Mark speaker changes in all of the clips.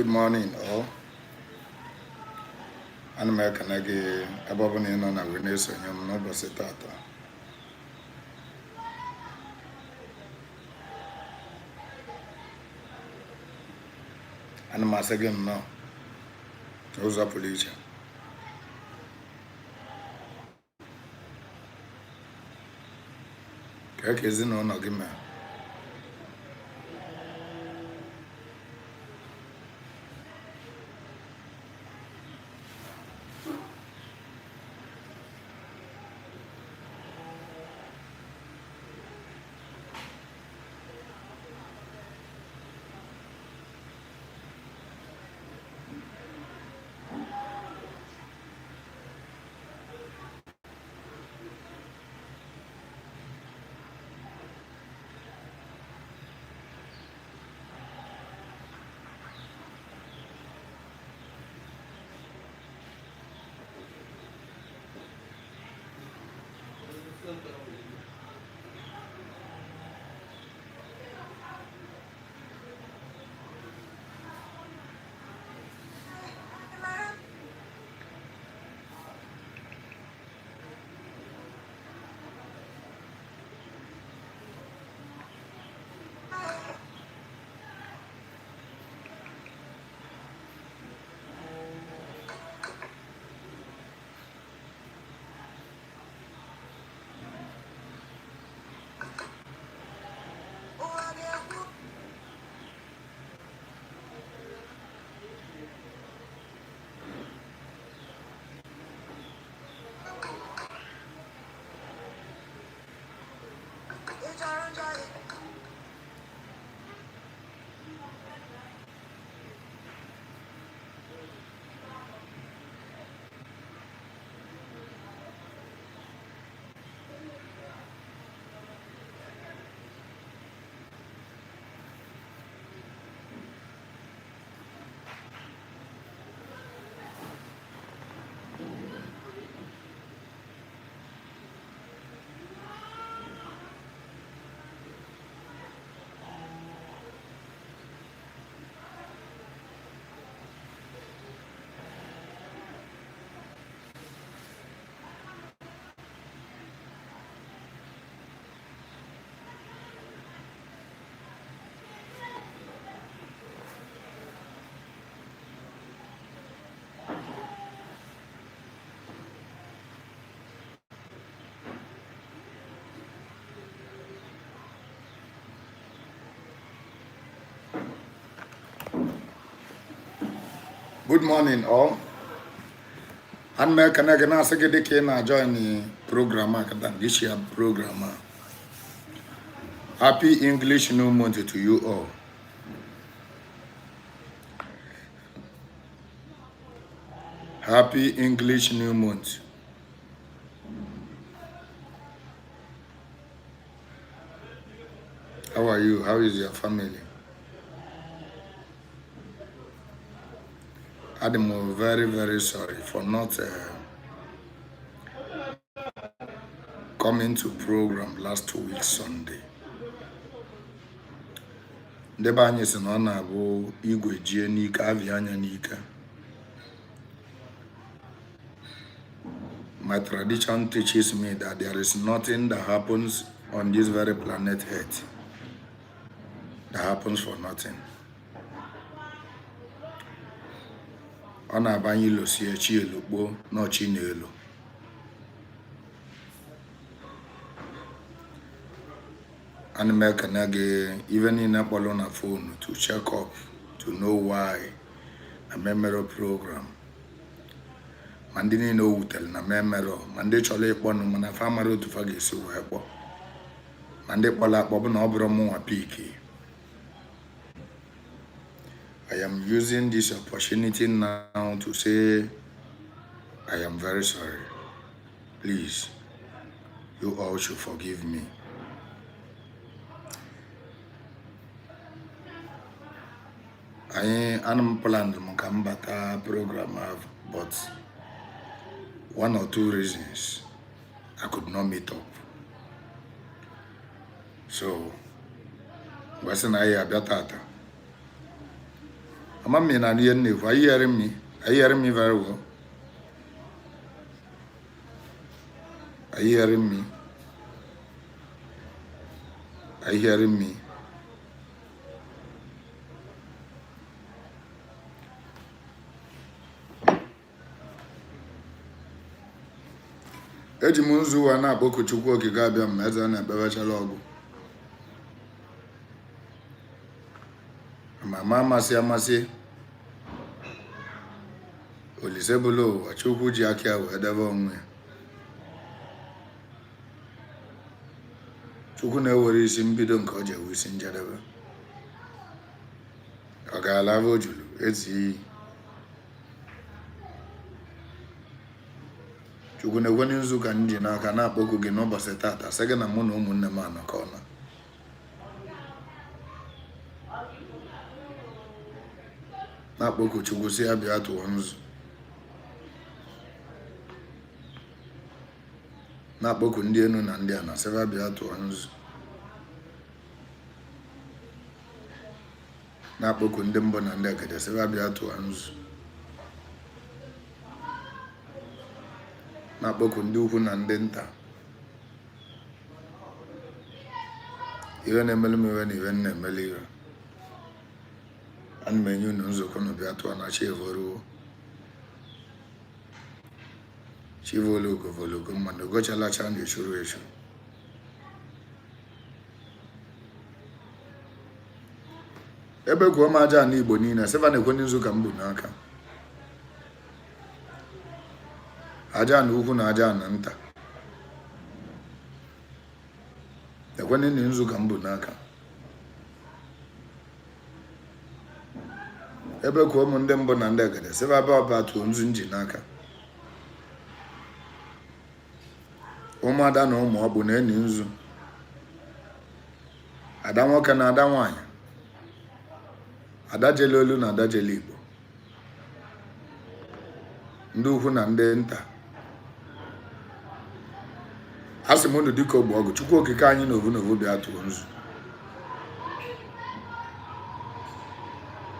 Speaker 1: Good morning, all. Ana m ekene gị ebe ọ bụla ị nọ na wee na-esonye m n'ụbọchị tata. Ana m asị gị nnọọ n'ụzọ pụrụ iche. Kee ka ezinụlọ gị mee. Good morning, all. Ana m ekene gị na-asị gị dịka ị na-join program a kata this year program a. Happy English New Month to you all. Happy English New Month. How are you? How is your family? I'm very, very sorry for not coming to program last week Sunday. Ndị be anyị sị na ọ na-abụ igwe jie n'ike avịa anya n'ike. My tradition teaches me that there is nothing that happens on this very planet Earth that happens for nothing. Ọ na-abanye ilo si echi elu kpoo n'ọchị n'elu. Ana m ekene gị even in akpọrọ na phone to check up to know why na memero program. Ma ndị niile o wutere na memero ma ndị chọrọ ịkpọnụ mana fa mara otu fa ga-esi wee kpọ. Ma ndị kpọrọ akpọ bụ na ọ bụrụ mụnwa piki. I am using this opportunity now to say I am very sorry. Please, you all should forgive me. I am planned to come back program, but one or two reasons I could not meet up. So, wasn't I a better? Amami na niye nefu. Are you hearing me? Are you hearing me very well? Are you hearing me? Are you hearing me? Eji m nzu ụwa na-akpọku Chukwu okike abịa m eze na-ekpebechala ọgwụ. Ma amasị Olise bụla ụwa Chukwu ji aka ya wee debe onwe ya. Chukwu na-ewere isi mbido nke o ji ewe isi njedebe. Ọ ga-alava ojulu ezi iyi. Chukwu na-ekwe n'izu ka m ji n'aka na-akpọku gị n'ụbọchị tata sị gị na mụ na ụmụnne m anọkọọla. Na-akpọku Chukwu si ya bịa tụọ nzu. Na-akpọku ndị enu na ndị ana sị ya bịa tụọ nzu. Na-akpọku ndị mbụ na ndị egede sị ya bịa tụọ nzu. Na-akpọku ndị ukwu na ndị nta. Iwe na-emelu m iwe na iwe na-emelu iwe. Ana m enye unu nzukọ na bịa tụọ na chi evoruo. Chi vologo mmadụ gochalacha na echuru echu. Ebe gwuo m aja na Igbo niile sịva na-ekwe n'izu ka m bụ n'aka. Aja na ukwu na aja na nta. Ekwe n'izu ka m bụ n'aka. Ebe kwuo m ndị mbụ na ndị egede sịva ọba tụọ nzu nji n'aka. Ụmụada na ụmụ ọgbụ na-eni nzu. Ada nwoke na ada nwaanyị. Ada jele olu na ada jele Igbo. Ndị ukwu na ndị nta. Asị m unu dịka ogbe ọgụ Chukwu okike anyị na ovu bịa tụọ nzu.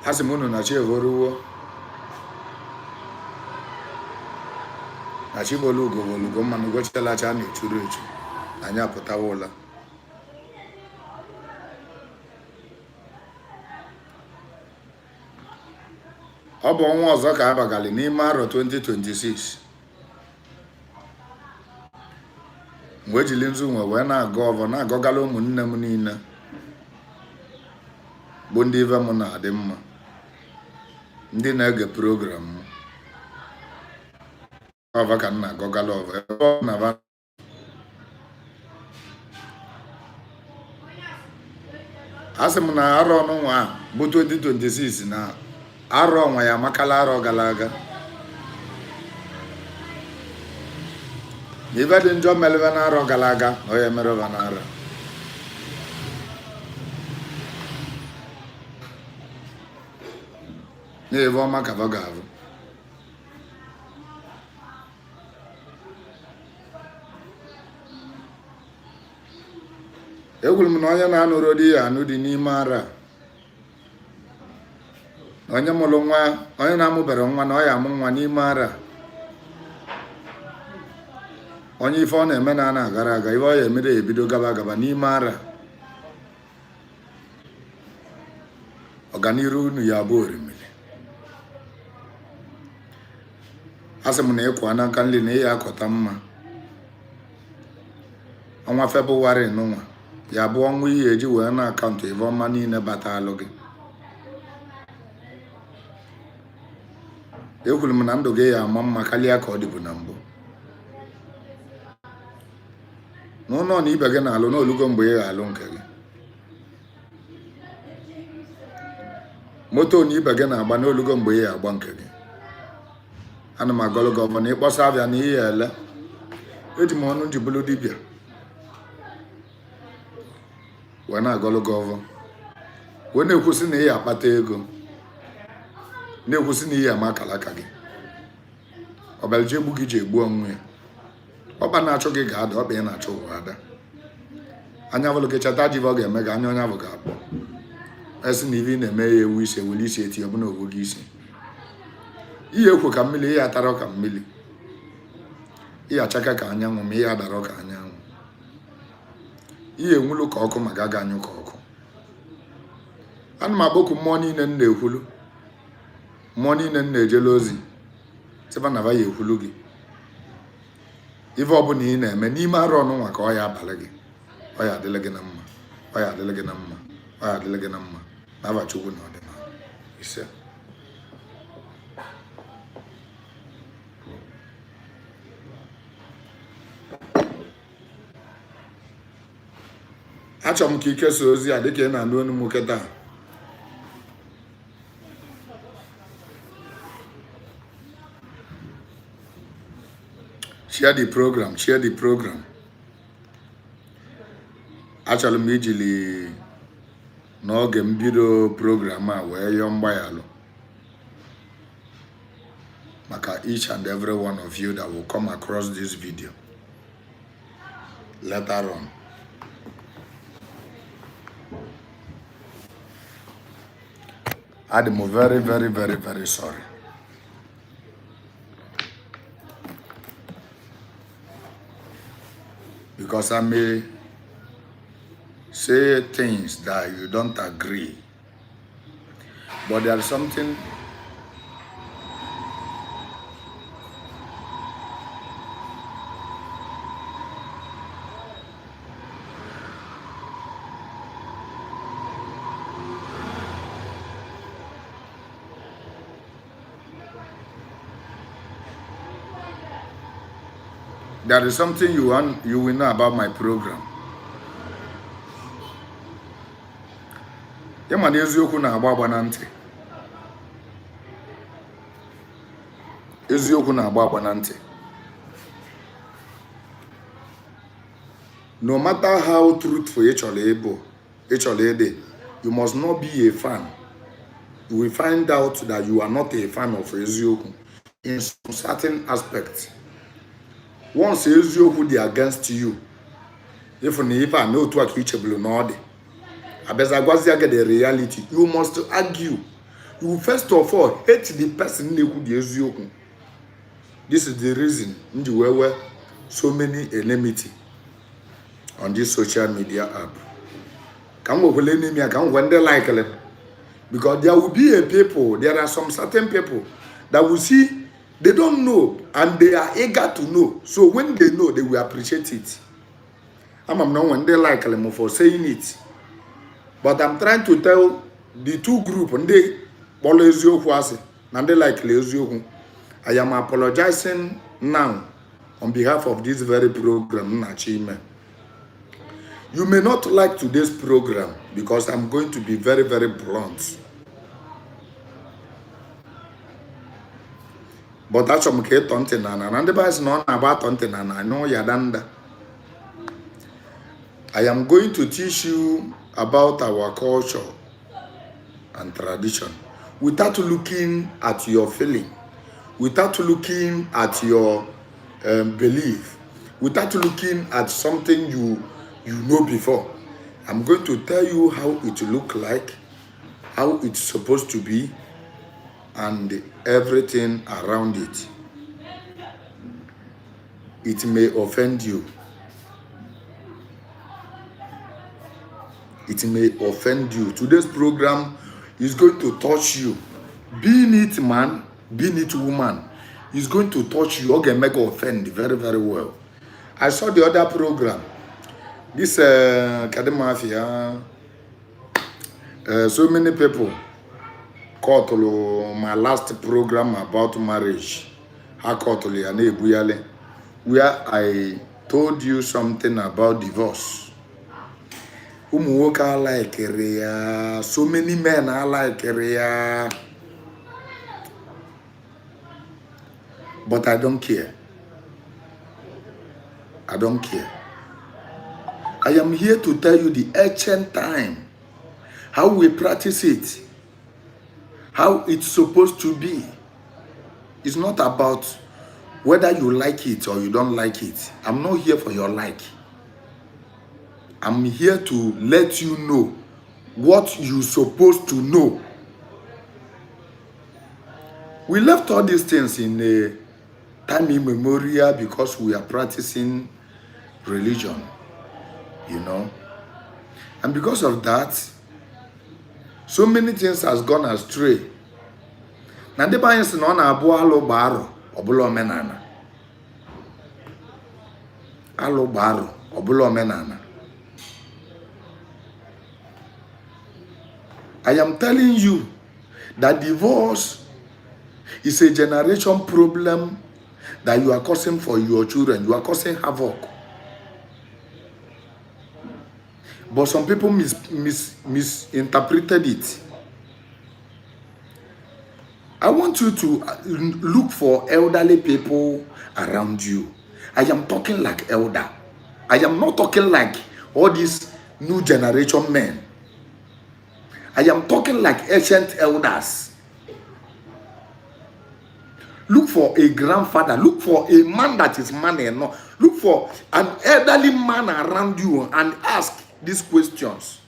Speaker 1: Asị m unu na chi evoruwo. Na chi volugo mmanụ gochalacha na echuru echu. Anyị apụtawa ụla. Ọ bụ ọnwa ọzọ ka abagali n'ime arọ 2026. Mgbe ejili nzu nwe wee na-agọ ọvọ na-agọgala ụmụnne m niile bụ ndị ive m na-adị mma, ndị na-ege program m. Ọva ka m na-agọgala ọvọ ebe ọ na-aba. Asị m na arọ ọnụnwa bụ 2026 na arọ ọnwa ya amakala arọ gara aga. Ibe dị njọ melebe na arọ gara aga na onye mereba na arọ. Na-ebe ọma ka ọ ga-abụ. Egwuru m na onye na-anụrụ di ya anụ dị n'ime ara. Onye mụrụ nwa, onye na-amụbere nwa na ọ ya amụ nwa n'ime ara. Onye ife ọ na-eme na agara aga, ife ọ ya emere ebido gaba n'ime ara. Ọganiru unu ya bụ orimiri. Asị m na ịkwa n'aka nri na ịya akọta mma. Ọnwa Febụwarị n'ụwa ya bụ ọnwa ihe eji wee na akaụntụ ife ọma niile bata alụ gị. Ekwuru m na ndụ gị ya ama mma karịa ka ọ dịbụ na mbụ. N'ụlọ na ibe gị na-alụ n'olugo mgbe ị ga-alụ nke gị. Moto na ibe gị na-agba n'olugo mgbe ị ga-agba nke gị. Ana m agọlụ gị ọfọ na ịkpọsa abịa na ihe ele. Eji m ọnụ njibulu dibịa wee na-agọlụ gị ọfọ. Wee na-ekwusi na ị ya akpata ego. Na-ekwusi na ihe ama akala aka gị. Ọbelji egbu gị ji egbu onwe ya. Ọkpa na-achọ gị ga-ada, ọkpa ị na-achọ ụwa ada. Anya bụlụ gị cheta ji ọ ga-eme gị anya onye ahụ ga-akpọ. esi na ivi na-eme ya ewu ise wuli isi eti ọbụna ogogo isi ihe ekwo ka mmiri ihe atara ka mmiri ihe achaka ka anyanwụ ma ihe adara ka anyanwụ ihe enwulu ka ọkụ ma gaga anyụ ka ọkụ ana m akpọku mmụọ niile m na-ekwulu mmụọ niile m na-ejele ozi sịba na va ya ekwulu gị ife ọbụla ị na-eme n'ime arụ ọnụnwa ka ọ ya abalị gị ọ ya adịla gị na mma ọ ya adịla gị na mma ọ ya adịla gị na mma n'afa Chukwu na ọdịnala ise achọrọ m ka ikesa ozi a dịka ị na-anụ onu m kịta share the program achọrọ m ijili n'oge mbido program a wee yọọ mgbaghalụ maka each and every one of you that will come across this video later on. I'm very, very, very, very sorry. Because I may say things that you don't agree. But there's something you will know about my program. Yama na eziokwu na-agba agba na ntị. Eziokwu na-agba agba na ntị. No matter how truthful you must not be a fan. You will find out that you are not a fan of eziokwu in some certain aspects. Once eziokwu dị against you, if I know to akichablu n'ọdị, abezagwazia get the reality, you must argue. You first of all hate the person na-ekwu the eziokwu. This is the reason nji wewe so many enmity on this social media app. Can we enemy? Can when they like them? Because there will be there are some certain people that will see. They don't know and they are eager to know. So when they know, they will appreciate it. I'm not when they like them for saying it. But I'm trying to tell the two groups and they and they like I am apologizing now on behalf of this very program. You may not like today's program because I'm going to be very, very blunt. But that's what I'm talking about. And the person not about talking and I know Yadanda. I am going to teach you about our culture and tradition without looking at your feeling, without looking at your belief, without looking at something you know before. I'm going to tell you how it look like, how it's supposed to be, and everything around it. It may offend you. It may offend you. Today's program is going to touch you. Being it man, being it woman, is going to touch you. Okay, make offend very, very well. I saw the other program. This Kademafia, so many people caught my last program about marriage, where I told you something about divorce. So many men are like area, but I don't care. I don't care. I am here to tell you the ancient time, how we practice it, how it's supposed to be. It's not about whether you like it or you don't like it. I'm not here for your like. I'm here to let you know what you're supposed to know. We left all these things in a time immemorial because we are practicing religion, you know. And because of that, so many things has gone astray. Na ndị banye si na ọ na-abụ alụ gbaro ọbụla omenala. Alụ gbaro ọbụla omenala. I am telling you that divorce is a generation problem that you are causing for your children. You are causing havoc. But some people misinterpreted it. I want you to look for elderly people around you. I am talking like elder. I am not talking like all these new generation men. I am talking like ancient elders. Look for a grandfather. Look for a man that is man enough. Look for an elderly man around you and ask these questions.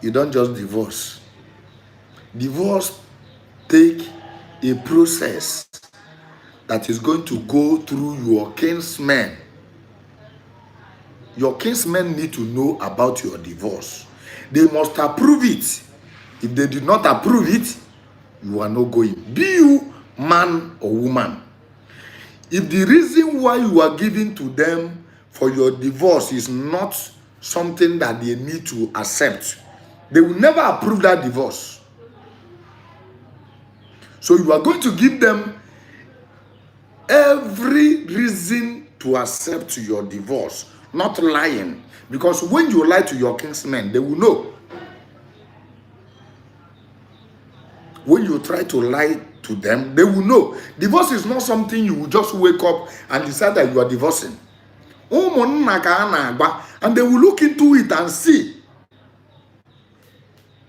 Speaker 1: You don't just divorce. Divorce take a process that is going to go through your kinsmen. Your kinsmen need to know about your divorce. They must approve it. If they do not approve it, you are not going. Be you man or woman. If the reason why you are giving to them for your divorce is not something that they need to accept, they will never approve that divorce. So you are going to give them every reason to accept your divorce, not lying. Because when you lie to your kinsmen, they will know. When you try to lie to them, they will know. Divorce is not something you will just wake up and decide that you are divorcing. And they will look into it and see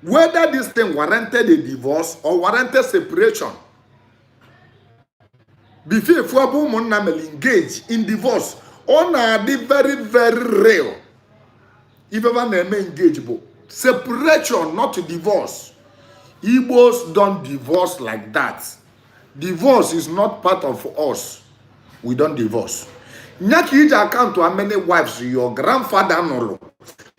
Speaker 1: whether this thing warranted a divorce or warranted separation. Before Fuabu will engage in divorce, on the very, very real. If ever name engageable. Separation, not divorce. Igbos don't divorce like that. Divorce is not part of us. We don't divorce. Nyaki ija account to how many wives your grandfather know.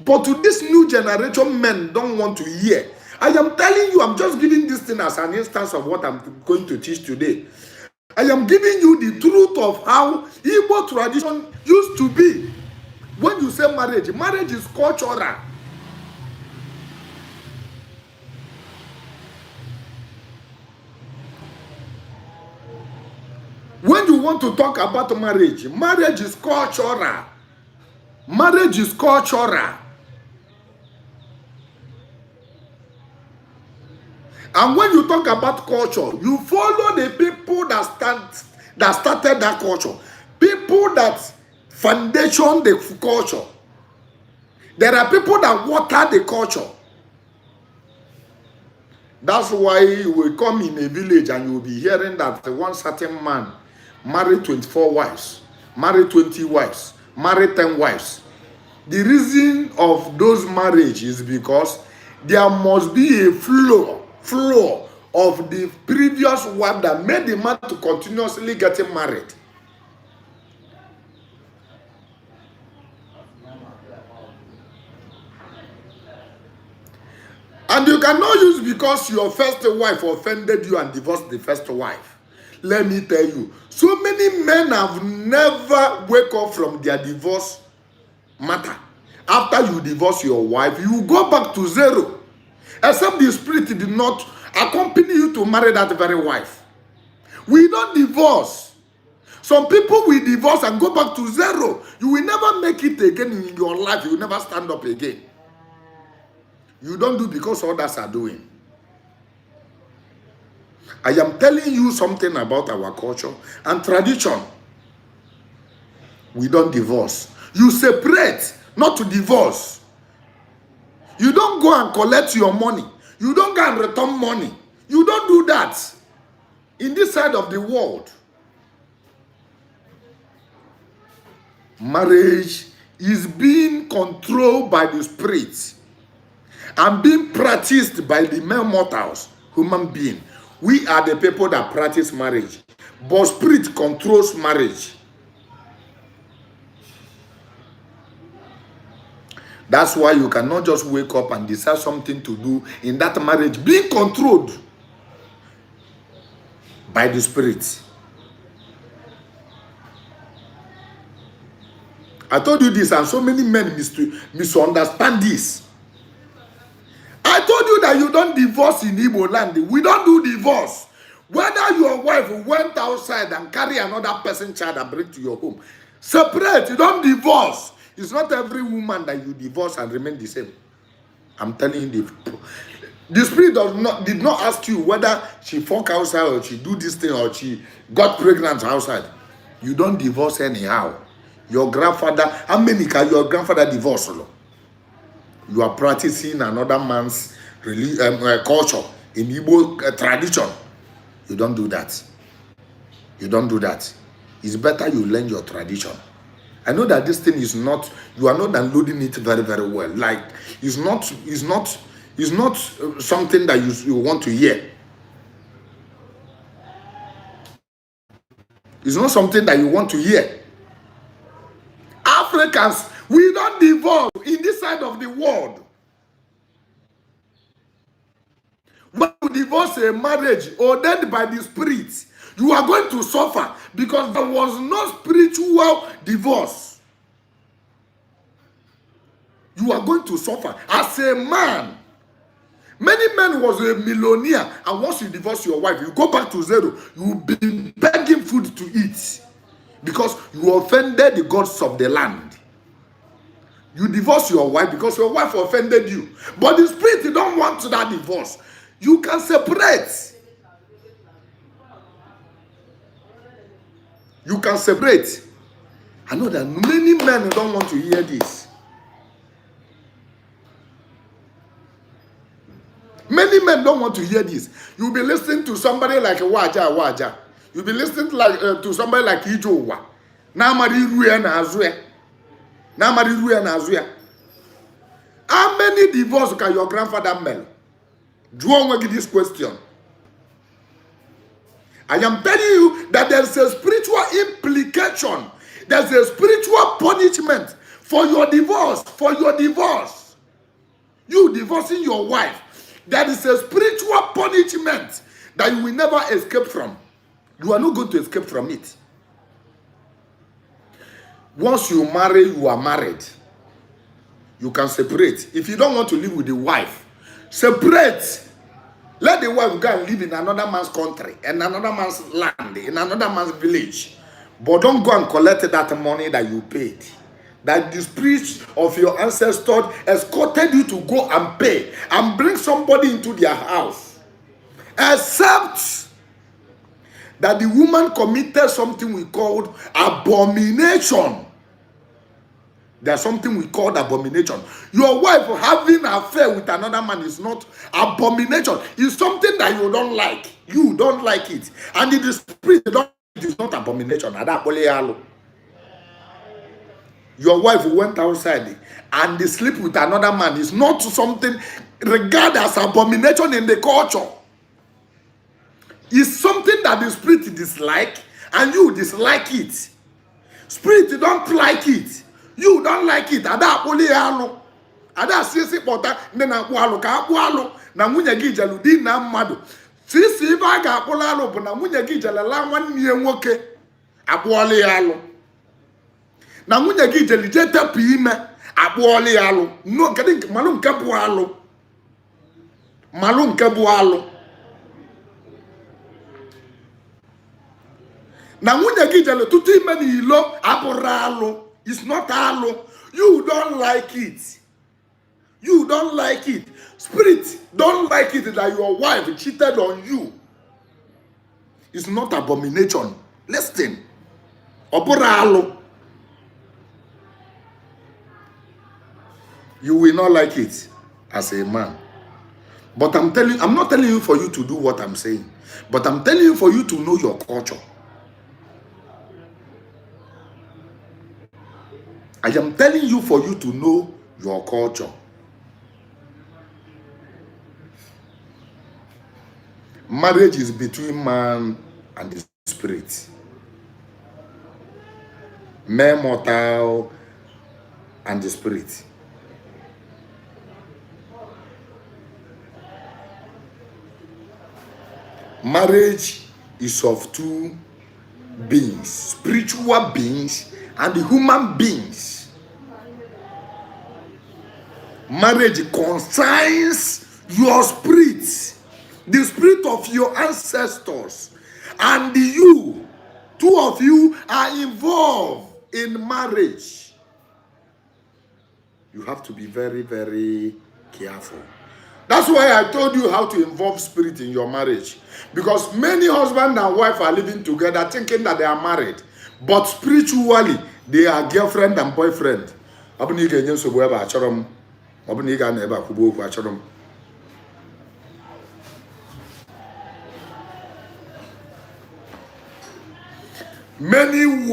Speaker 1: But to this new generation, men don't want to hear. I am telling you, I'm just giving this thing as an instance of what I'm going to teach today. I am giving you the truth of how Igbo tradition used to be. When you say marriage, marriage is cultural. When you want to talk about marriage, marriage is cultural. Marriage is cultural. And when you talk about culture, you follow the people that started that culture. People that foundation the culture. There are people that water the culture. That's why you will come in a village and you will be hearing that one certain man married 24 wives, married 20 wives, married 10 wives. The reason of those marriages is because there must be a flow of the previous wife that made the man to continuously getting married. And you cannot use because your first wife offended you and divorced the first wife. Let me tell you, so many men have never wake up from their divorce matter. After you divorce your wife, you go back to zero. Except the spirit did not accompany you to marry that very wife. We don't divorce. Some people will divorce and go back to zero. You will never make it again in your life. You will never stand up again. You don't do because others are doing. I am telling you something about our culture and tradition. We don't divorce. You separate, not to divorce. You don't go and collect your money. You don't go and return money. You don't do that in this side of the world. Marriage is being controlled by the spirit and being practiced by the mere mortals, human being. We are the people that practice marriage, but spirit controls marriage. That's why you cannot just wake up and decide something to do in that marriage being controlled by the spirit. I told you this, and so many men misunderstand this. I told you that you don't divorce in Igbo land. We don't do divorce. Whether your wife went outside and carry another person's child and bring to your home, separate. You don't divorce. It's not every woman that you divorce and remain the same. I'm telling you, the spirit did not ask you whether she fuck outside or she do this thing or she got pregnant outside. You don't divorce anyhow. Your grandfather, how many can your grandfather divorce? You are practicing another man's culture in Igbo tradition. You don't do that. You don't do that. It's better you learn your tradition. I know that this thing is not, you are not unloading it very, very well. Like, it's not something that you want to hear. It's not something that you want to hear. Africans, we don't divorce in this side of the world. When you divorce a marriage ordained by the spirit, you are going to suffer because there was no spiritual divorce. You are going to suffer as a man. Many men was a millionaire, and once you divorce your wife, you go back to zero. You will be begging food to eat because you offended the gods of the land. You divorce your wife because your wife offended you, but the spirit don't want that divorce. You can separate. You can separate. I know that many men don't want to hear this. Many men don't want to hear this. You'll be listening to somebody like Waja. You'll be listening to somebody like Ijowa. How many divorces can your grandfather make? Do you want to get this question? I am telling you that there's a spiritual implication. There's a spiritual punishment for your divorce. For your divorce. You divorcing your wife. There is a spiritual punishment that you will never escape from. You are not going to escape from it. Once you marry, you are married. You can separate. If you don't want to live with the wife, separate. Let the wife go and live in another man's country, in another man's land, in another man's village. But don't go and collect that money that you paid. That the spirit of your ancestors escorted you to go and pay and bring somebody into their house. Except that the woman committed something we called abomination. There's something we call abomination. Your wife having an affair with another man is not abomination. It's something that you don't like. You don't like it. And in the spirit, it is not abomination. Your wife went outside and they sleep with another man. It's not something regarded as abomination in the culture. It's something that the spirit dislike and you dislike it. Spirit don't like it. You don't like it. Ada poli alo. Ada sisi pota nena kualo ka kualo na munye gijelu di na mmadu. Sisi iba ga kulalo bu na munye gijelu la nwanne nwoke akpoli alo. Na munye gijelu je tepu ime akpoli alo. No kedi malu nke bu alo. Malu nke bu alo. Na munye gijelu tutu ime ni ilo abura alo. It's not alo. You don't like it. You don't like it. Spirit don't like it that your wife cheated on you. It's not abomination. Listen. Obura alo. You will not like it as a man. But I'm not telling you for you to do what I'm saying. But I'm telling you for you to know your culture. I am telling you for you to know your culture. Marriage is between man and the spirit. Man mortal and the spirit. Marriage is of two beings, spiritual beings and the human beings. Marriage concerns your spirit, the spirit of your ancestors, and you. Two of you are involved in marriage. You have to be very, very careful. That's why I told you how to involve spirit in your marriage. Because many husband and wife are living together thinking that they are married. But spiritually, they are girlfriend and boyfriend. Many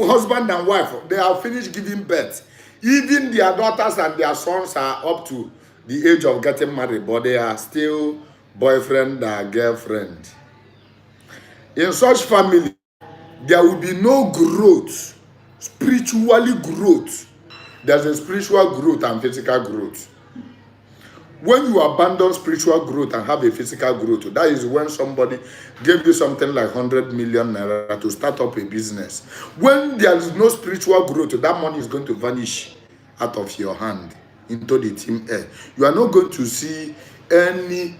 Speaker 1: husband and wife, they have finished giving birth. Even their daughters and their sons are up to the age of getting married, but they are still boyfriend and girlfriend. In such family, there will be no growth, spiritually growth. There's a spiritual growth and physical growth. When you abandon spiritual growth and have a physical growth, that is when somebody gave you something like 100 million naira to start up a business. When there is no spiritual growth, that money is going to vanish out of your hand into the thin air. You are not going to see any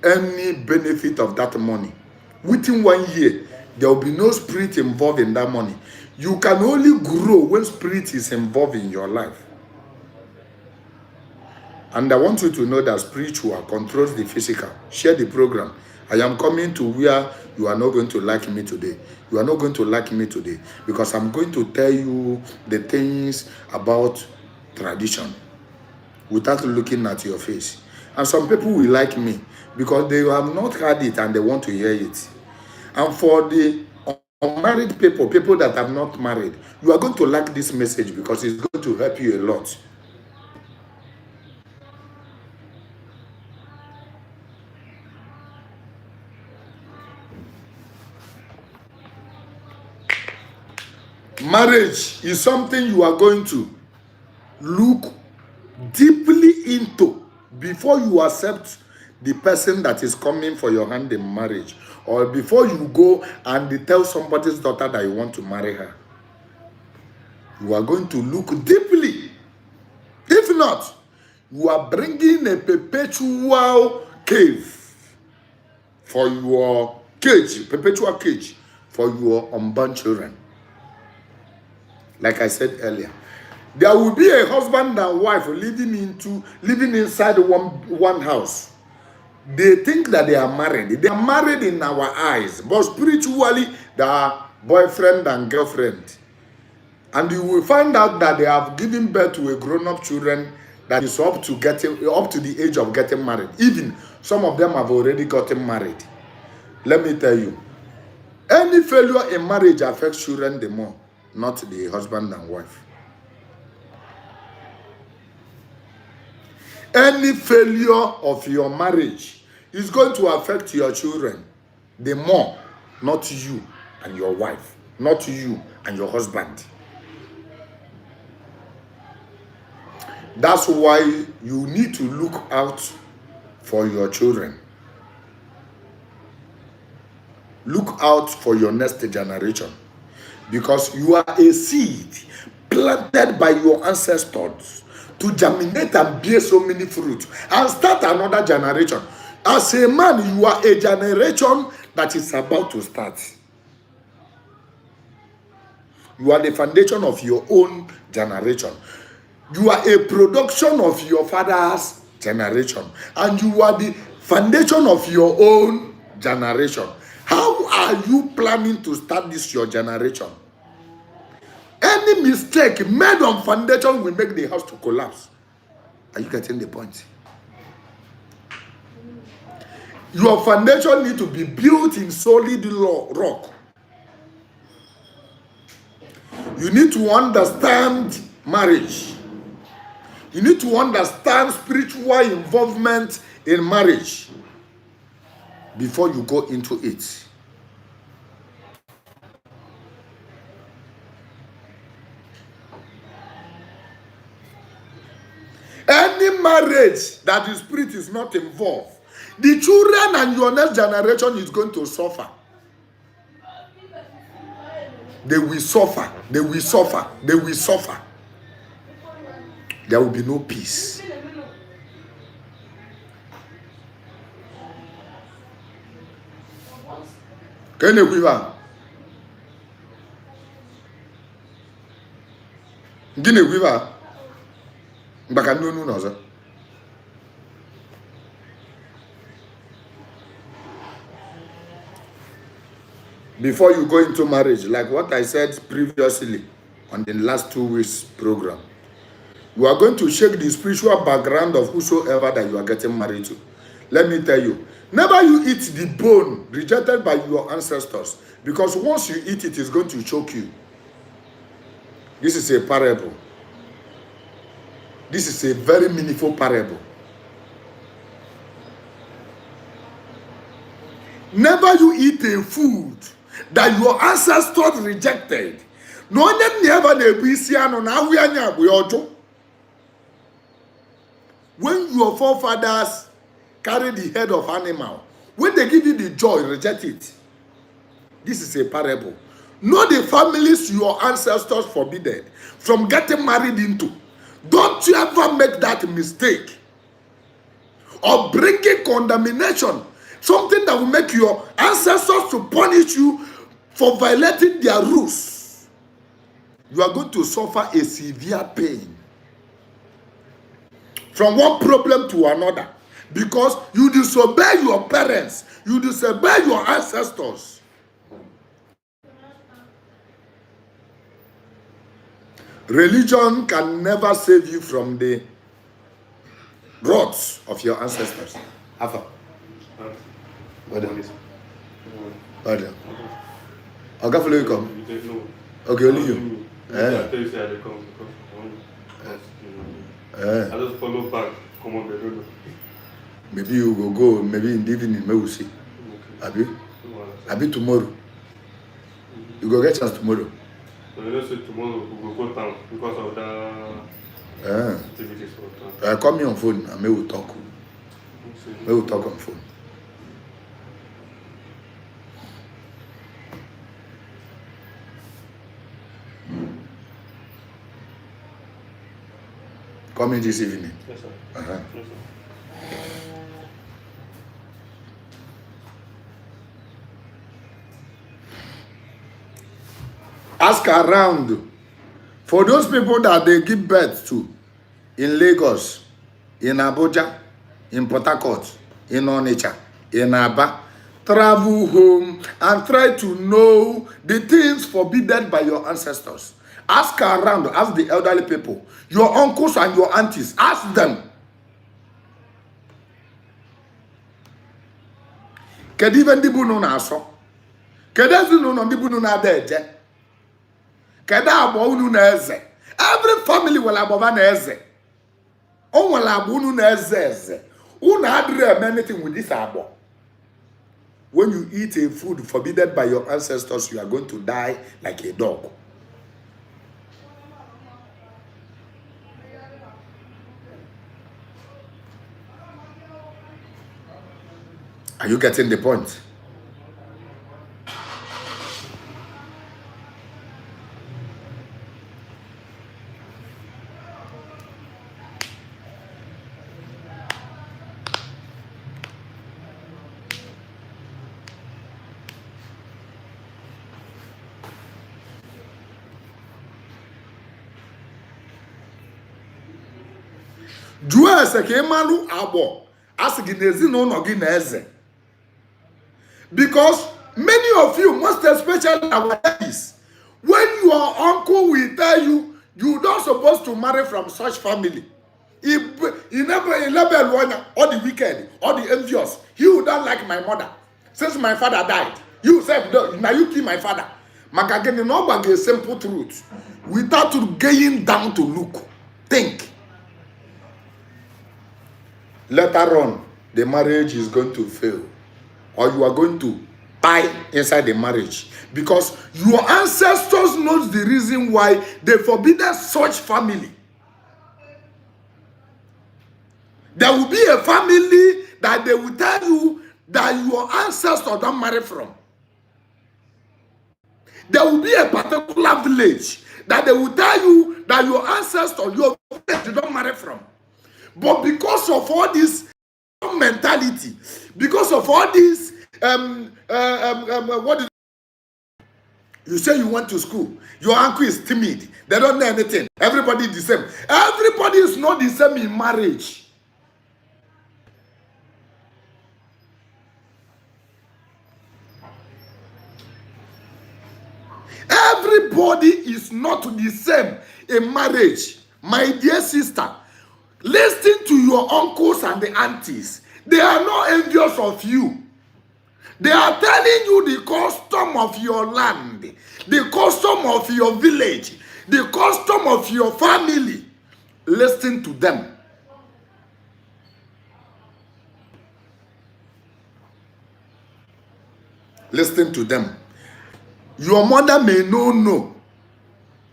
Speaker 1: benefit of that money. Within 1 year, there will be no spirit involved in that money. You can only grow when spirit is involved in your life. And I want you to know that spiritual controls the physical. Share the program. I am coming to where you are not going to like me today. You are not going to like me today because I'm going to tell you the things about tradition without looking at your face. And some people will like me because they have not heard it and they want to hear it. And for the unmarried people that are not married, you are going to like this message because it's going to help you a lot. Marriage is something you are going to look deeply into before you accept the person that is coming for your hand in marriage, or before you go and tell somebody's daughter that you want to marry her. You are going to look deeply. If not, you are bringing a perpetual cave for your cage, perpetual cage for your unborn children. Like I said earlier, there will be a husband and wife living inside one house. They think that they are married. They are married in our eyes, but spiritually they are boyfriend and girlfriend. And you will find out that they have given birth to a grown-up children that is up to the age of getting married. Even some of them have already gotten married. Let me tell you, any failure in marriage affects children the more, not the husband and wife. Any failure of your marriage is going to affect your children the more, not you and your wife, not you and your husband. That's why you need to look out for your children. Look out for your next generation. Because you are a seed planted by your ancestors to germinate and bear so many fruits and start another generation. As a man, you are a generation that is about to start. You are the foundation of your own generation. You are a production of your father's generation. And you are the foundation of your own generation. How are you planning to start this your generation? Any mistake made on foundation will make the house to collapse. Are you getting the point? Your foundation need to be built in solid rock. You need to understand marriage. You need to understand spiritual involvement in marriage before you go into it. Any marriage that the spirit is not involved, the children and your next generation is going to suffer. They will suffer. They will suffer. They will suffer. There will be no peace. Can you believe that? Can you believe that? Before you go into marriage, like what I said previously on the last 2 weeks program, you are going to check the spiritual background of whosoever that you are getting married to. Let me tell you, never you eat the bone rejected by your ancestors, because once you eat it, it's going to choke you. This is a parable. This is a very meaningful parable. Never you eat a food that your ancestors rejected. No one never when your forefathers carry the head of animal, when they give you the joy, reject it. This is a parable. Know the families your ancestors forbidden from getting married into. Don't you ever make that mistake of bringing condemnation, something that will make your ancestors to punish you for violating their rules. You are going to suffer a severe pain from one problem to another, because you disobey your parents, you disobey your ancestors. Religion can never save you from the wrath of your ancestors. Alpha. What? I'll go follow you come. Okay, only you. I just follow back. Come on, maybe you will go. Maybe in the evening, maybe we'll see. Abi tomorrow. You go get chance tomorrow. So let's say tomorrow we will go down because of the activities. Call me on phone and maybe we'll talk. Maybe we'll talk on phone. Call me this evening. Yes, sir. Yes, sir. Ask around for those people that they give birth to in Lagos, in Abuja, in Port Harcourt, in Onitsha, in Aba. Travel home and try to know the things forbidden by your ancestors. Ask around, ask the elderly people, your uncles and your aunties, ask them. Kediven dibu no na aso. Kedezu no dibu no na adeje. Keda abo unu na eze. Every family will abova na eze. On will abo unu na eze. Unu adre anything with this abo. When you eat a food forbidden by your ancestors, you are going to die like a dog. Are you getting the point? Jua seke malu abo asiginezi no nogi na eze. Because many of you, most especially nowadays, when your uncle will tell you, you're not supposed to marry from such family. He never label one or the wicked or the envious. He would not like my mother. Since my father died, you said, now you kill my father. Magageni no bag a simple truth. without going down to look. Think. Later on, the marriage is going to fail, or you are going to die inside the marriage, because your ancestors knows the reason why they forbidden such family. There will be a family that they will tell you that your ancestors don't marry from. There will be a particular village that they will tell you that your ancestors, your village, you don't marry from. But because of all this mentality, because of all this, what is, you say you went to school, your uncle is timid, they don't know anything, everybody is the same. Everybody is not the same in marriage. Everybody is not the same in marriage. My dear sister, listen to your uncles and the aunties. They are not envious of you. They are telling you the custom of your land, the custom of your village, the custom of your family. Listen to them. Listen to them. Your mother may not know,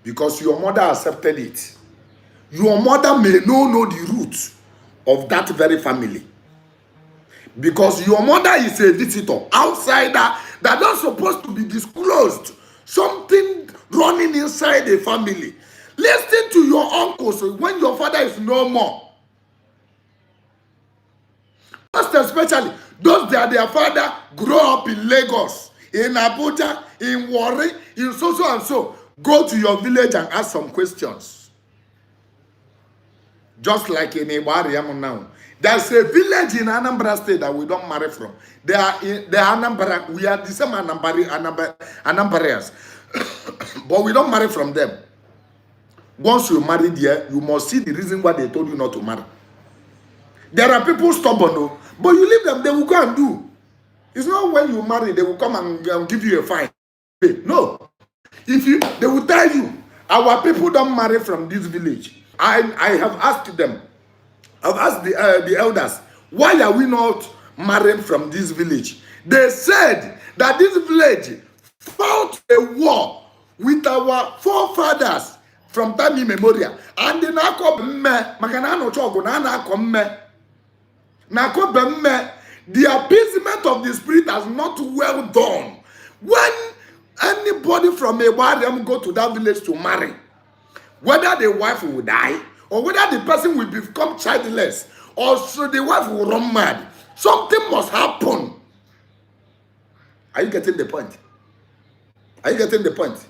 Speaker 1: because your mother accepted it. Your mother may not know the roots of that very family, because your mother is a visitor, outsider, that not supposed to be disclosed. Something running inside the family. Listen to your uncles when your father is no more. Most especially those that their father grew up in Lagos, in Abuja, in Warri, in so and so. Go to your village and ask some questions. Just like in Igbo now. There's a village in Anambra State that we don't marry from. They are Anambra. We are the same Anambrans. But we don't marry from them. Once you marry there, you must see the reason why they told you not to marry. There are people stubborn, no? But you leave them, they will go and do. It's not when you marry, they will come and give you a fine. No. They will tell you, our people don't marry from this village. I have asked them, I've asked the elders, why are we not marrying from this village? They said that this village fought a war with our forefathers from time immemorial. And the appeasement of the spirit has not well done. When anybody from a barrier go to that village to marry, whether the wife will die, or whether the person will become childless, or so the wife will run mad, something must happen. Are you getting the point? Are you getting the point?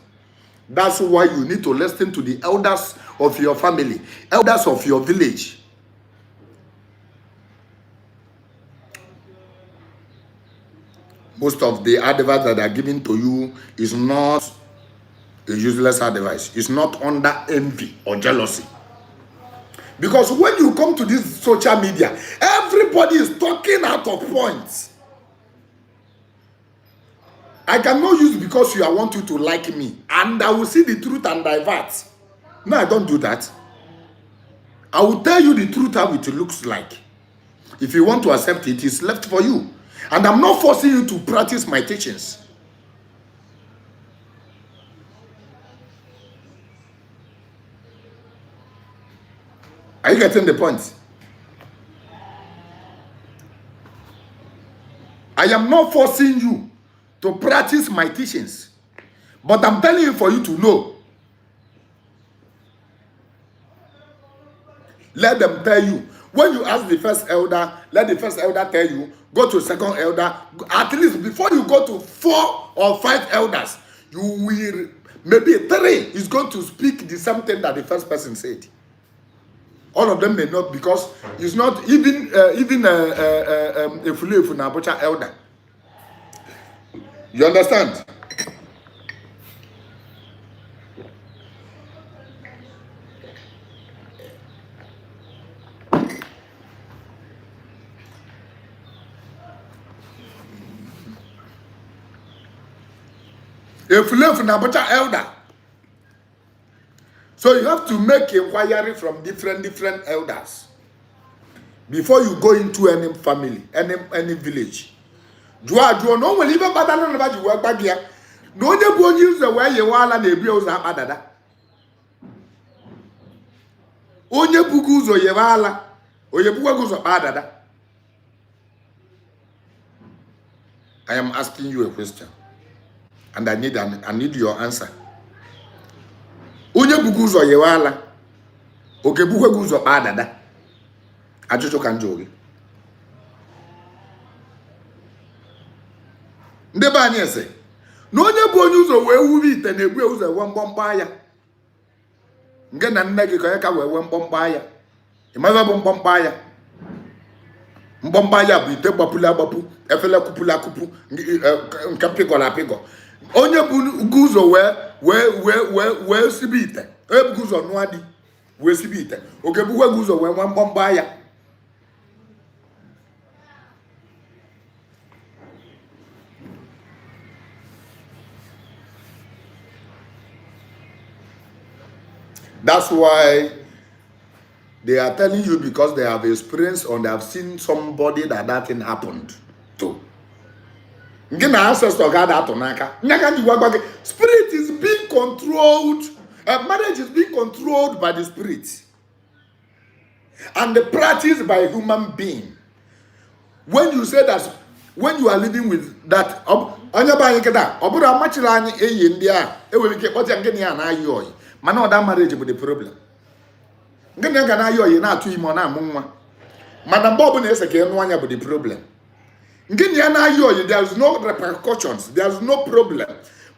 Speaker 1: That's why you need to listen to the elders of your family, elders of your village. Most of the advice that are given to you is not a useless advice. It's not under envy or jealousy. Because when you come to this social media, everybody is talking out of points. I cannot use because I want you to like me, and I will see the truth and divert. No, I don't do that. I will tell you the truth how it looks like. If you want to accept it, it's left for you. And I'm not forcing you to practice my teachings. Are you getting the point? I am not forcing you to practice my teachings. But I'm telling you for you to know. Let them tell you. When you ask the first elder, let the first elder tell you. Go to second elder. At least before you go to 4 or 5 elders, you will, maybe 3 is going to speak the same thing that the first person said. All of them may not, because it's not even a Funabocha elder. You understand? A Funabocha elder So you have to make inquiry from different elders before you go into any family, any village. Jua no will even better than about you work back here. No one will use the way you are and the bills are adada. Onye buguzo yevala, oye buguzo adada. I am asking you a question, and I need your answer. Onye buguzo yevala, oke buguzo adada. Ajojo kanjogi. Ndeba anyị ese na onye bụ onye ụzọ wee wube ite na-egbu ụzọ ewe mgbọmgba ya nke na nne gị ka ya ka wee mgbọmgba ya ịmaghị bụ mgbọmgba ya bụ ite gbapụla agbapụ efele kupula akupu nke pịgọrọ apịgọ onye bụ ụzọ wee sibe ite ebugo ụzọ nụọ dị wee sibe ite oge bụkwa ụzọ wee nwa mgbọmgba ya. That's why they are telling you, because they have experienced or they have seen somebody that thing happened to. Spirit is being controlled. Marriage is being controlled by the spirit, and the practice by human being. When you say that, when you are living with that, man, that marriage with the problem. Madam Bob is again one with the problem. There's no repercussions, there's no problem.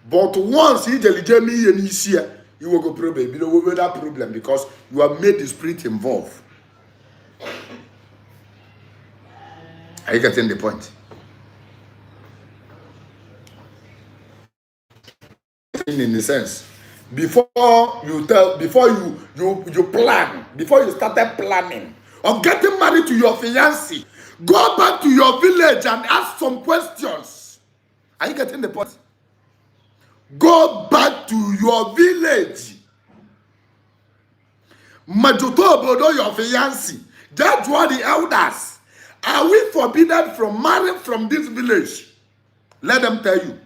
Speaker 1: But once he tell me and he's here, you will go problem. You will have that problem because you have made the spirit involved. Are you getting the point? In the sense. Before you plan, before you started planning of getting married to your fiancé, go back to your village and ask some questions. Are you getting the point? Go back to your village. Majoto your fiancé. That's what the elders. Are we forbidden from marrying from this village? Let them tell you.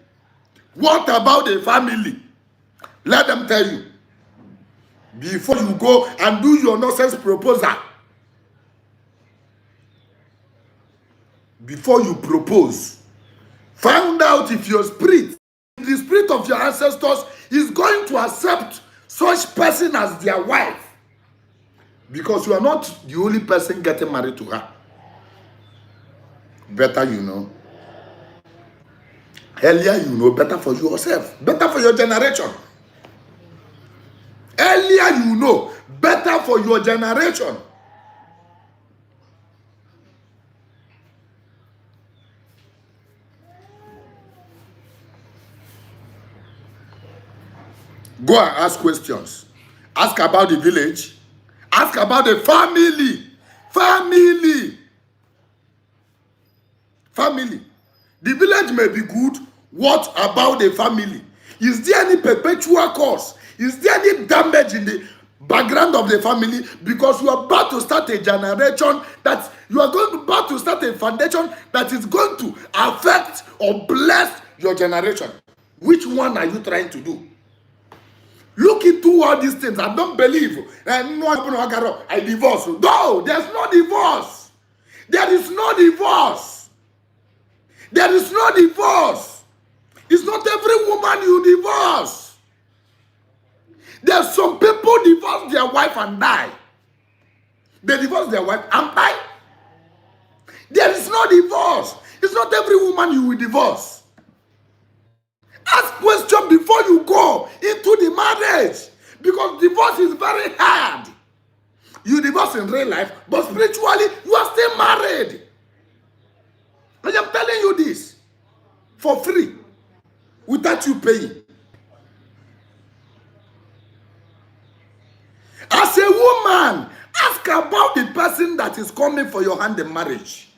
Speaker 1: What about the family? Let them tell you. Before you go and do your nonsense proposal. Before you propose. Find out if your spirit, the spirit of your ancestors, is going to accept such person as their wife. Because you are not the only person getting married to her. Better you know. Earlier you know, better for yourself. Better for your generation. Earlier you know, better for your generation. Go and ask questions. Ask about the village. Ask about the family. Family. The village may be good. What about the family? Is there any perpetual cause? Is there any damage in the background of the family? Because you are about to start a generation that you are about to start a foundation that is going to affect or bless your generation. Which one are you trying to do? Look into all these things. I don't believe. I divorce. No, there's no divorce. There is no divorce. There is no divorce. It's not every woman you divorce. There's some people divorce their wife and die. They divorce their wife and die. There is no divorce. It's not every woman you will divorce. Ask questions before you go into the marriage. Because divorce is very hard. You divorce in real life, but spiritually, you are still married. I am telling you this for free, without you paying. As a woman, ask about the person that is coming for your hand in marriage.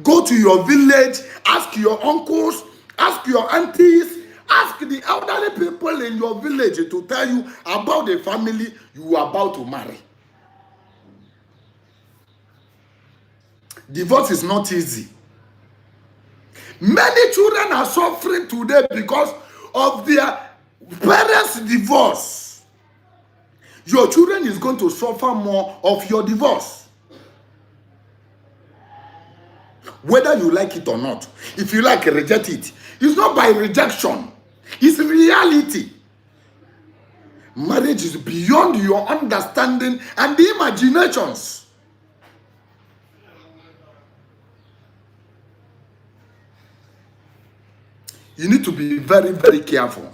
Speaker 1: Go to your village, ask your uncles, ask your aunties, ask the elderly people in your village to tell you about the family you are about to marry. Divorce is not easy. Many children are suffering today because of their parents' divorce. Your children is going to suffer more of your divorce. Whether you like it or not. If you like, reject it. It's not by rejection. It's reality. Marriage is beyond your understanding and the imaginations. You need to be very, very careful.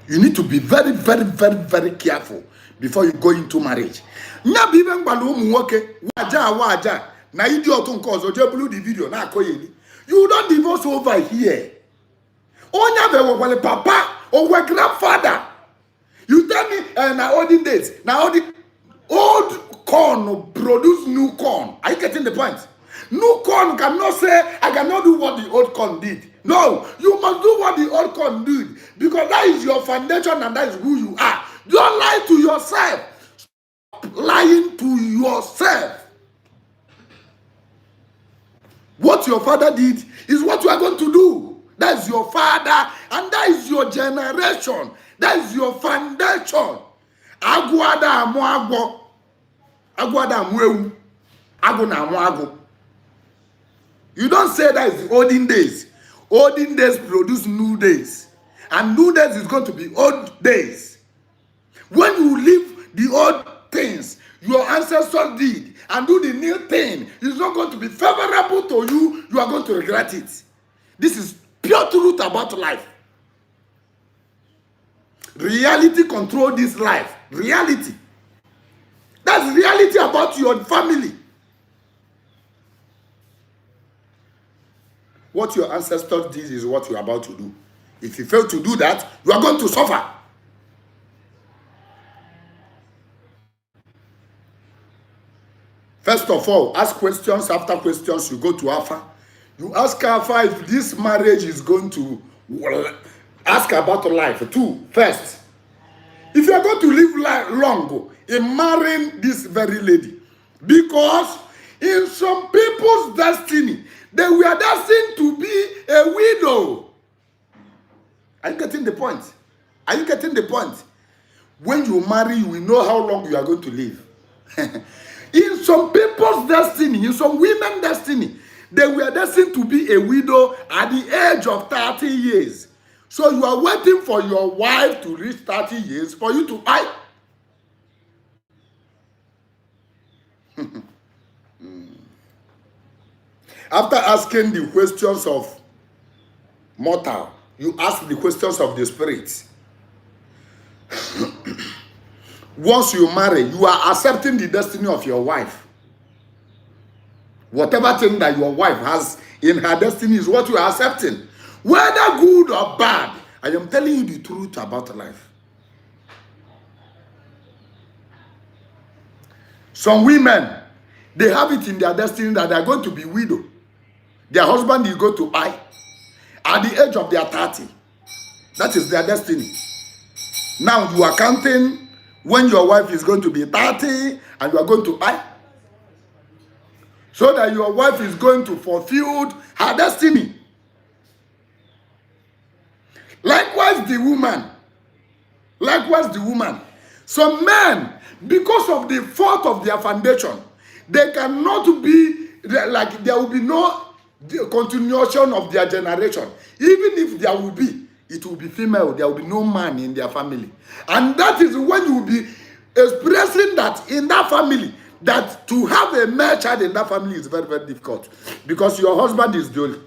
Speaker 1: You need to be very, very, very, very careful before you go into marriage. You don't divorce over here. Papa or grandfather. You tell me, now olden days, now all the old corn produce new corn. Are you getting the point? New corn cannot say, I cannot do what the old corn did. No, you must do what the old corn did, because that is your foundation and that is who you are. Don't lie to yourself. Stop lying to yourself. What your father did is what you are going to do. That is your father and that is your generation. That is your foundation. Agwada amu agwo. Agwada amu agu na amu agu. You don't say that is olden days. Olden days produce new days. And new days is going to be old days. When you leave the old things your ancestors did and do the new thing, it's not going to be favorable to you. You are going to regret it. This is pure truth about life. Reality control this life. Reality. That's reality about your family. What your ancestors did is what you are about to do. If you fail to do that, you are going to suffer. First of all, ask questions. After questions, you go to Alpha. You ask Alpha if this marriage is going to... Ask about life. Two, first, if you are going to live long in marrying this very lady, because in some people's destiny, they were destined to be a widow. Are you getting the point? Are you getting the point? When you marry, you will know how long you are going to live. In some people's destiny, in some women's destiny, they were destined to be a widow at the age of 30 years. So you are waiting for your wife to reach 30 years for you to buy. After asking the questions of mortal, you ask the questions of the spirit. Once you marry, you are accepting the destiny of your wife. Whatever thing that your wife has in her destiny is what you are accepting. Whether good or bad, I am telling you the truth about life. Some women, they have it in their destiny that they are going to be widow. Their husband is going to die at the age of their 30. That is their destiny. Now you are counting when your wife is going to be 30 and you are going to die, so that your wife is going to fulfill her destiny. Likewise the woman. Likewise the woman. Some men, because of the fault of their foundation, they cannot be, like there will be no continuation of their generation. Even if there will be, it will be female. There will be no man in their family. And that is when you will be expressing that in that family, that to have a male child in that family is very, very difficult. Because your husband is the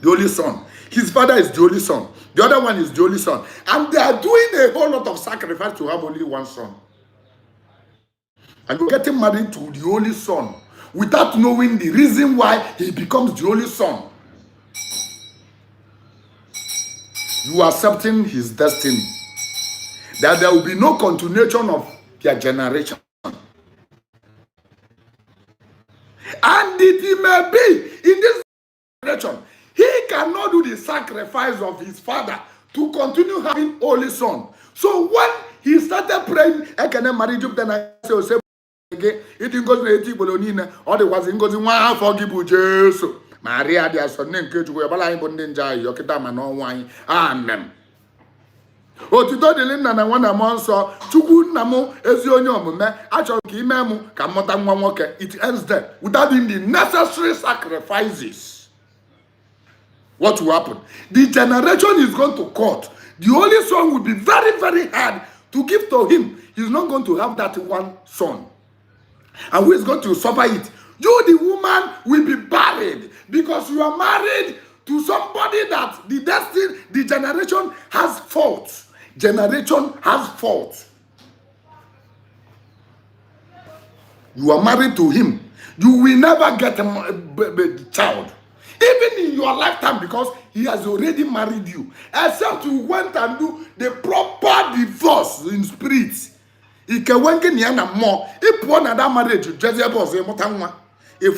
Speaker 1: only son. His father is the only son. The other one is the only son. And they are doing a whole lot of sacrifice to have only one son. And you're getting married to the only son without knowing the reason why he becomes the only son. You are accepting his destiny. That there will be no continuation of their generation. And it may be in this generation, he cannot do the sacrifice of his father to continue having only son. So when he started praying, Ekene marriage then I say, it goes to Bolonina, or there was in goes in one forgive Jesus. Maria, their son, and Kuju, Bala, Bondinja, Yokitama, no wine, amen. Otito de lina na nwana monso chukwu nna mu ezi onye omume achọrọ ka ime mu ka mmụta nwa nwoke. It ends there without doing the necessary sacrifices. What will happen? The generation is going to cut. The only son will be very, very hard to give to him. He's not going to have that one son. And who is going to suffer it? You, the woman, will be buried because you are married to somebody that the destiny, the generation has fault. Generation has fault. You are married to him. You will never get a child. Even in your lifetime, because he has already married you. Except you went and do the proper divorce in spirit. If you want to more, if you want that marriage, if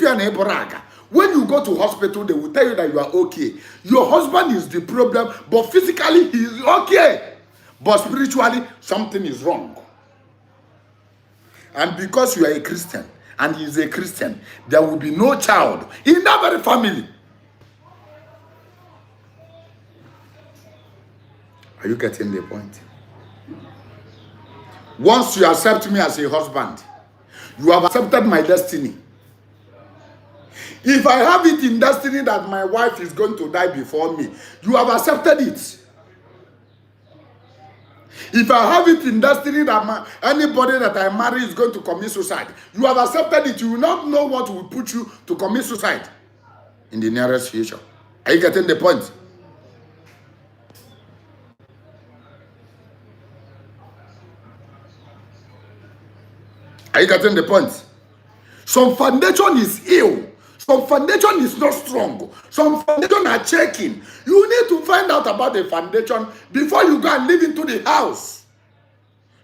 Speaker 1: you are a when you go to hospital, they will tell you that you are okay. Your husband is the problem, but physically he is okay. But spiritually, something is wrong. And because you are a Christian, and he is a Christian, there will be no child in that very family. Are you getting the point? Once you accept me as a husband, you have accepted my destiny. If I have it in destiny that my wife is going to die before me, you have accepted it. If I have it in destiny that anybody that I marry is going to commit suicide, you have accepted it. You will not know what will put you to commit suicide in the nearest future. Are you getting the point? Are you getting the point? Some foundation is ill. Some foundation is not strong. Some foundation are checking. You need to find out about the foundation before you go and live into the house.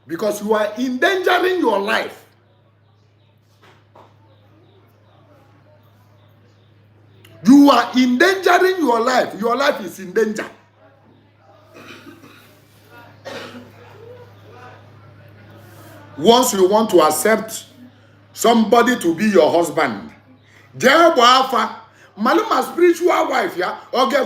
Speaker 1: Because you are endangering your life. You are endangering your life. Your life is in danger. Once you want to accept somebody to be your husband, Maluma spiritual wife, yeah, okay,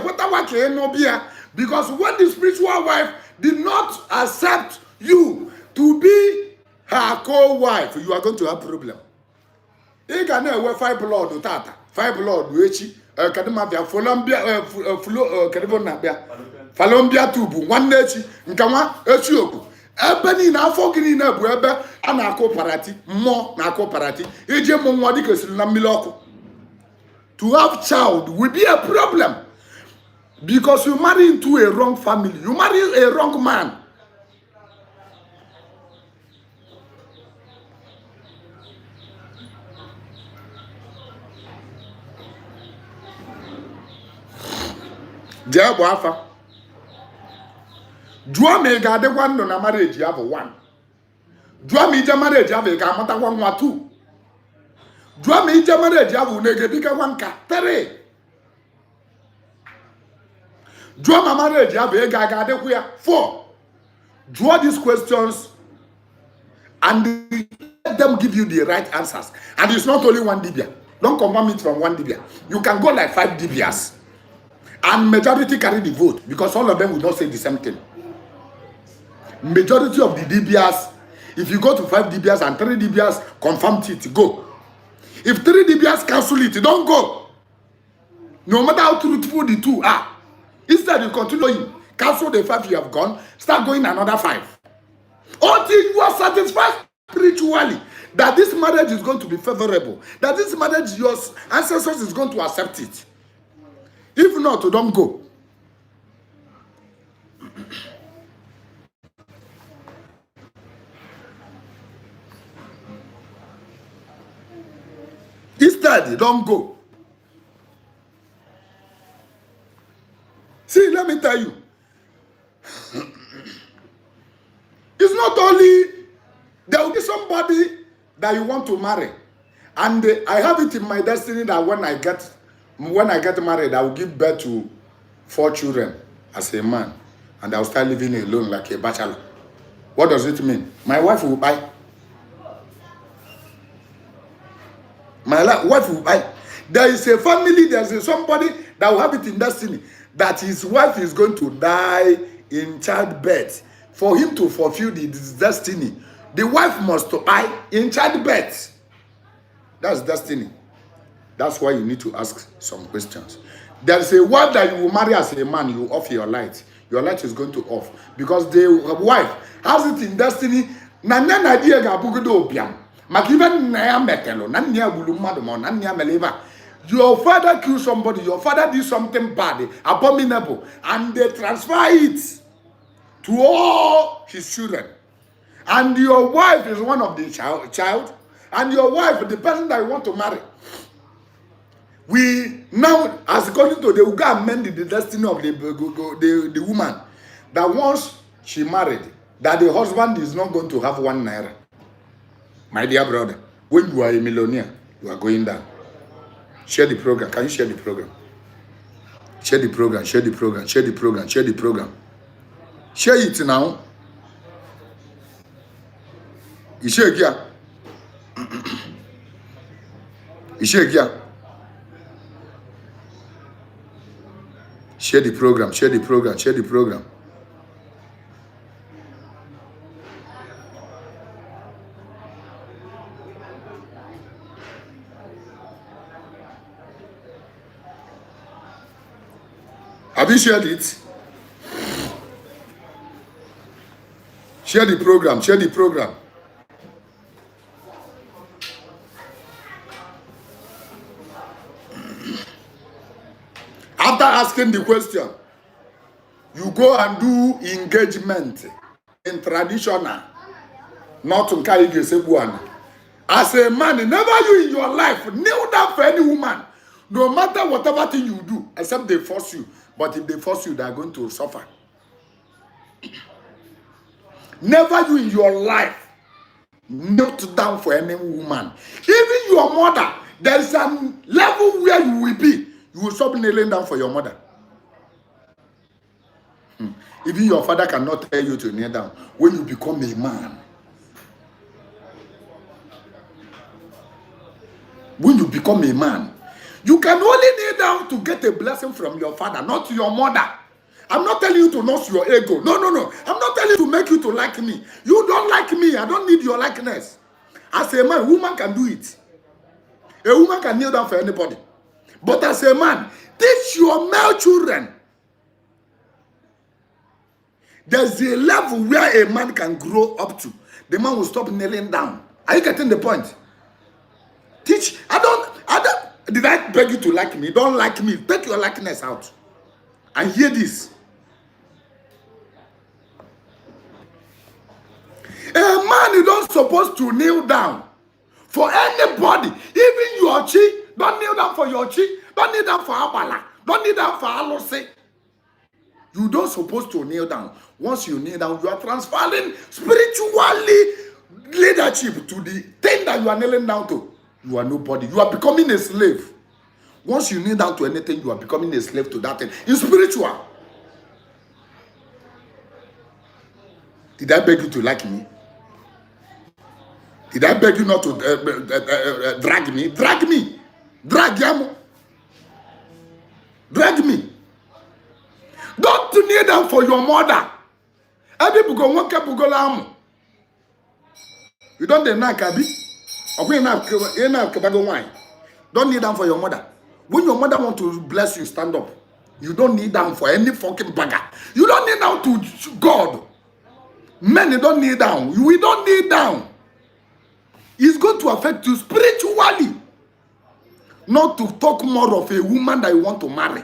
Speaker 1: because when the spiritual wife did not accept you to be her co-wife, you are going to have problem. You can have 5 blood, tata, 5 blood, which Kadimavia, Falombia tubu, one nature, Nkama, Echioku. Ebeni na afọ gini na bu ebe a na-akụ parati mmụọ na-akụ parati ije mụ nwa dịka esiri na mmiri ọkụ. To have child will be a problem because you marry into a wrong family. You marry a wrong man. Jebo afa. Jua me ga de one no na marriage you have 1. Jua me je marriage you have ga mata 1 or 2. Jua me je marriage you have unege bika 1 ka 3. Jua ma marriage you have ga de kuya 4. Draw these questions and let them give you the right answers. And it's not only 1 dibia. Don't confirm it from 1 dibia. You can go like 5 dibias. And majority carry the vote because all of them will not say the same thing. Majority of the DBS, if you go to 5 DBS and 3 DBS confirm it, go. If 3 DBS cancel it, don't go. No matter how truthful the 2 are. Instead, you continue, cancel the 5 you have gone, start going another 5. Until you are satisfied spiritually that this marriage is going to be favorable, that this marriage, your ancestors is going to accept it. If not, don't go. Instead, don't go. See, let me tell you. It's not only there will be somebody that you want to marry, And I have it in my destiny that when I get married, I will give birth to 4 children as a man, and I'll start living alone like a bachelor. What does it mean? My wife will buy. My wife will buy. There is a family, there's somebody that will have it in destiny that his wife is going to die in childbirth. For him to fulfill his destiny, the wife must die in childbirth. That's destiny. That's why you need to ask some questions. There's a word that you will marry as a man, you off your light. Your light is going to off because the wife has it in destiny. Your father killed somebody, your father did something bad, abominable, and they transfer it to all his children. And your wife is one of the child, and your wife, the person that you want to marry. We now, as according to the Uga, amend the destiny of the woman, that once she married, that the husband is not going to have 1 naira. My dear brother, when you are a millionaire, you are going down. Share the program. Can you share the program? Share the program, share the program, share the program, share the program. Share it now. You share here. You share here. Share the program, share the program, share the program. Have you shared it? Share the program, share the program. After asking the question, you go and do engagement in traditional, not in Kaigesebuana. As a man, never you in your life kneel down for any woman, no matter whatever thing you do, except they force you. But if they force you, they are going to suffer. Never you in your life kneel down for any woman. Even your mother, there is a level where you will be. You will stop kneeling down for your mother. Even your father cannot tell you to kneel down when you become a man. When you become a man, you can only kneel down to get a blessing from your father, not your mother. I'm not telling you to nurse your ego. No. I'm not telling you to make you to like me. You don't like me. I don't need your likeness. As a man, woman can do it. A woman can kneel down for anybody. But as a man, teach your male children. There's a level where a man can grow up to. The man will stop kneeling down. Are you getting the point? Teach. Did I beg you to like me? Don't like me. Take your likeness out. And hear this. A man is not supposed to kneel down for anybody. Even your chi. Don't kneel down for your chi. Don't kneel down for Abala. Don't kneel down for Alose. You don't supposed to kneel down. Once you kneel down, you are transferring spiritually leadership to the thing that you are kneeling down to. You are nobody. You are becoming a slave. Once you kneel down to anything, you are becoming a slave to that thing. It's spiritual. Did I beg you to like me? Did I beg you not to drag me? Drag me. Drag Yamo. Drag me. Don't kneel down for your mother. Every people go one cup go lam. You don't deny Kabi. Don't kneel down for your mother. When your mother want to bless you, stand up. You don't kneel down for any fucking bagger. You don't kneel down to God. Men, you don't kneel down. We don't kneel down. It's going to affect you spiritually. Not to talk more of a woman that you want to marry.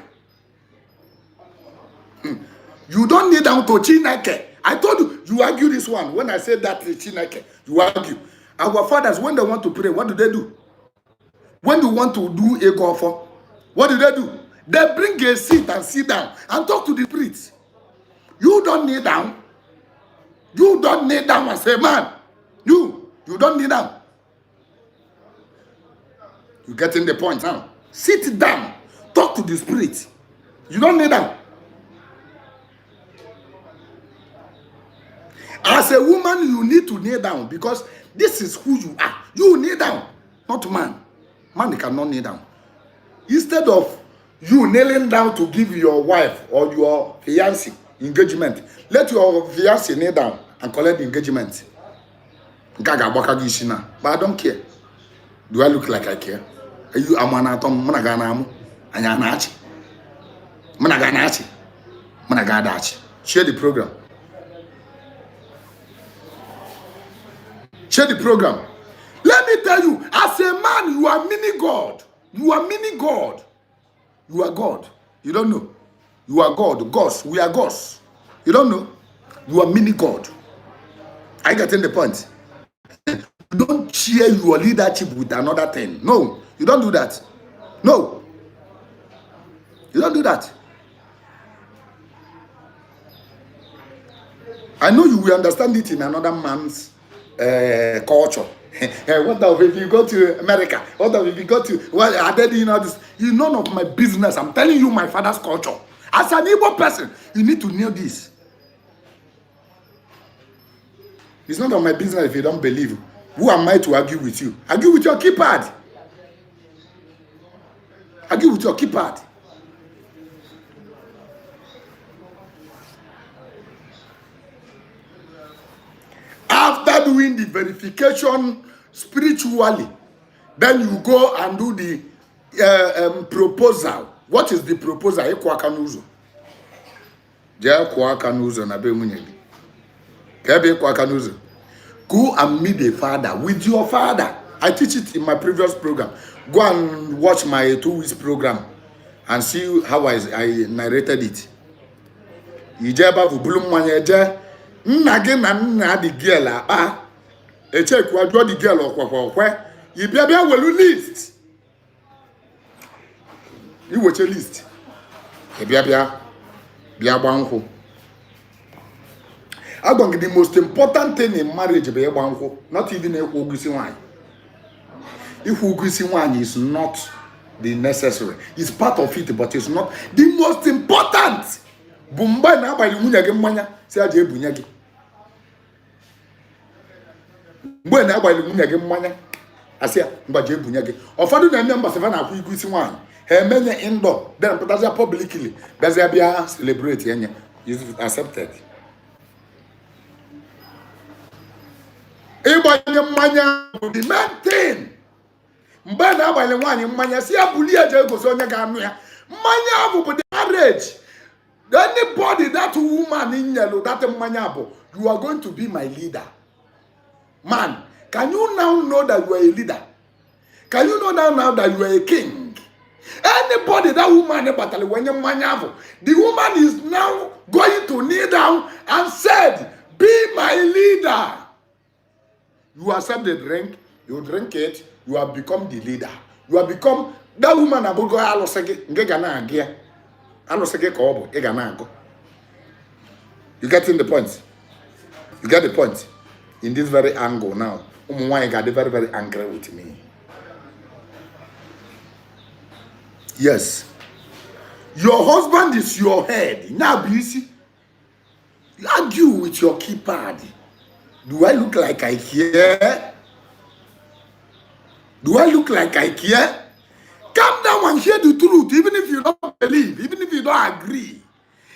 Speaker 1: You don't kneel down to Chineke. I told you, you argue this one. When I said that to Chineke, you argue. Our fathers, when they want to pray, what do? When you want to do a goffer, what do? They bring a seat and sit down and talk to the priest. You don't kneel down. You don't kneel down as a man. You don't kneel down. You getting the point now? Sit down. Talk to the spirit. You don't kneel down. As a woman, you need to kneel down because this is who you are. You kneel down, not man. Man cannot kneel down. Instead of you kneeling down to give your wife or your fiancé engagement, let your fiancé kneel down and collect the engagement. But I don't care. Do I look like I care? Are you amanatom managanamu? Anyanachi? Managanachi? Managadachi? Share the program. Share the program. Let me tell you, as a man, you are mini God. You are mini God. You are God. You don't know. You are God. Gods. We are gods. You don't know. You are mini God. I getting the point. You don't share your leadership with another thing. No. You don't do that. No. You don't do that. I know you will understand it in another man's culture. What if you go to America? What if you go to are they doing all this? It's none of my business. I'm telling you my father's culture. As an Igbo person, you need to know this. It's none of my business if you don't believe. Who am I to argue with you? Argue with your keypad. Argue with your keypad. After doing the verification spiritually, then you go and do the proposal. What is the proposal? Go and meet the father with your father. I teach it in my previous program. Go and watch my 2 weeks program and see how I narrated it. Nage na the girl a check what draw the girl or you be well list. You watch a list. I think the most important thing in marriage be not even a wine. If wine is not the necessary, it's part of it, but it's not the most important. Bumba na ba limunya ge mmanya si aje ebunya gi. Mgbe na agba limunya ge mmanya asia mba je ebunya gi. Ofadu na member se na akwu igusi nwan. He menye indoor then put as publicly. Beze bia celebrate yenye. Is accepted. Igba nye mmanya the main thing. Mgbe na agba limunya mmanya si abuli aje egoso onye ga anu ya. Mmanya abu the marriage. Anybody that woman in yellow, that manyabo, you are going to be my leader. Man, can you now know that you are a leader? Can you know now that you are a king? Anybody that woman when you manyabo, the woman is now going to kneel down and said, be my leader. You accept the drink, you drink it, you have become the leader. You have become that woman about go alosege ngegana agia. You getting the point? You get the point? In this very angle now, you got very, very angry with me. Yes. Your husband is your head. Now, busy. You argue with your keypad. Do I look like I care? Do I look like I care? Come down and hear the truth, even if you don't believe, even if you don't agree.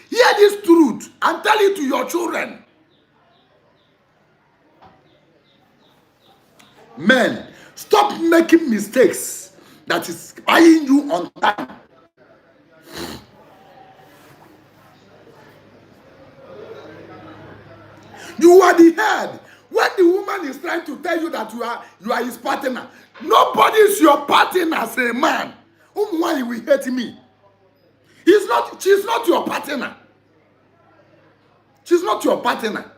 Speaker 1: Hear this truth and tell it to your children. Men, stop making mistakes that is buying you on time. You are the head. When the woman is trying to tell you that you are his partner, nobody is your partner as a man. Why will hate me? She's not your partner. She's not your partner.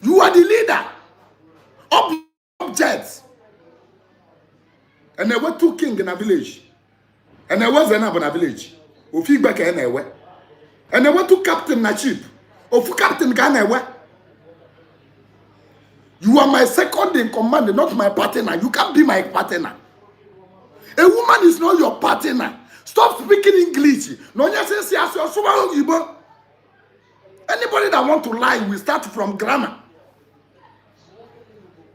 Speaker 1: You are the leader. Objects. And there were 2 kings in a village. And there was another in a village. And there were 2 captains in a ship. Of captain Ghana. You are my second in command, not my partner. You can't be my partner. A woman is not your partner. Stop speaking English. No, anybody that want to lie will start from grammar.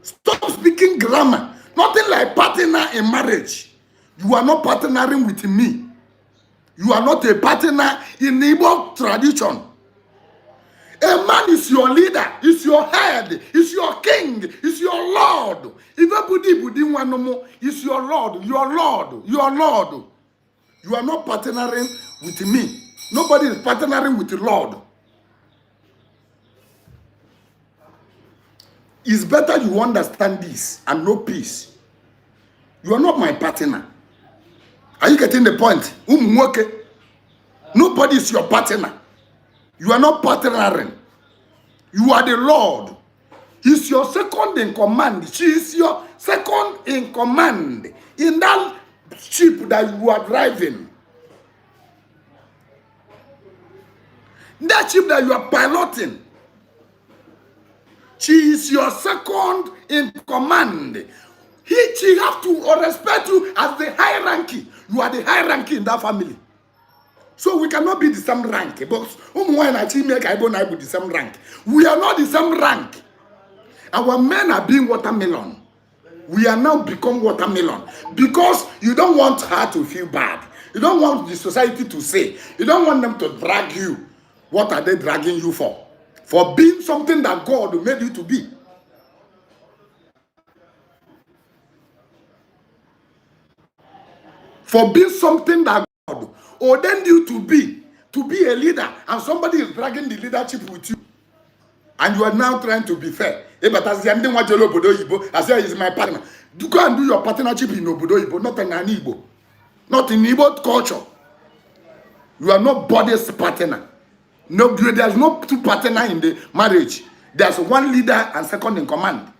Speaker 1: Stop speaking grammar. Nothing like partner in marriage. You are not partnering with me. You are not a partner in Igbo tradition. A man is your leader, is your head, is your king, is your lord. If is your lord, your lord, your lord. You are not partnering with me. Nobody is partnering with the Lord. It's better you understand this and know peace. You are not my partner. Are you getting the point? Nobody is your partner. You are not partnering. You are the Lord. He's your second in command. She is your second in command in that ship that you are driving. That ship that you are piloting. She is your second in command. She have to respect you as the high ranking. You are the high ranking in that family. So we cannot be the same rank. But the same rank. We are not the same rank. Our men are being watermelon. We are now become watermelon. Because you don't want her to feel bad. You don't want the society to say. You don't want them to drag you. What are they dragging you for? For being something that God made you to be. For being something that God ordained you to be a leader, and somebody is dragging the leadership with you. And you are now trying to be fair. But as the ending what I say is my partner. You go and do your partnership in Obodo Igbo, not in an Igbo. Not in Igbo culture. You are not body's partner. No, there's no two partner in the marriage. There's one leader and second in command.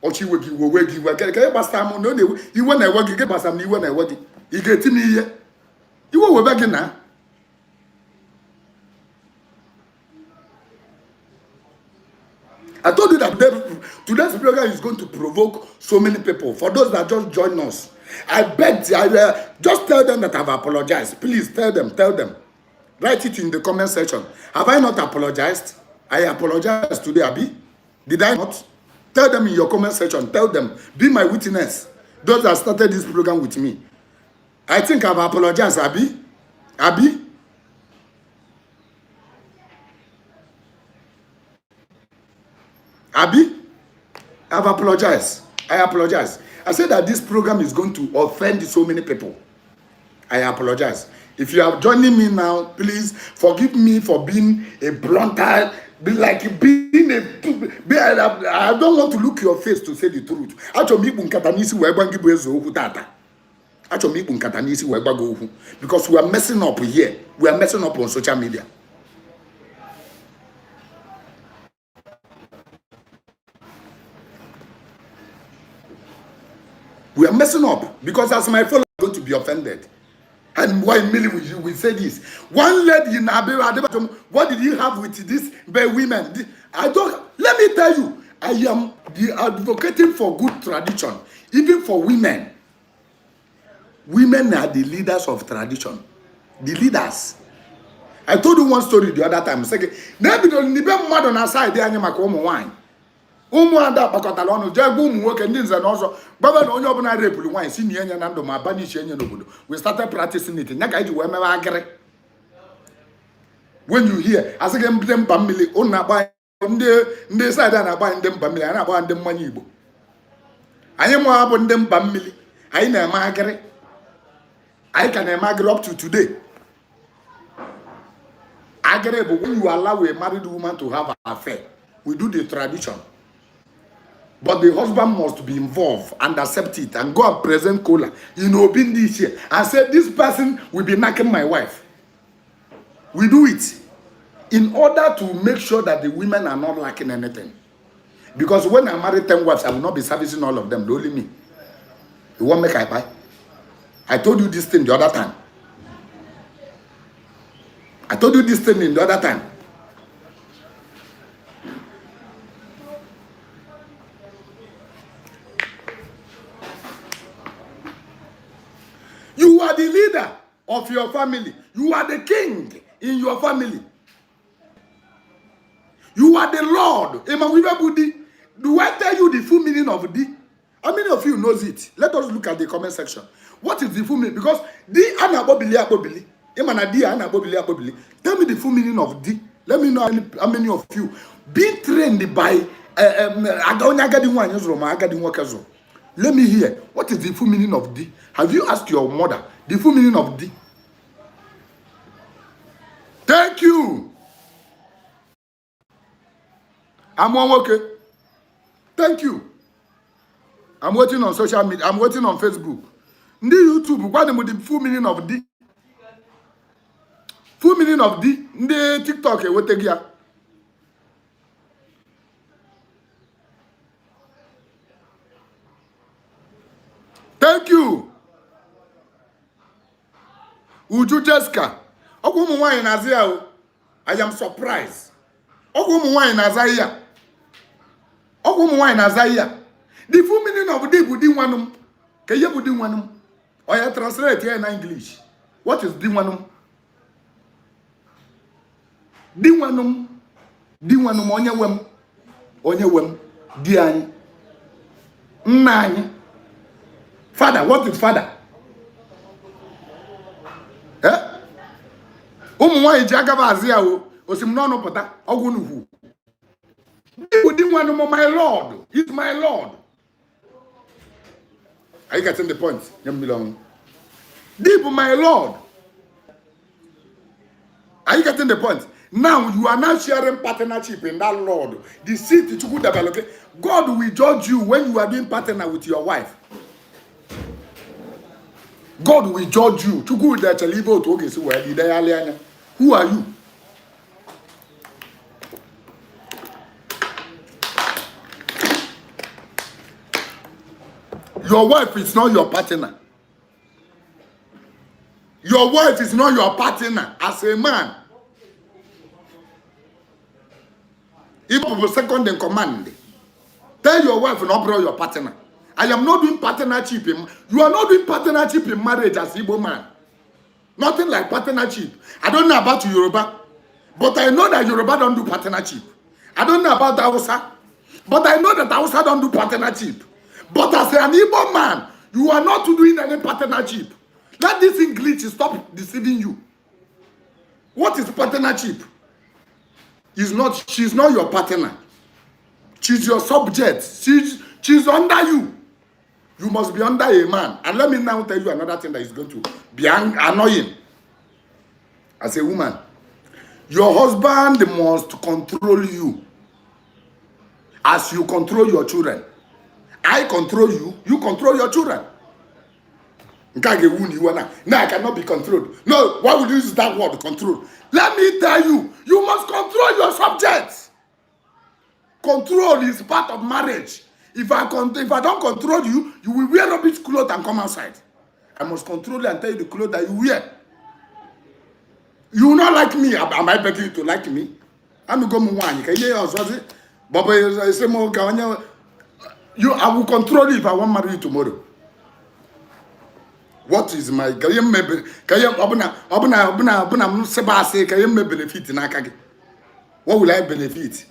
Speaker 1: Ochi wegi wo wegi wa keke basta mo no ne iwe na wegi ke basta mi iwe na wegi igeti mi iye iwe wo begi na. I told you that today's program is going to provoke so many people. For those that just join us, I beg, just tell them that I've apologized. Please tell them. Write it in the comment section. Have I not apologized? I apologized today, Abi. Did I not? Tell them in your comment section. Tell them. Be my witness. Those that started this program with me. I think I've apologized, Abi. Abi? Abi? I've apologized. I apologize. I said that this program is going to offend so many people. I apologize. If you are joining me now, please forgive me for being a blunter, like being a... I don't want to look your face to say the truth. Because we are messing up here. We are messing up on social media. We are messing up because as my followers are going to be offended. And why MMILI will say this? One lady in Abewa, what did you have with these women? Let me tell you, I am advocating for good tradition, even for women. Women are the leaders of tradition. The leaders. I told you one story the other time. Maybe the mad on our side, they are wine. Umuanda bakotala onu jegbu umu nwoke ndị nze na ọzọ gbaba na onye ọbụla repulu nwanyị si na enye na ndụ ma banish enye n'obodo. We started practicing it. Nya ka iji wee mewe agịrị. When you hear asị gị ndị mba mmiri unu na-agba ndị side a na-agba ndị mba mmiri, a na-agba ndị mmanya Igbo. Anyị mụ abụ ndị mba mmiri, anyị na-eme agịrị. Anyị ka na-eme agịrị up to today. Agịrị bụ when you allow a married woman to have an affair. We do the tradition. But the husband must be involved and accept it and go and present cola in Obin this year and say, this person will be knocking my wife. We do it in order to make sure that the women are not lacking anything. Because when I marry 10 wives, I will not be servicing all of them, only me. You won't make I buy. I told you this thing the other time. I told you this thing in the other time. the leader of your family. You are the king in your family. You are the Lord. Do I tell you the full meaning of D? How many of you knows it? Let us look at the comment section. What is the full meaning? Because D anabobili abobili. Tell me the full meaning of D. Let me know how many of you being trained by let me hear. What is the full meaning of D? Have you asked your mother the full meaning of D? Thank you. I'm okay. Thank you. I'm waiting on social media. I'm waiting on Facebook. Ndi YouTube, what is the full meaning of D? Full meaning of D. Ndi TikTok, what take here? Thank you. Uju Jessica. I am surprised. The full meaning of D budi wanum. Keye budi wanum. Or you translate here in English. What is D wanum? D wanum. D wanum onye wem. Onye wem. Di anyi. Nna anyi. Father, what is father? Eh? Nwanyi ji agaba azia o. Osim no no pota. Ogwu nuhu. Di wanum my Lord. He's my Lord. Are you getting the point? Deep, my Lord. Are you getting the point? Now you are not sharing partnership in that Lord. The seed to good develop. God will judge you when you are doing partner with your wife. God will judge you. Who are you? Your wife is not your partner. Your wife is not your partner as a man. Even second in command. Tell your wife not bro your partner. I am not doing partnership. You are not doing partnership in marriage as Igbo man. Nothing like partnership. I don't know about Yoruba, but I know that Yoruba don't do partnership. I don't know about Hausa, but I know that Hausa don't do partnership. But as an Igbo man, you are not doing any partnership. Let this English stop deceiving you. What is partnership? She's not your partner. She's your subject. She's under you. You must be under a man. And let me now tell you another thing that is going to be annoying. As a woman, your husband must control you as you control your children. I control you, you control your children. Now I cannot be controlled. No, why would you use that word, control? Let me tell you, you must control your subjects. Control is part of marriage. If I don't control you, you will wear rubbish clothes and come outside. I must control you and tell you the clothes that you wear. You will not like me. Am I begging you to like me? I'm going to I will control you if I want to marry you tomorrow. What is my benefit in Akagi? What will I benefit?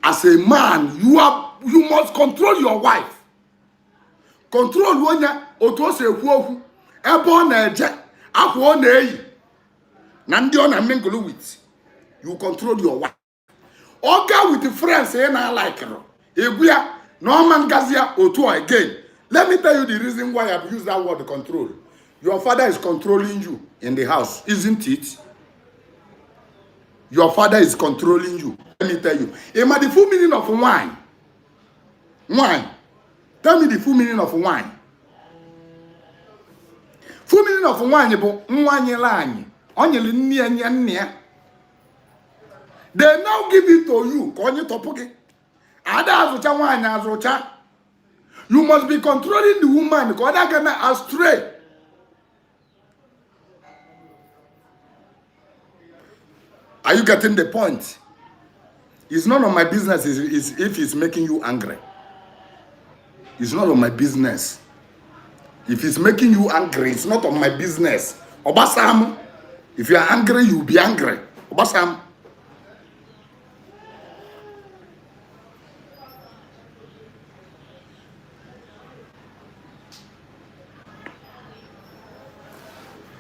Speaker 1: As a man, you must control your wife. Control wonya otose huohu ebo na eje akwo na eyi na ndi o na mingle with. You control your wife. Oga with the friends na like ro. Eguya no man gazia otu again. Let me tell you the reason why I've used that word control. Your father is controlling you in the house, isn't it? Your father is controlling you. Let me tell you. Am the full meaning of wine? Wine. Tell me the full meaning of wine. Full meaning of wine is they now give it to you. You must be controlling the woman because they're gonna astray. Are you getting the point? It's none of my business if it's making you angry. It's none of my business. If it's making you angry, it's not on my business. Obasam, if you are angry, you'll be angry. Obasam.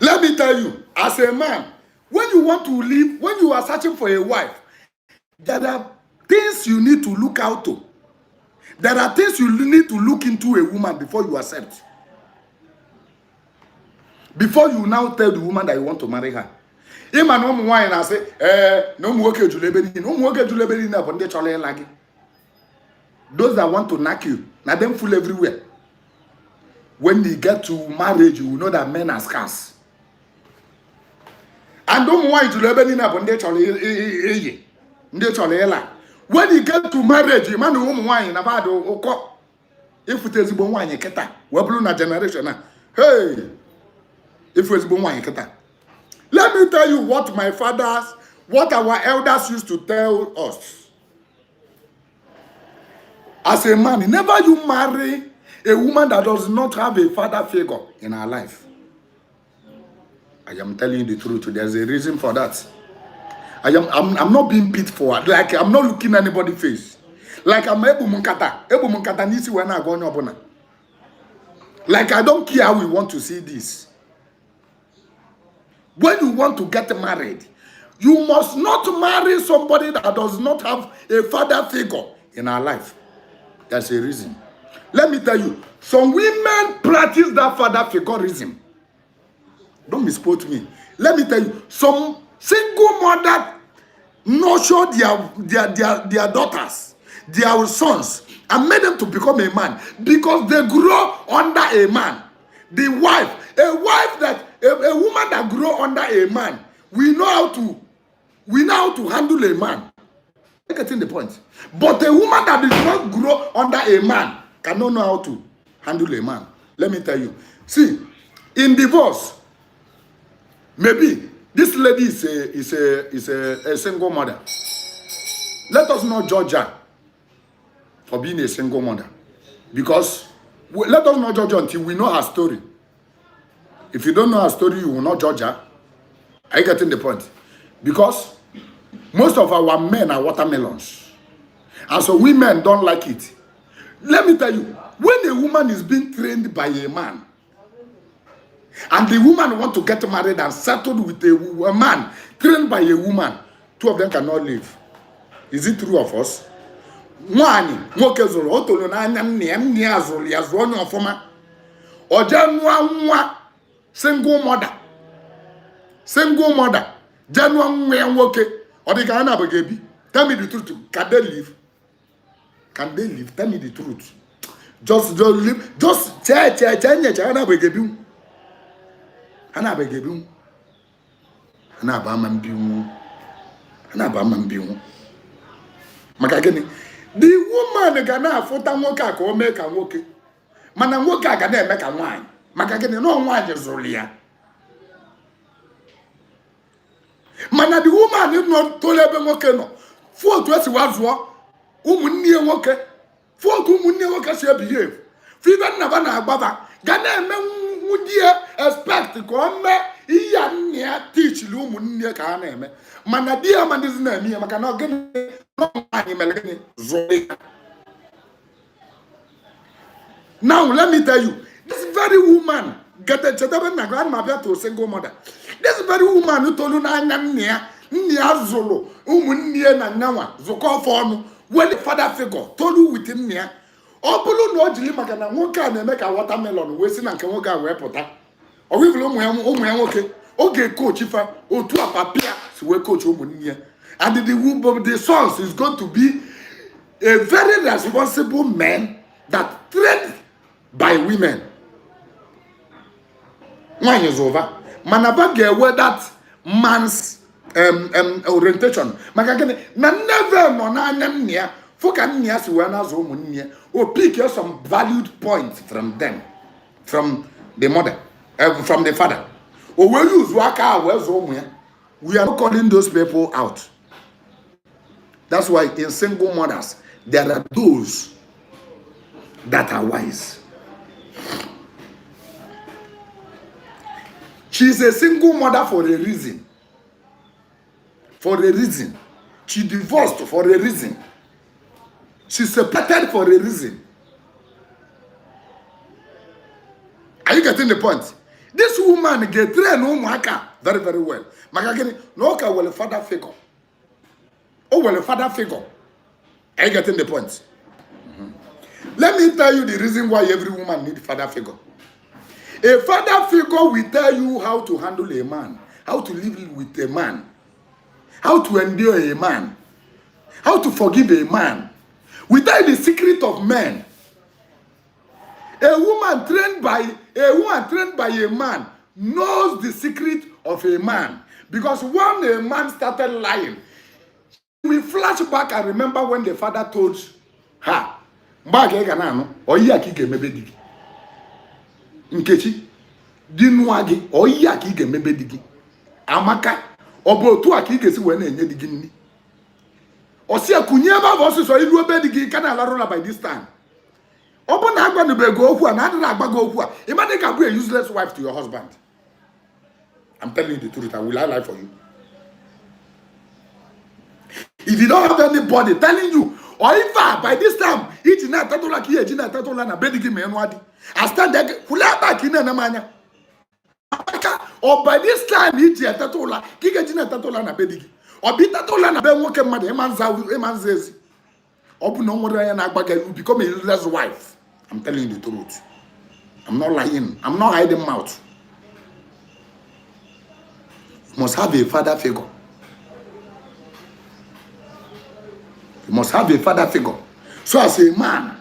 Speaker 1: Let me tell you, as a man, when you want to live, when you are searching for a wife, there are things you need to look out to. There are things you need to look into a woman before you accept. Before you now tell the woman that you want to marry her. Ima no mu wine and say, no mu okay juleberi, no mu okay juleberi na bonde chole lagi. Those that want to knock you, now them full everywhere. When they get to marriage, you will know that men are scarce. And don't wine juleberi na bonde chole nde chole la. When you get to marriage, you man who wine about oko. If it is bon wine keta, we blue na generation na. Hey. If it's bon wine keta. Let me tell you what my fathers, what our elders used to tell us. As a man, never you marry a woman that does not have a father figure in her life. I am telling you the truth. There's a reason for that. I'm not being beat for it. Like I'm not looking at anybody's face. Like I'm Ebu Munkata nisi when I go on. Like I don't care how we want to see this. When you want to get married, you must not marry somebody that does not have a father figure in our life. That's a reason. Let me tell you, some women practice that father figureism. Don't misquote me. Let me tell you, some single mother nurture their daughters, their sons, and made them to become a man because they grow under a man. The wife, a woman that grow under a man, we know how to handle a man. You're getting the point. But a woman that did not grow under a man cannot know how to handle a man. Let me tell you. See, in divorce, maybe this lady is a single mother. Let us not judge her for being a single mother, because let us not judge her until we know her story. If you don't know her story, you will not judge her. Are you getting the point? Because most of our men are watermelons, and so women don't like it. Let me tell you, when a woman is being trained by a man, and the woman want to get married and settled with a man trained by a woman, two of them cannot live. Is it true of us? One, single mother. Single mother. Tell me the truth. Can they live? Can they live? Tell me the truth. Just don't live. Just the woman gana afota nwoke a ka o mee ka nwoke, mana nwoke a ga na-eme ka nwaanyị. Maka gịnị? No nwaanyị zụrụ ya. Mana the woman no tole ebe nwoke no. Fu otu esi wazụọ ụmụnne nwoke. Fu otu ụmụnne nwoke si behave. Fu ibe nna ba na-agbaba ga na-eme nwudie expect ka o mee iya nne ya teach lu ụmụnne ka ha na-eme. Mana di ya mandizi na-eme ya maka na gịnị no nwaanyị mere gịnị zụrụ ya. Now let me tell you, this very woman get a chataba na grandmother to a single mother. This very woman who told you na nya zolo umunnie na nyawa zoko fonu when the father figure told you with him nya obulu no jili maka na nwoke a na-eme ka watermelon we si na nke nwoke a wee pụta. O we vlo ụmụ ya nwoke oge coach fa otu apapia si we coach umunnie, and the sons is going to be a very responsible man that trained by women. One is over. Manaba get that man's orientation. Makagene na never no na nya foka nya si we na zo munye. O pick you some valued points from them, from the mother, from the father. O we use waka we zo muya. We are not calling those people out. That's why in single mothers there are those that are wise. She is a single mother for a reason. For a reason. She divorced for a reason. She separated for a reason. Are you getting the point? This woman get trained very, very well. Magagini, no well a father figure. Oh, well, a father figure. Are you getting the point? Let me tell you the reason why every woman needs father figure. A father figure will tell you how to handle a man, how to live with a man, how to endure a man, how to forgive a man. We tell you the secret of men. A woman trained by a man knows the secret of a man. Because when a man started lying, we flash back and remember when the father told her, Nkechi, Dinuagi, Oya ki ge mebe digi. Amaka, Obo tu aki ge si wene enye digi ni. Osi akunye ba vosu so ilu obe digi kana la rola by this time. Obo na agba no be go ofu na adira agba go ofu. Imagine can be a useless wife to your husband. I'm telling you the truth, I will lie for you. If you don't have anybody telling you, or if by this time, it's not like here, Gina Tatola, and Bedigi Menwadi. I stand there, Hula back in Namanya. Or by this time, it's Tatola, Gina Tatola, and Bedigi. Or Bitatola, and Ben Walker, Eman says, open no more and Agbaga, you become a useless wife. I'm telling you the truth. I'm not lying. I'm not hiding mouth. You must have a father figure. You must have a father figure. So as a man,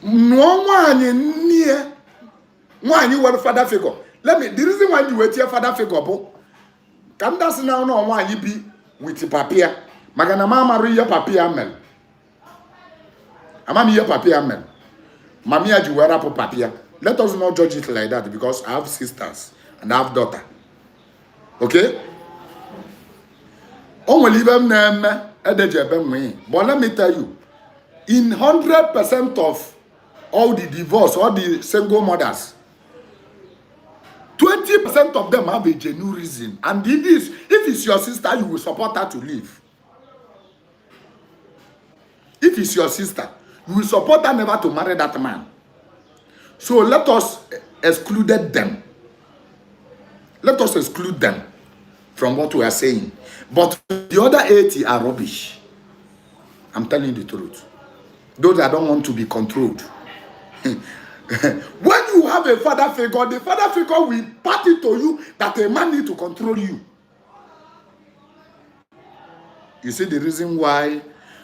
Speaker 1: no one near one you want a father figure. Let me, the reason why you wait your father figure, come that's now no one you be with the papier. Magana mama your papier mel. Amami your papier mel. Mamia you wear up papier. Let us not judge it like that because I have sisters and I have daughter. Okay? Only them name. But let me tell you, in 100% of all the divorce, all the single mothers, 20% of them have a genuine reason. And if it's your sister, you will support her to leave. If it's your sister, you will support her never to marry that man. So let us exclude them. Let us exclude them from what we are saying. But the other 80 are rubbish. I'm telling you the truth. Those that don't want to be controlled. When you have a father figure, the father figure will part it to you that a man needs to control you. You see the reason why?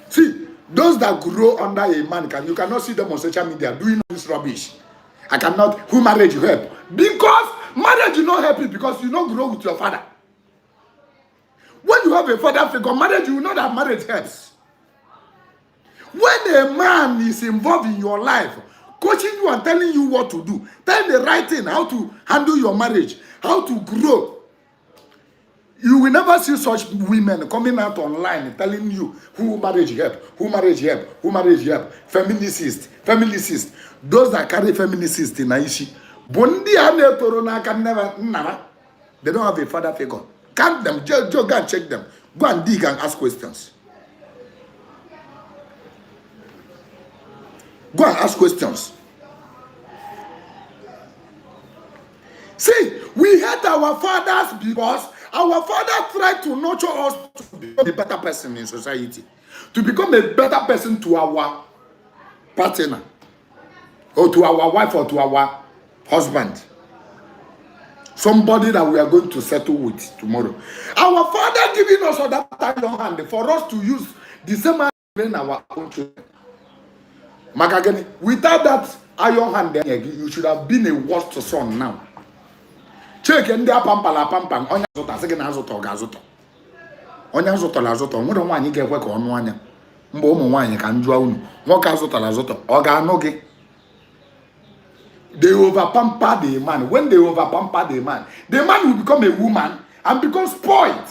Speaker 1: See, those that grow under a man, you cannot see them on social media doing this rubbish. I cannot, who marriage you help? Because marriage you not help you because you don't grow with your father. When you have a father figure, marriage, you know that marriage helps. When a man is involved in your life, coaching you and telling you what to do, telling the right thing, how to handle your marriage, how to grow, you will never see such women coming out online telling you who marriage help, who marriage help, who marriage help, feminists. Those that carry feminists in Aishi, they don't have a father figure. Count them, just go and check them. Go and dig and ask questions. Go and ask questions. See, we hate our fathers because our father tried to nurture us to become a better person in society. To become a better person to our partner. Or to our wife or to our husband. Somebody that we are going to settle with tomorrow. Our father giving us that iron hand for us to use the same hand in our own children. Makageni, without that iron hand, you should have been a worst son now. Check in there, pampam. Onya zota, second azoto, gazoto. Onya zoto, lazoto. We don't want you get work on one. Mbo one can drown. Walk azoto, lazoto. Organoge. They over pamper the man. When they over pamper the man will become a woman and become spoiled.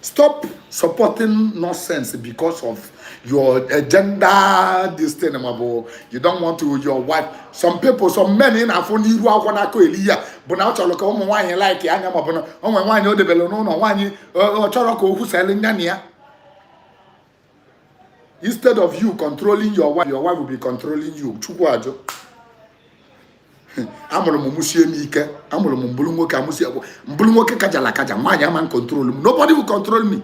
Speaker 1: Stop supporting nonsense because of your agenda, this thing about you don't want to your wife. Some people, some men in a phone, you want to Elia, but now to look on wine like I am upon on wine, you develop no wine or Choroko who's selling Nania. Instead of you controlling your wife will be controlling you. Chukwajo. Amolo mumusie mike, amolo mumbulungo kamusi, mbulungo kajala kaja, man control me. Nobody will control me.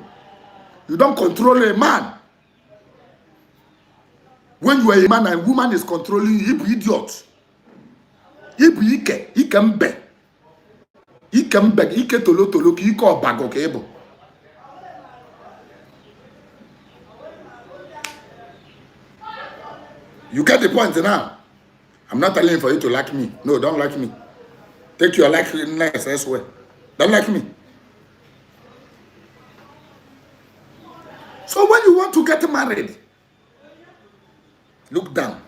Speaker 1: You don't control a man. When you are a man and a woman is controlling you, you idiot. Ike mbe. Ike tolo, ike obago kebo. You get the point now? I'm not telling you for you to like me. No, don't like me. Take your likeness elsewhere. Don't like me. So when you want to get married, look down.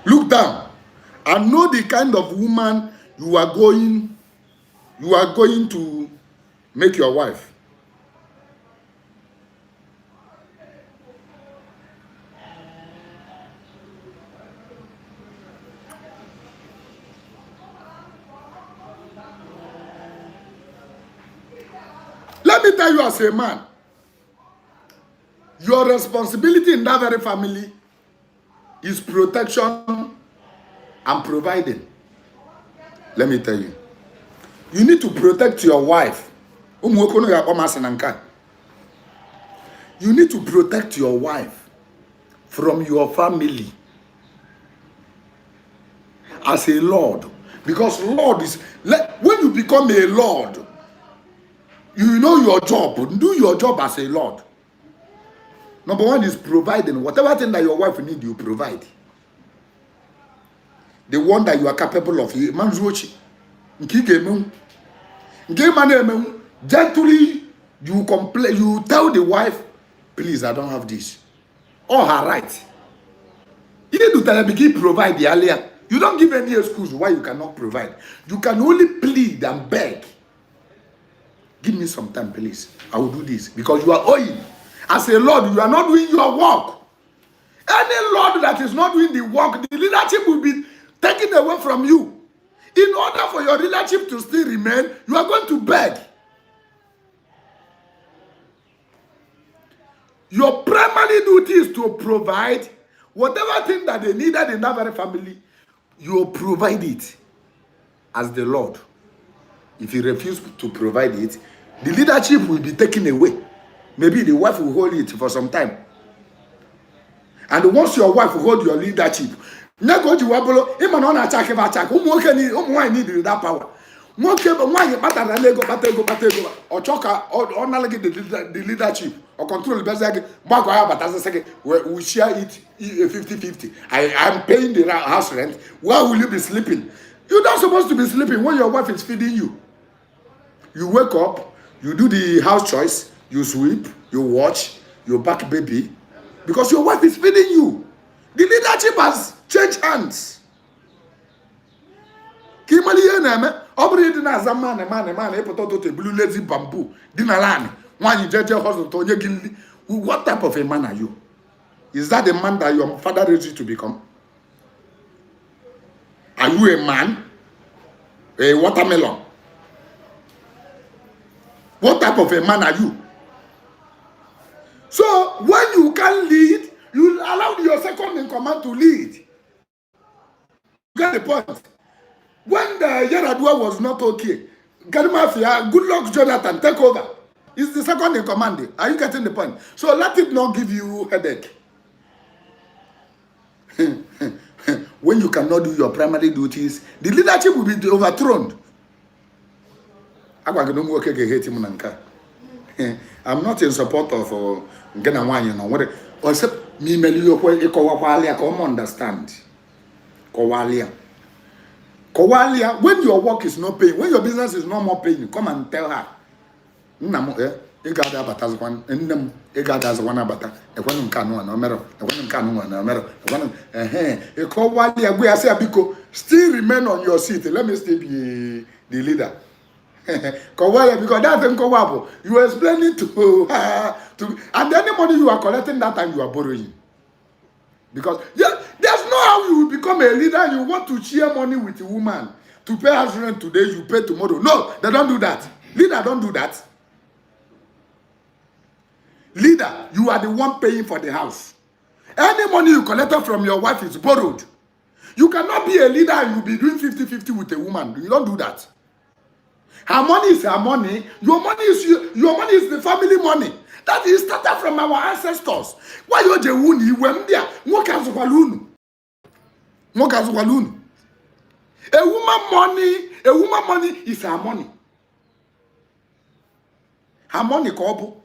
Speaker 1: Look down and know the kind of woman you are going to make your wife. Let me tell you as a man, your responsibility in that very family is protection and providing. Let me tell you. You need to protect your wife. You need to protect your wife from your family as a lord. Because Lord is, when you become a lord, you know your job. Do your job as a lord. Number one is providing. Whatever thing that your wife needs, you provide. The one that you are capable of. Gently, you complain. You tell the wife, please, I don't have this. Or her right. You need to tell her, begin provide the earlier. You don't give any excuse why you cannot provide. You can only plead and beg. Give me some time, please. I will do this. Because you are owing. As a Lord, you are not doing your work. Any Lord that is not doing the work, the leadership will be taken away from you. In order for your leadership to still remain, you are going to beg. Your primary duty is to provide whatever thing that they needed in that very family. You provide it as the Lord. If you refuse to provide it, the leadership will be taken away. Maybe the wife will hold it for some time. And once your wife will hold your leadership, need that power. The leadership or control the we share it 50-50. I'm paying the house rent. Where will you be sleeping? You're not supposed to be sleeping when your wife is feeding you. You wake up, you do the house chores, you sweep, you watch, you back baby, because your wife is feeding you. The leadership has changed hands. Kimali yeneme, obri dina zaman man, epototo te blue lazy bamboo, dinalan, one you judge hospital, gilli. What type of a man are you? Is that the man that your father raised you to become? Are you a man? A watermelon? What type of a man are you? So when you can lead, you allow your second in command to lead. You get the point? When the Yaradua was not okay, Mafia, good luck Jonathan, take over. It's the second in command. Are you getting the point? So let it not give you headache. When you cannot do your primary duties, the leadership will be overthrown. I'm not in support of Gana, except me, come understand. Kowalia, when your work is not paying, when your business is not more paying, come and tell her. Still remain on your seat. Let me still be the leader. Because that's incoverable. You are explaining to and any money you are collecting that time you are borrowing. Because yeah, there's no how you will become a leader. You want to share money with a woman to pay house rent today, you pay tomorrow. No, they don't do that. Leader don't do that. Leader, you are the one paying for the house. Any money you collected from your wife is borrowed. You cannot be a leader and you'll be doing 50-50 with a woman. You don't do that. Her money is her money. Your money is the family money. That is started from our ancestors. Why you the one you went there? A woman money is her money. Her money couple.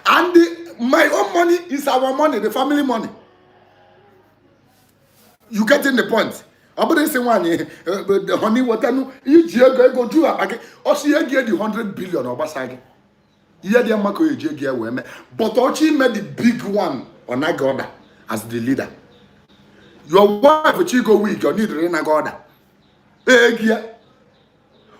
Speaker 1: And my own money is our money, the family money. You getting the point? Abode say one the honey water no you go do again. Or she get the 100 billion obasage. Here the mako you we me. But Ochi made the big one on Nagoda as the leader. Your wife she go weak, you need the Nagoda. Egia.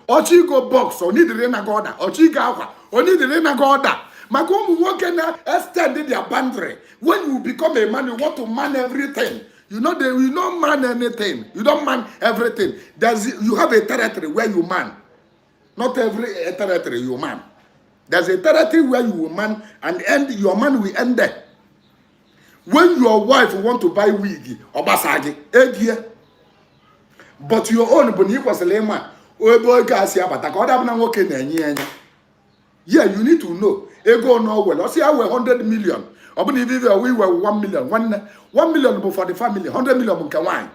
Speaker 1: Ochi go box, or need the Nagoda. Ochi gawa, or need the Nagoda. Makomu working extend their boundary. When you become a man, you want to man everything. You know you don't man anything. You don't man everything. You have a territory where you man. Not every territory you man. There's a territory where you will man and your man will end there. When your wife want to buy wig or basagi, egg but your own boni was a lema. Oh boy, Garcia, but I got up now working. Yeah, you need to know. Ego no well. I see I were 100 million. I believe we were 1 million. 1 million for the family. 100 million can wine.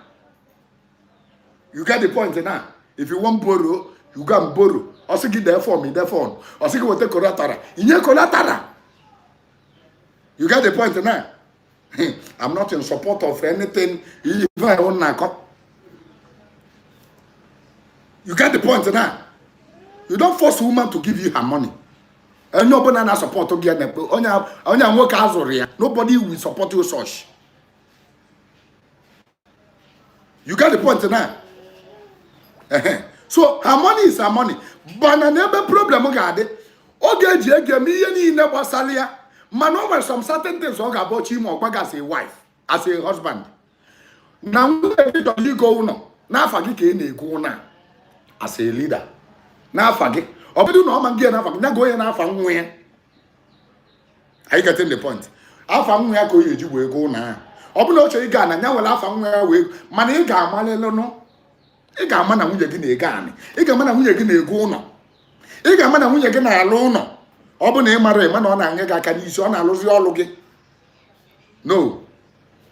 Speaker 1: You get the point now. If you want borrow, you can borrow. Also give there for me, therefore. Also give take collateral. In your collateral. You get the point now. I'm not in support of anything. You get the point now. You don't force a woman to give you her money. And nobody will support to get nobody will support you such. You get the point now. So her money is her money. But another problem okay, me never salia. Man over some certain things about him or as a wife, as a husband. Now you go no. Now forget go now as a leader. Now forget. Obedu no man get na go here na afa nwe. Are you getting the point? Afa nwe ko yeji we go na. Obu no cho iga na nya wala afa nwe we man e ga amalelo no. E ga ama na nwunye gi na e ga ani. E ga ama na nwunye gi na ego no. E ga ama na nwunye gi na alu no. Obu na e mara e ma na ọ na anga ga aka n'isi ọ na aluzi olu gi. No.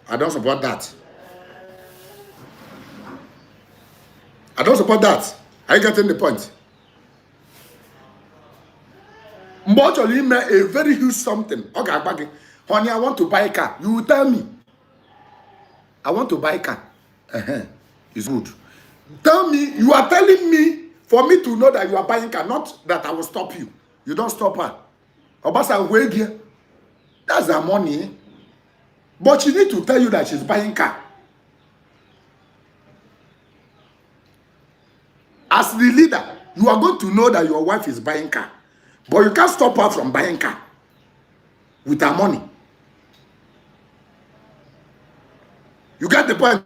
Speaker 1: I don't support that. I don't support that. Are you getting the point? Actually, a very huge something. Okay, honey, I want to buy a car. You will tell me. I want to buy a car. It's good. Tell me, you are telling me for me to know that you are buying a car, not that I will stop you. You don't stop her. Obasa wage. That's her money. But she need to tell you that she's buying a car. As the leader, you are going to know that your wife is buying a car. But you can't stop her from buying a car with her money. You get the point?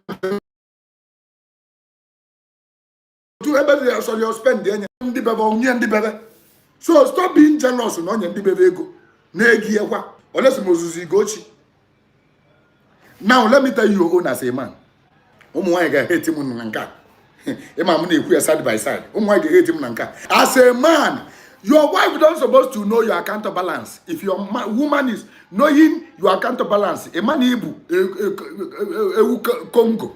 Speaker 1: So stop being jealous. Now let me tell you your own as a man. Side by side. As a man, your wife don't supposed to know your account balance. If your woman is knowing your account balance, a man Congo.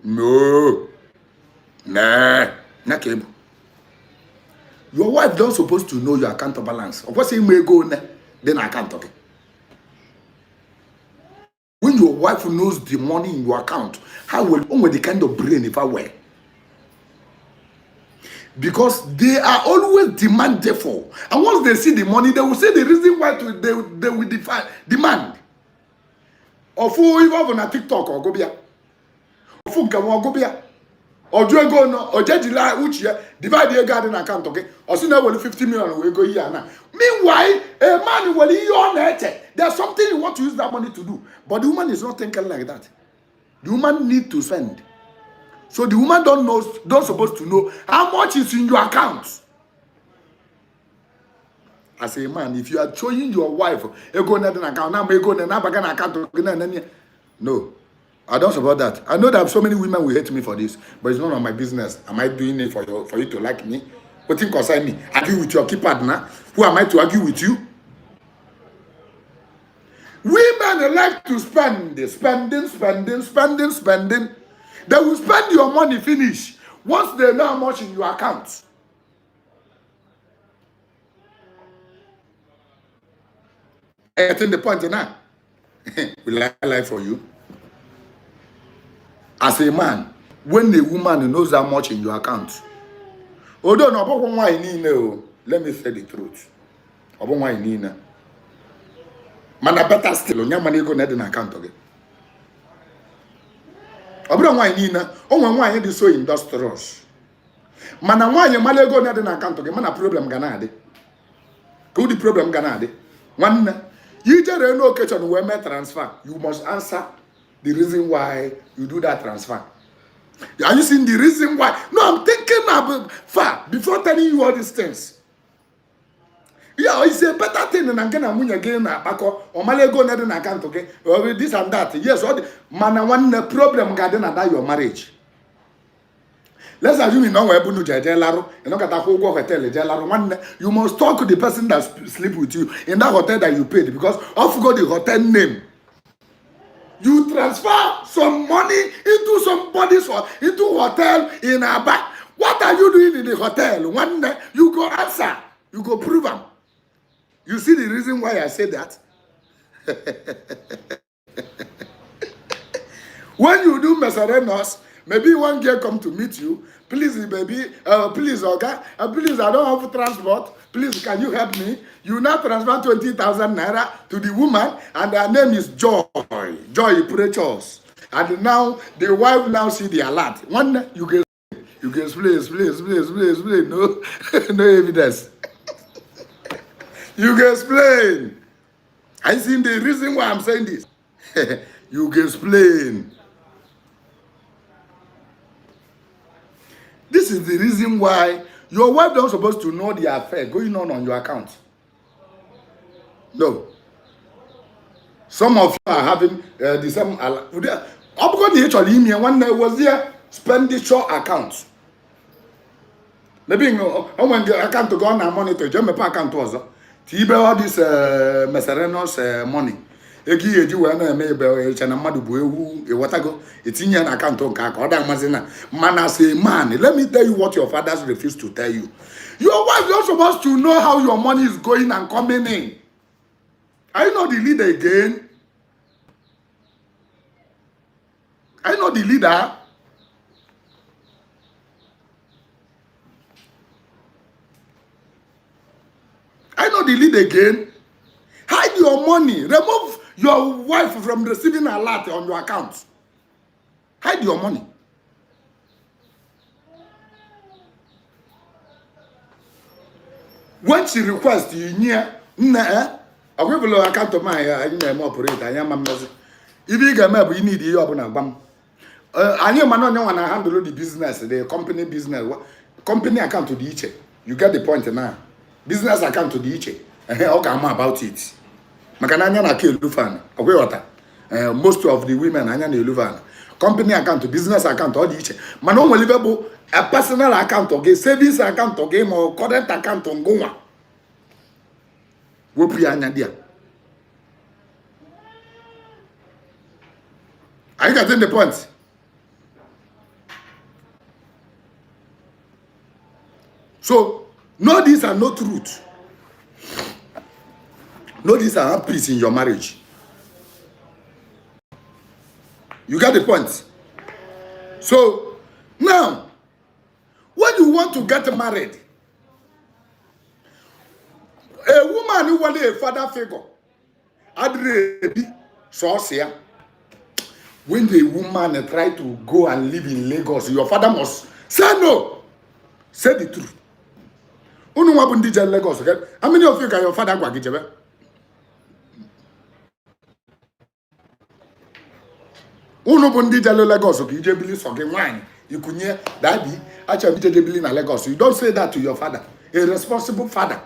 Speaker 1: No. Nah. Not able. Your wife don't supposed to know your account balance. Of course, you may go then I can't talk. When your wife knows the money in your account, how will the kind of brain if I were? Because they are always demand therefore. And once they see the money, they will say the reason why they will demand. Or for even on a TikTok or Gobia. Or for Gobia. ojo go no oje dila uchi divide your garden account okay or see now 50 million we go here now. Meanwhile a man will you on it. There's something you want to use that money to do, but the woman is not thinking like that. The woman need to spend. So the woman don't supposed to know how much is in your account. As a man, if you are showing your wife a go net an account, now go na bagan account. No, I don't support that. I know that so many women will hate me for this, but it's none of my business. Am I doing it for you to like me? What thing concern me? Argue with your key partner. Who am I to argue with you? Women like to spending. They will spend your money finish once they know how much in your account. I think the point now. Will I lie for you? As a man, when the woman knows how much in your account, although no, let me say the truth. Man, I better still on your money go net an account again. Why so industrious? Man, why you money go net an account again? Man, a problem ganade. Go the problem ganade. One, you just don't know kitchen where me transfer. You must answer the reason why you do that transfer. Are you seeing the reason why? No, I'm thinking about far before telling you all these things. Yeah, it's a better thing than I'm gonna again back or Malego net an account, okay? Or this and that. Yes, all the man one problem garden and that your marriage. Let's assume you know where Bunu Jelaro, you know, hotel, one you must talk to the person that sleep with you in that hotel that you paid because of God the hotel name. You transfer some money into somebody's into hotel in Aba. What are you doing in the hotel? One day you go answer, you go prove them. You see the reason why I say that? When you do Mesarenos, maybe one girl come to meet you. Please, baby, please, okay, please, I don't have transport. Please, can you help me? You now transfer 20,000 naira to the woman, and her name is Joy. Joy Precious. And now the wife now see the alert. One, you can explain. No, no evidence. You can explain. I see the reason why I'm saying this. You can explain. This is the reason why your wife don't supposed to know the affair going on your account. No. Some of you are having the same. One was there expenditure account. Maybe when the account to go on and monitor, just my account was. Tibe all this Mesarenos money. Egi eji we na eme ebe chana madu bu ewu e watago etinye na account nka ka oda mazina man as a man. Let me tell you what your fathers refuse to tell you. Your wife is supposed to know how your money is going and coming in. Are you not the leader again? Are you not the leader? I know the lead again. Hide your money. Remove your wife from receiving a alert on your account. Hide your money. When she requests you near, I will account of my operator. I am a mess. If you get me, you need the open. I am one handle the business, the company business, company account to the each. You get the point now. Business account to the iche. Okay, I'm about it. Makananya na ke lufan. Okay, water. Most of the women anya na lufan. Company account, business account, all the iche. Man, no livable a personal account, okay, savings account, okay, or current account on Goma. Wopi anya dia. Are you getting the point? So. No, these are not truth. No, these are not peace in your marriage. You got the point. So, now, when you want to get married, a woman who wants a father figure, Adrebi, Sosia, When the woman try to go and live in Lagos, your father must say no. Say the truth. Unu wabu ndi je Lagos, okay? How many of you can your father go agijebe? Unu bu ndi je Lagos, okay? Ije bili so ge wine. You kunye daddy, acha bije je bili na Lagos. You don't say that to your father. A responsible father.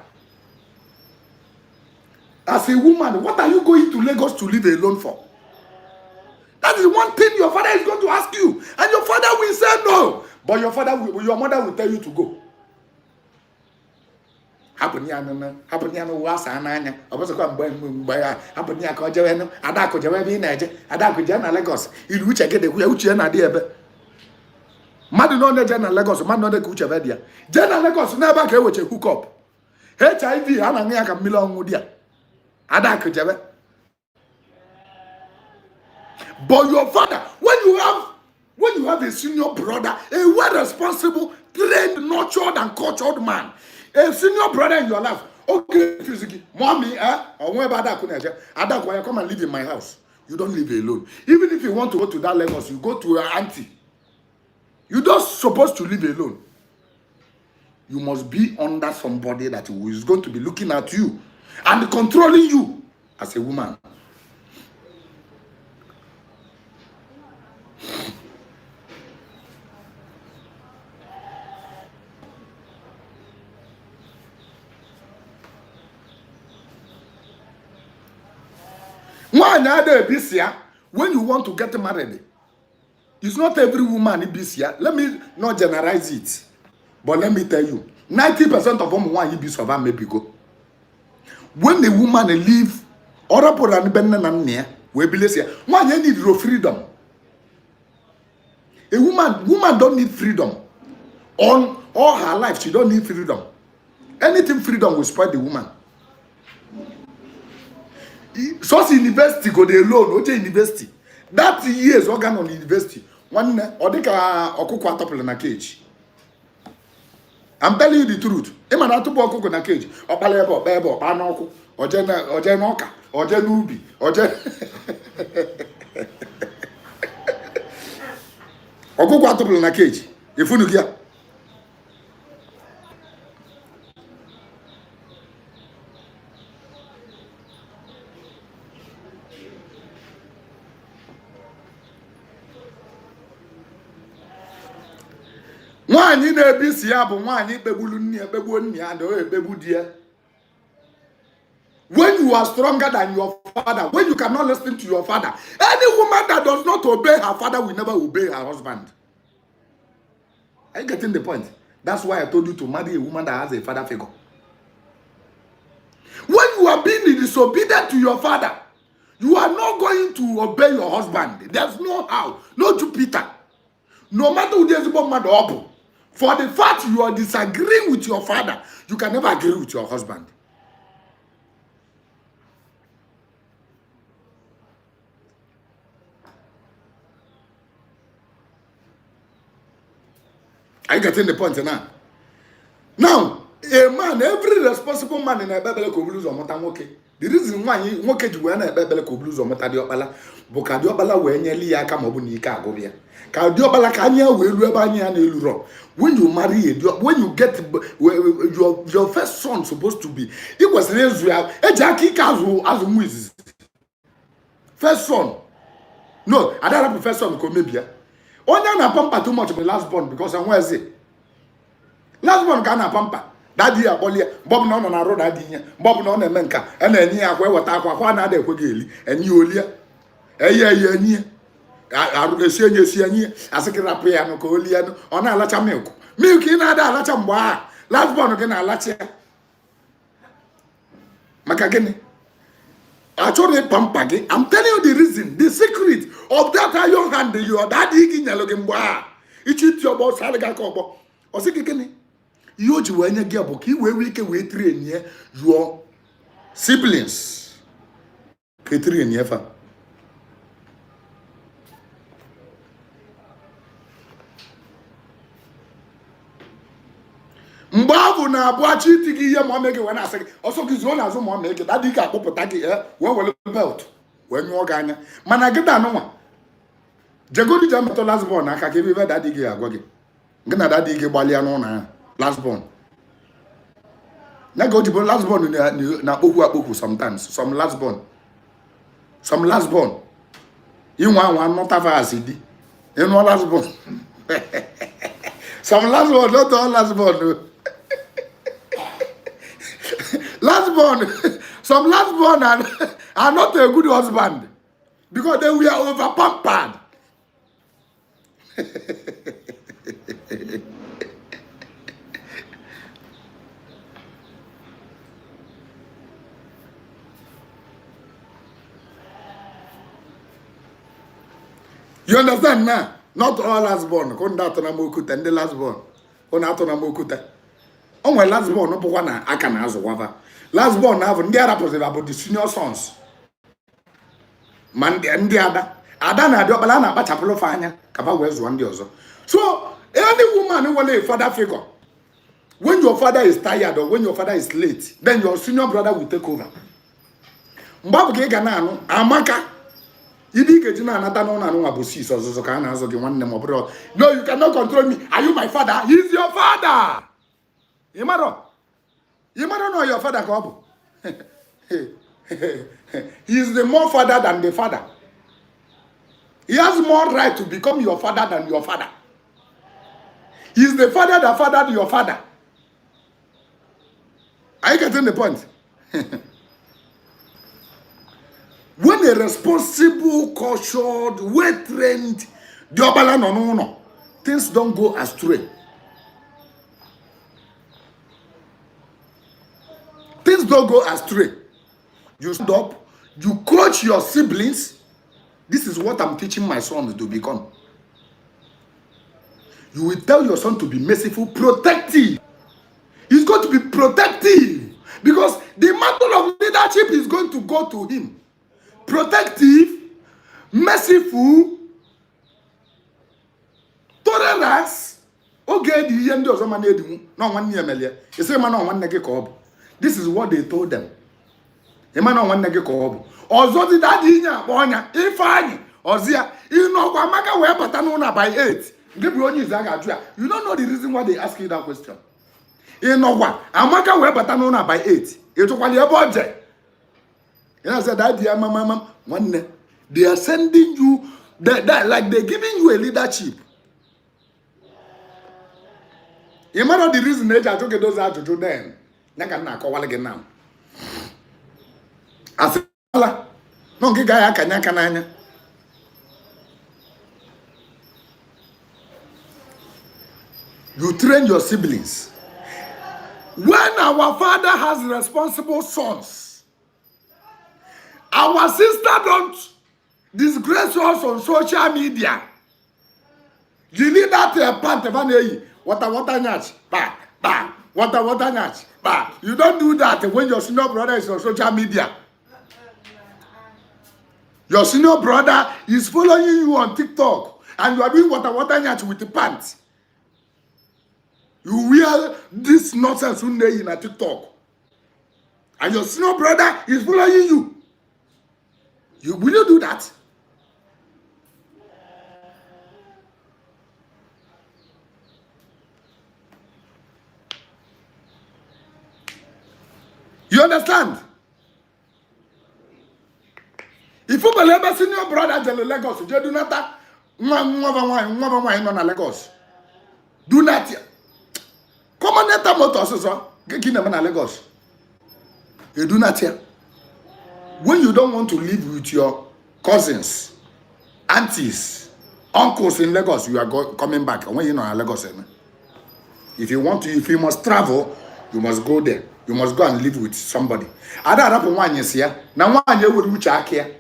Speaker 1: As a woman, what are you going to Lagos to live alone for? That is one thing your father is going to ask you, and your father will say no. But your mother will tell you to go. Hapuniano was ananya. I was a Hapunia Kojano, Adako Javan, Adako Jana Lagos, in which I get the Wiuchiana dear. Madonna Jana Lagos, Madonna Kuchavedia. Jana Lagos never came with a hook up. HIV, Ananiaka Milon Mudia. Adako Java. But your father, when you have a senior brother, a well-responsible, trained, nurtured, and cultured man, a senior brother in your life, okay, physically, mommy, or wherever Adako, come and live in my house. You don't live alone. Even if you want to go to that Lagos, you go to your auntie. You're not supposed to live alone. You must be under somebody that is going to be looking at you and controlling you as a woman. When you want to get married, it's not every woman in BCA. Let me not generalize it, but let me tell you, 90% of them want you be survive maybe go. When the woman leave, or put an near, we believe one you need your freedom. A woman don't need freedom. On all her life, she don't need freedom. Anything freedom will spoil the woman. So university go dey alone, oje university. That years organ on university. One odika okoko atopele na cage. I'm telling you the truth. Ema na atupo okoko na cage. Opale ebo, bebo, panoku, oje na oka, oje nubi, oje okoko atopele na cage. Ifunu kia. Nwanyi na ebisi ya bụ nwanyi kpegbulu nne ekpegbu nne ya do ekpegbu die. When you are stronger than your father, when you cannot listen to your father, any woman that does not obey her father will never obey her husband. Are you getting the point? That's why I told you to marry a woman that has a father figure. When you are being disobedient to your father, you are not going to obey your husband. There's no how, no Jupiter. No matter who there's about mother up. For the fact you are disagreeing with your father, you can never agree with your husband. Are you getting the point now? Now, a man, every responsible man in a Bible could lose on Motamoke. The reason why you won't get when a Bible could lose on Motadiopala, Bocadiopala, when you come over Nika. When you marry, when you get your first son supposed to be, it was raised a Jackie Kazu as Moses. First son. No, I don't have a first son, maybe. Only na pamper too much of the last born because I'm where is it? Last born can pamper. Daddy a bolia, Bob non on a road, Bob non a menka, and then near where what I de Quigili, and you lia. A year. I see as a crapiano, Coliano, on a lacha milk. Milk in a lacha mwa. Last born again a lacha. Macagani. I told you, Pampagi, I'm telling you the reason, the secret of that iron hand you are that digging a looking bar. It is your boss, Halaga Cobo. Or Sikini. You to when you get a book, we can wait 3 years, your siblings. 3 years. Mbavu na abwachi tigi ye mo mege wana asake also gizo na zo mo mege dadi ka popota ge we belt when you ganya mana gida no wa Jegodi jam to last born aka ke be daddy ge agwa ge. Ngina daddy ge gbalia no na last born. Na go to last born na akpoku sometimes. Some last born. Some last born. You want not have a CD. You know last born. Some last born, not all last born. Last born. Some last born are not a good husband because they were over pampered. You understand now? Not all last born. Konda to na mokuta and the last born. Konda to na mokuta. Onwe last born no bukwa na aka na azu wava. Last born have ndị ara positive about the senior sons. Man ndị ada. Ada na adiokpala na akpachapụlụ fa anya kapa wee zụọ ndị ọzọ. So any woman who want a father figure, when your father is tired or when your father is late, then your senior brother will take over. Mbabu ke ga na anu amaka. Idi ke jina anata no na anu abosi so ka na azo ge nwanne mo bro. No, you cannot control me. Are you my father? He's your father. Imaro no your father ka obu. He is the more father than the father. He has more right to become your father than your father. He is the father that fathered your father. Are you getting the point? When a responsible, cultured, well-trained, things don't go astray. Things don't go astray. You stand up, you coach your siblings. This is what I'm teaching my son to become. You will tell your son to be merciful, protective. He's going to be protective because the mantle of leadership is going to go to him. Protective, merciful, tolerance. Okay, the end of someone no one near Melia. You say, man, one nigga cob. This is what they told them. A man on one nigga cob. Although the daddy, if I, Ozia, you know, Wamaka wear patanona by 8. You don't know the reason why they ask you that question. You know what? Amaka wear patanona by 8. You took one your budget. And I said, that dear mama, one they are sending you that like they're giving you a leadership. You might know the reason they took those out to do then. Nakana call again now. I said, no gigaya kanya. You train your siblings. When our father has responsible sons, our sister don't disgrace us on social media. You need that part of an water nyach, bah, water nyach, bah. You don't do that when your senior brother is on social media. Your senior brother is following you on TikTok and you are doing water nyach with the pants. You wear this nonsense in a TikTok. And your senior brother is following you. Will you do that? You understand? If you believe a senior brother in Lagos, you do not Lagos. Do not. Come on, let them motor get in Lagos. You do not here. When you don't want to live with your cousins, aunties, uncles in Lagos, you are coming back. When you know Lagos, if you want to, if you must travel, you must go there. You must go and live with somebody. Ada happen one year here. Now one year will reach here.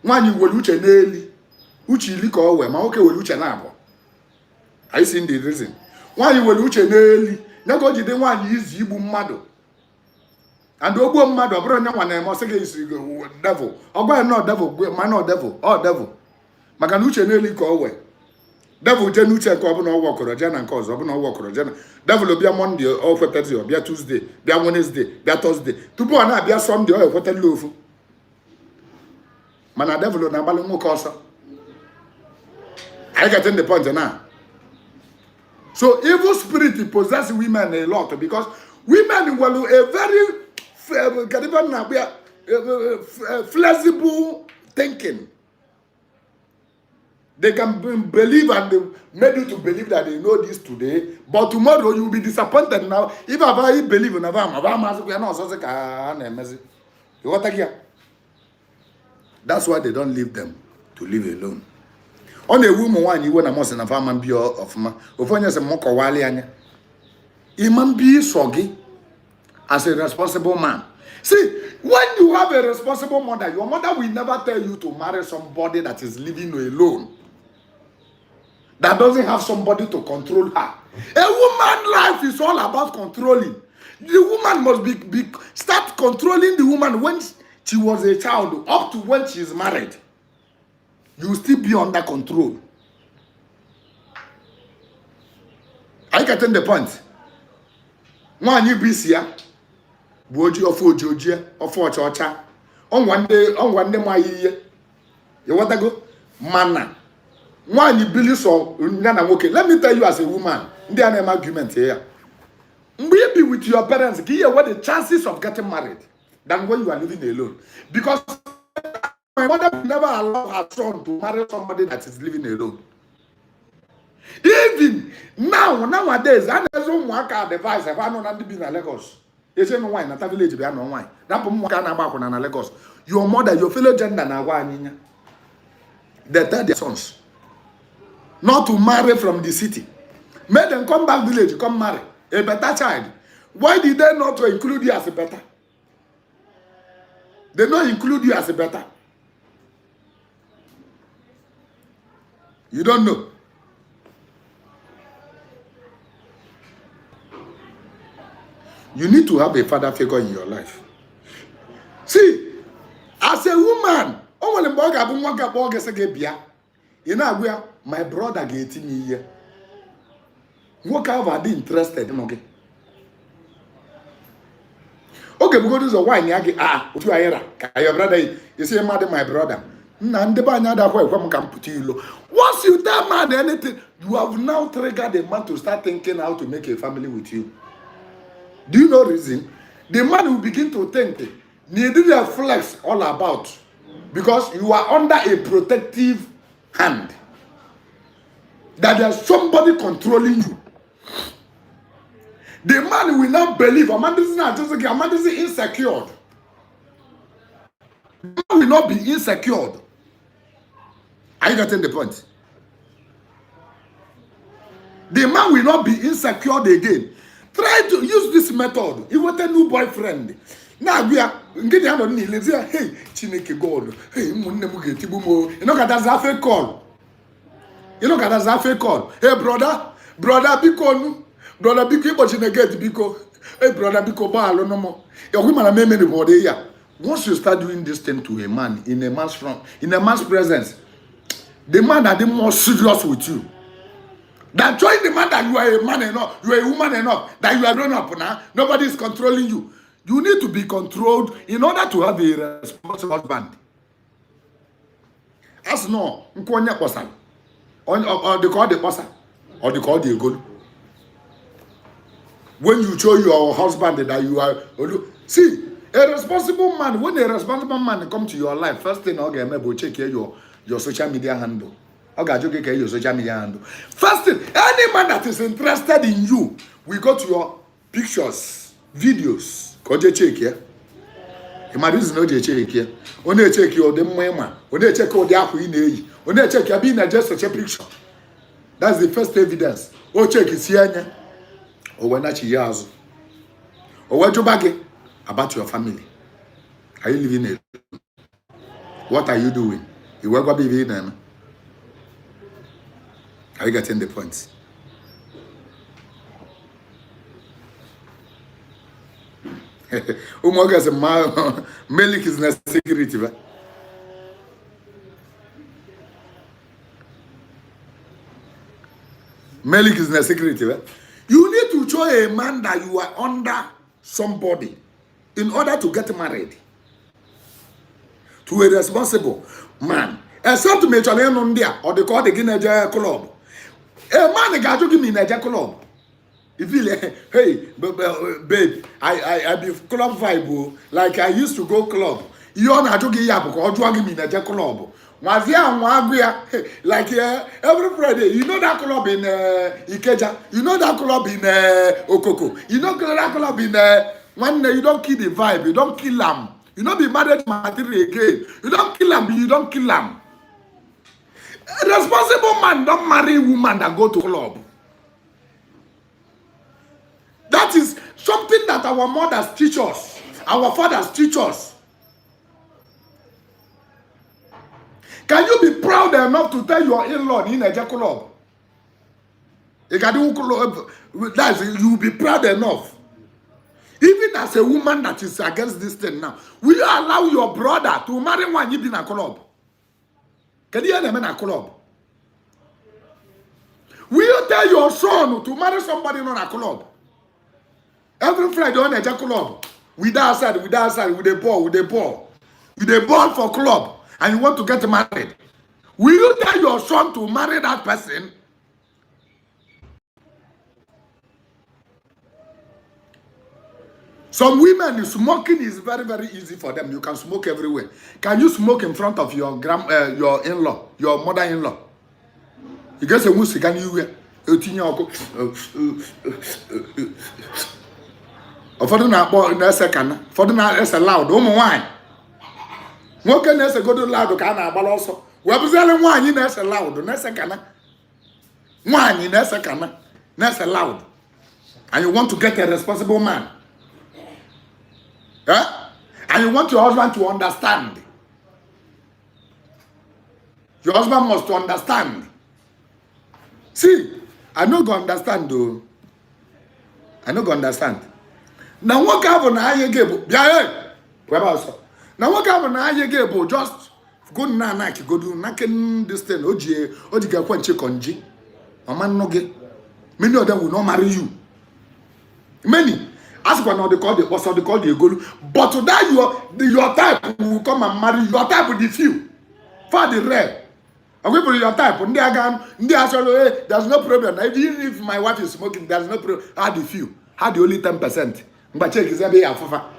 Speaker 1: One you will reach a daily. Uchi liko we ma okay will reach an abo. Are you seeing the reason? One you will reach a daily. Now go to the one you use Igbo mado. And Obo mado, bro, no one must say devil. Obo no devil, man no devil, oh devil. Makanuche nearly call away. Devil Jenuche ko no work or jana and cause no work or jana. Devil be Monday or for Thursday or be Tuesday, be Wednesday, be Thursday. To go na be Sunday or for loaf. Man a devil na balu mo kosa. I getting the point now. So evil spirit possess women a lot because women will a very flexible thinking. They can believe and they made you to believe that they know this today, but tomorrow you will be disappointed now. If I believe in that's why they don't leave them to live alone. On a woman one you want a most in a farm and be of ma as a moko wali anya. Iman be soggy as a responsible man. See, when you have a responsible mother, your mother will never tell you to marry somebody that is living alone, that doesn't have somebody to control her. A woman's life is all about controlling. The woman must start controlling the woman when she was a child up to when she is married. You will still be under control. Are you getting the point? One you be here, Boji of Georgia or for Chocha. On one day, my year. You want to go? Mana. One you believe so, okay. Let me tell you as a woman, there are argument here. Maybe with your parents, give you what the chances of getting married than when you are living alone. Because my mother will never allow her son to marry somebody that is living alone. Even nowadays, I don't want to advise if I know not to be in Lagos. You say no wine, not a village, be no wine. That can Lagos. Your mother, your fellow gender, they tell their sons not to marry from the city. Make them come back village, come marry a better child. Why did they not include you as a better? They don't include you as a better. You don't know. You need to have a father figure in your life. See, as a woman, you know, my brother getting me here. What kind of interested? Okay, because this is a wine. What you are your brother? You say, madam, my brother. Once you tell man anything, you have now triggered the man to start thinking how to make a family with you. Do you know reason? The man will begin to think, need a flex all about, because you are under a protective hand. That there's somebody controlling you. The man will not believe. A man is not just a man is insecure. The man will not be insecure. Are you getting the point? The man will not be insecure again. Try to use this method. You want a new boyfriend. Now we are getting out of the let's say, hey, Chineke God. Hey, you know that's a fake call. You know that's a fake call. Hey, brother, Biko, brother Biko, but you get Biko. Hey, brother Biko, Balo no more. Your women are many body here. Once you start doing this thing to a man in a man's front, in a man's presence, the man that is more serious with you. That join the man that you are a man enough, you are a woman enough, that you are grown up now, nobody is controlling you. You need to be controlled in order to have a responsible husband. As no, or they call the person, or they call the goal. When you show your husband that you are, see, a responsible man, when a responsible man come to your life, first thing I'll get check your social media handle. Okay, your social media handle. First thing, any man that is interested in you, we go to your pictures, videos. Koje check here. Imagine no check here. Only check your dem mama. Only check all the apu in eyi. Only check your being just such a picture. That's the first evidence. Oh, check is here. Or when that years. Or what you bag about your family. Are you living it? What are you doing? You work with them. Are you getting the point? Umoga says, Melik is not security. Melik is not security. You need to show a man that you are under somebody in order to get married to a responsible man. except me chole no ndia or the call the Guinea club. A man got to give me a club. If you hey, babe, I be club vibe like I used to go club. You on to give up or drag me in a club. Was like every Friday, you know that club in Ikeja, you know that club in Okoko, you know that club in one you don't kill the vibe, you don't kill them, you don't be married material again, you don't kill them, you don't kill them. A responsible man don't marry woman that go to club. That is something that our mothers teach us, our fathers teach us. Can you be proud enough to tell your in-law in a club? That's you will be proud enough. Even as a woman that is against this thing now, will you allow your brother to marry one you in a club? Can you hear them in a club? Will you tell your son to marry somebody in a club? Every Friday on a club, with outside, with a ball for club. And you want to get married, will you tell your son to marry that person? Some women, smoking is very, very easy for them. You can smoke everywhere. Can you smoke in front of your in-law, your mother-in-law? You get some music and you wear. For the loud, wine. What can I go to loud? Can I also? We're selling wine in as a loud, Nessa wine in Nessa loud. And you want to get a responsible man. Huh? And you want your husband to understand. Your husband must understand. See, I no go understand though. I no go understand. Now what happened? I gave. Yeah, where else? Now what happened? I gave just go na go do naken this thing. Oji ga kwanche konji. Mama no ge. Many of them will not marry you. Many. Ask one of the call the boss of the call the egolu. But to that your type will come and marry you. Your type will be few. For the rare. I'm going to your type. There's no problem. Even if my wife is smoking, there's no problem. How the few? How the only 10%? But check is every alpha.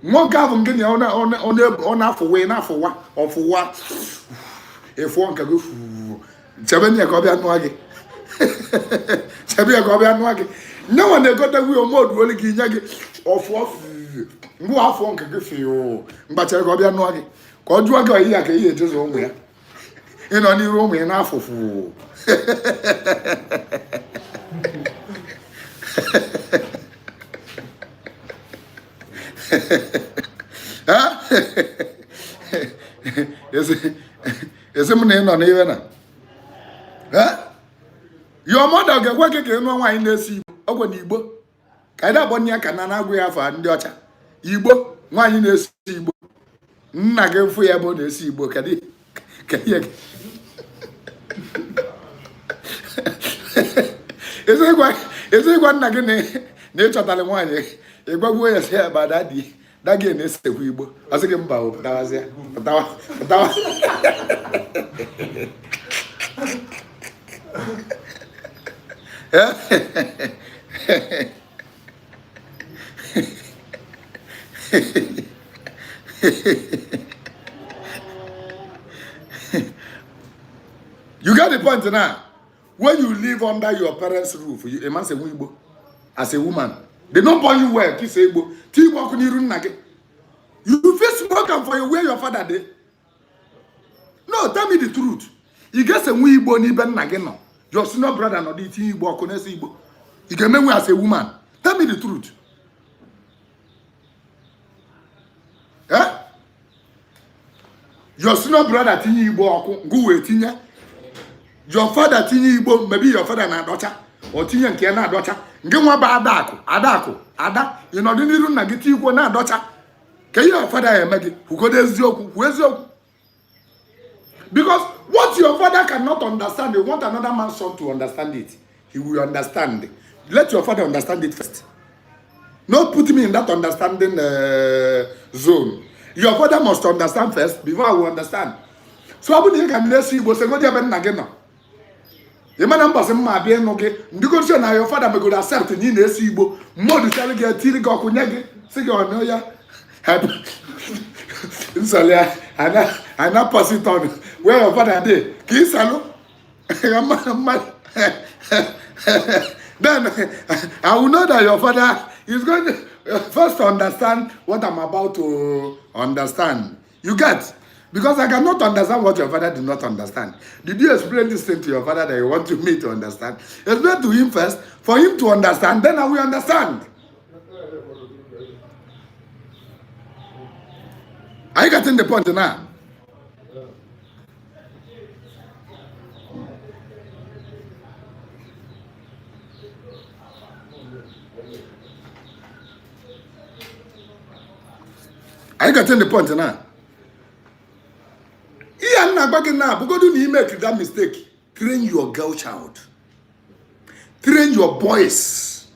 Speaker 1: One government getting on for way, not for what, or for what? If one can go, Chabania Gobian Wagi. Chabia Gobian Wagi. No one they got the wheel mode really give or for go off one can give you, but Gobian Wagi. Called you go here, just home here. In any room enough of fool. Is it on even? Huh? Your mother get working no one in the sea. Oh, when Igbo. Kaida Bonia Canana, we have a daughter. Igbo, one in the sea. Nagel for your body, sea book. Is it one again? Nature Talamani. A good way is here about daddy. That game is the Weibo. I was again bow. That was it. You got the point now. When you live under your parents' roof, a man say Weibo as a woman. They don't born you well, kiss Igbo. You feel smoke for you where your father did. No, tell me the truth. You get some Igbo ni ben nageno. Your senior brother no di Igbo konesi Igbo. You can make me as a woman. Tell me the truth. Eh? Your senior brother tinye Igbo go we tinye. Your father tinye Igbo, maybe your father na daughter or tinye nke na daughter. Ngenwa ba ada you know didn't even get you go na daughter. Can your father emegi who go eziokwu because what your father cannot understand, you want another man's son to understand it. He will understand. Let your father understand it first. Not put me in that understanding zone. Your father must understand first before I will understand. So I wouldn't can see was a good again. The man ambas and my being okay. Because your father may go accept in the Igbo. More to tell you a tea go kunyagi. Say you know ya. I now pass it on. Where your father did. Kiss hello. Then I will know that your father is going to first understand what I'm about to understand. You get? Because I cannot understand what your father did not understand. Did you explain this thing to your father that you want me to understand? Explain to him first, for him to understand, then I will understand. Are you getting the point now? Are you getting the point now? Because you make that mistake. Train your girl child. Train your boys.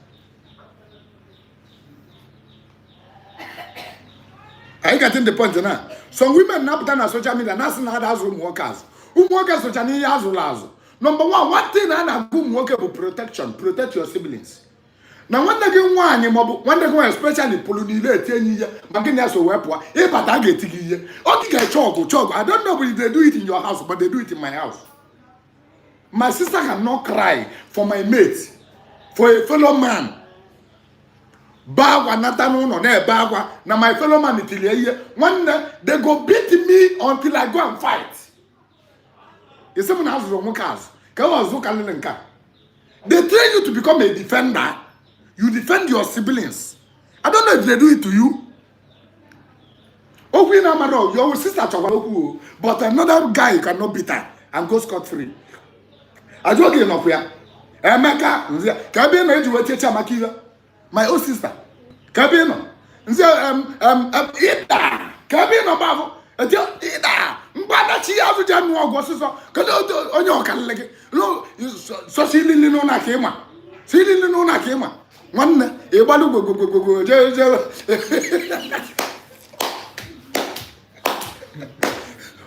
Speaker 1: Are you getting the point now? Some women now put on social media, that's not as home workers. Home workers social media as well. Number one thing I have home worker for protection, protect your siblings. Now when they get when they go especially polonile 10 years, magina so wepo, e bata get tigi. Okay, chogo. I don't know if they do it in your house, but they do it in my house. My sister cannot cry for my mate, for a fellow man. Bagwa natano no ne bagwa. Now my fellow man until one day they go beat me until I go and fight. If someone has wrong cars, they train you to become a defender. You defend your siblings. I don't know if they do it to you. Oh, we know your sister, but another guy cannot beat her and go scot-free. I do again up here. Emeka, Kabino, you will teach Makiva. My own sister. Kabino. Kabino Bavo. Ida. Mbadachi Avujan was so. On your calendar. No, so she didn't know Nakema. She didn't know Nakema. One, a balu go.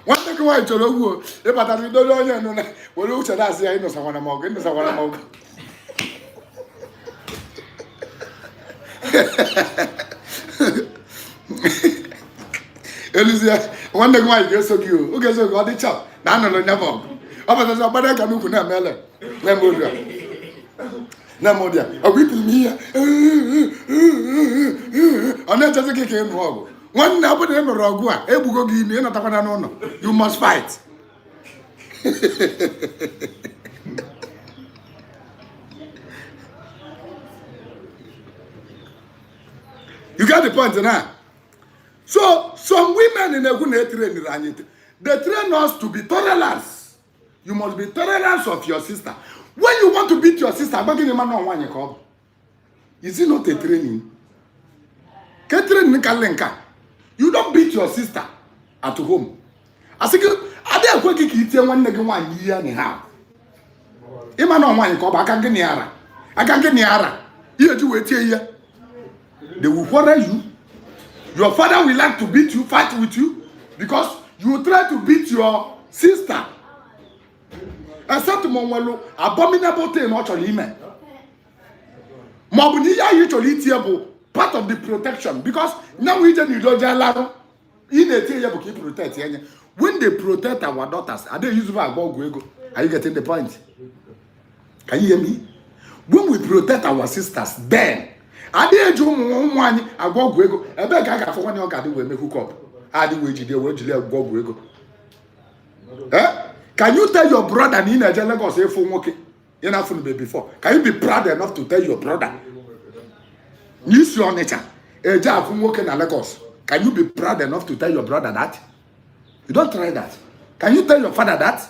Speaker 1: One thing why to know, if I don't know, we'll look at us. I know someone among it. Elizia, one thing why you're so cute. Okay, so got the chop. None of never. There's a better can look at Mele. Namodia, a whipping here. I'm not just a kick in wrong. One now put him a rogua, Ebugo give me another one. You must fight. You got the point now. So some women in a good train, they train us to be tolerant. You must be tolerant of your sister. When you want to beat your sister, is it not a training? You don't beat your sister at home. I think I dare quick one nigga 1 year and a half. Ima no one call back again. I can't get nearer. Here to wait here. They will quarrel you. Your father will like to beat you, fight with you, because you try to beat your sister. I said to Monwalo, abominable thing not your email. Mobuniya usually tearable part of the protection, because now we just need to in a tearable keep protect. When they protect our daughters, are they using our go? Are you getting the point? Can you hear me? When we protect our sisters, then I did you one I go go. I beg I for one you can do we make hook up. I do wage there wage go go. Eh? Can you tell your brother in a Lagos say for working enough before? Can you be proud enough to tell your brother? Use your nature. A job from working in Lagos. Can you be proud enough to tell your brother that? You don't try that. Can you tell your father that?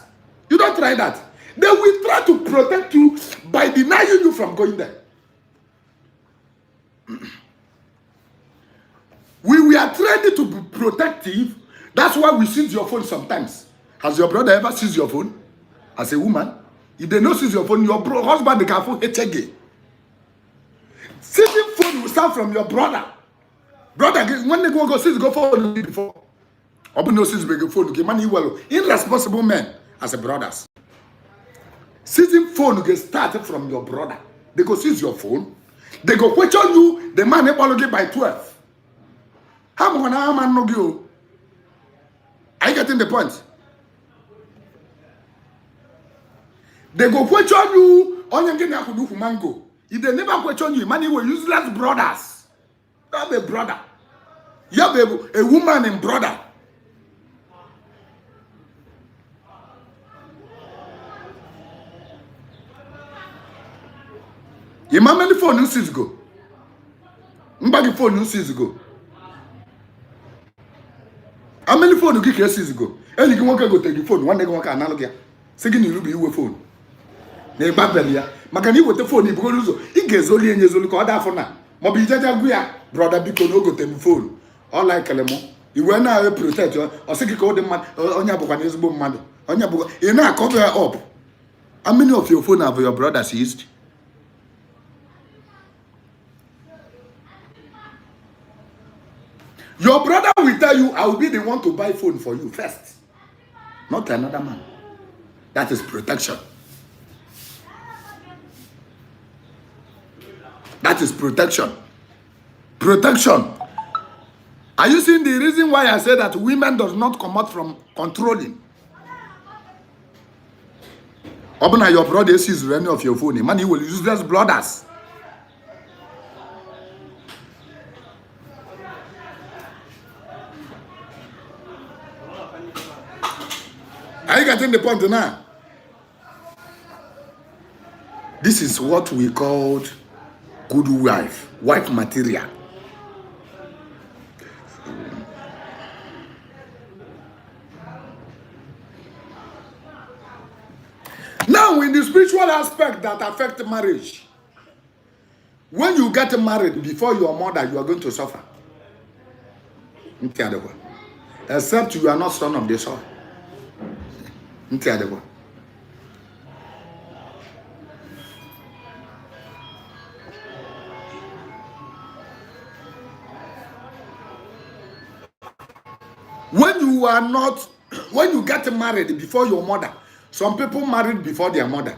Speaker 1: You don't try that. They will try to protect you by denying you from going there. We are trained to be protective. That's why we seize your phone sometimes. Has your brother ever seized your phone? As a woman? If they don't seize your phone, your husband they can phone HG. Seizing phone will start from your brother. Brother, when they go seize, go phone before. Open no seize big phone. Okay, man, you well irresponsible men as a brothers. Seizing phone get started from your brother. They go seize your phone. They go question you. The man apology by 12. How man no go? Are you getting the point? They go question you on your getting to do mango. If they never question you, man, you were useless brothers. You have a brother. You have a woman and brother. You man many phone you sees go. Mbagi phone you sees go. How many phone you get sees go? And you can go take the phone. One day go can analogy. Second you look you phone. Ne babelia. Makani with the phone you go lose. He gets only and you call that for now. Mobi jaja guya brother because no go take the phone. All like Kalemo. You were now protect you or say call the man on your book and his book man. On your book. You now cover up. How many of your phone have your brother seized? Your brother will tell you, I will be the one to buy phone for you first. Not another man. That is protection. That is protection. Protection. Are you seeing the reason why I say that women does not come out from controlling? Open your brother sees any of your phone. Man, he will use those brothers. Are you getting the point now? This is what we called good wife material. Now, in the spiritual aspect that affect marriage, when you get married before your mother, you are going to suffer. Except you are not son of the soil. When you get married before your mother, some people married before their mother.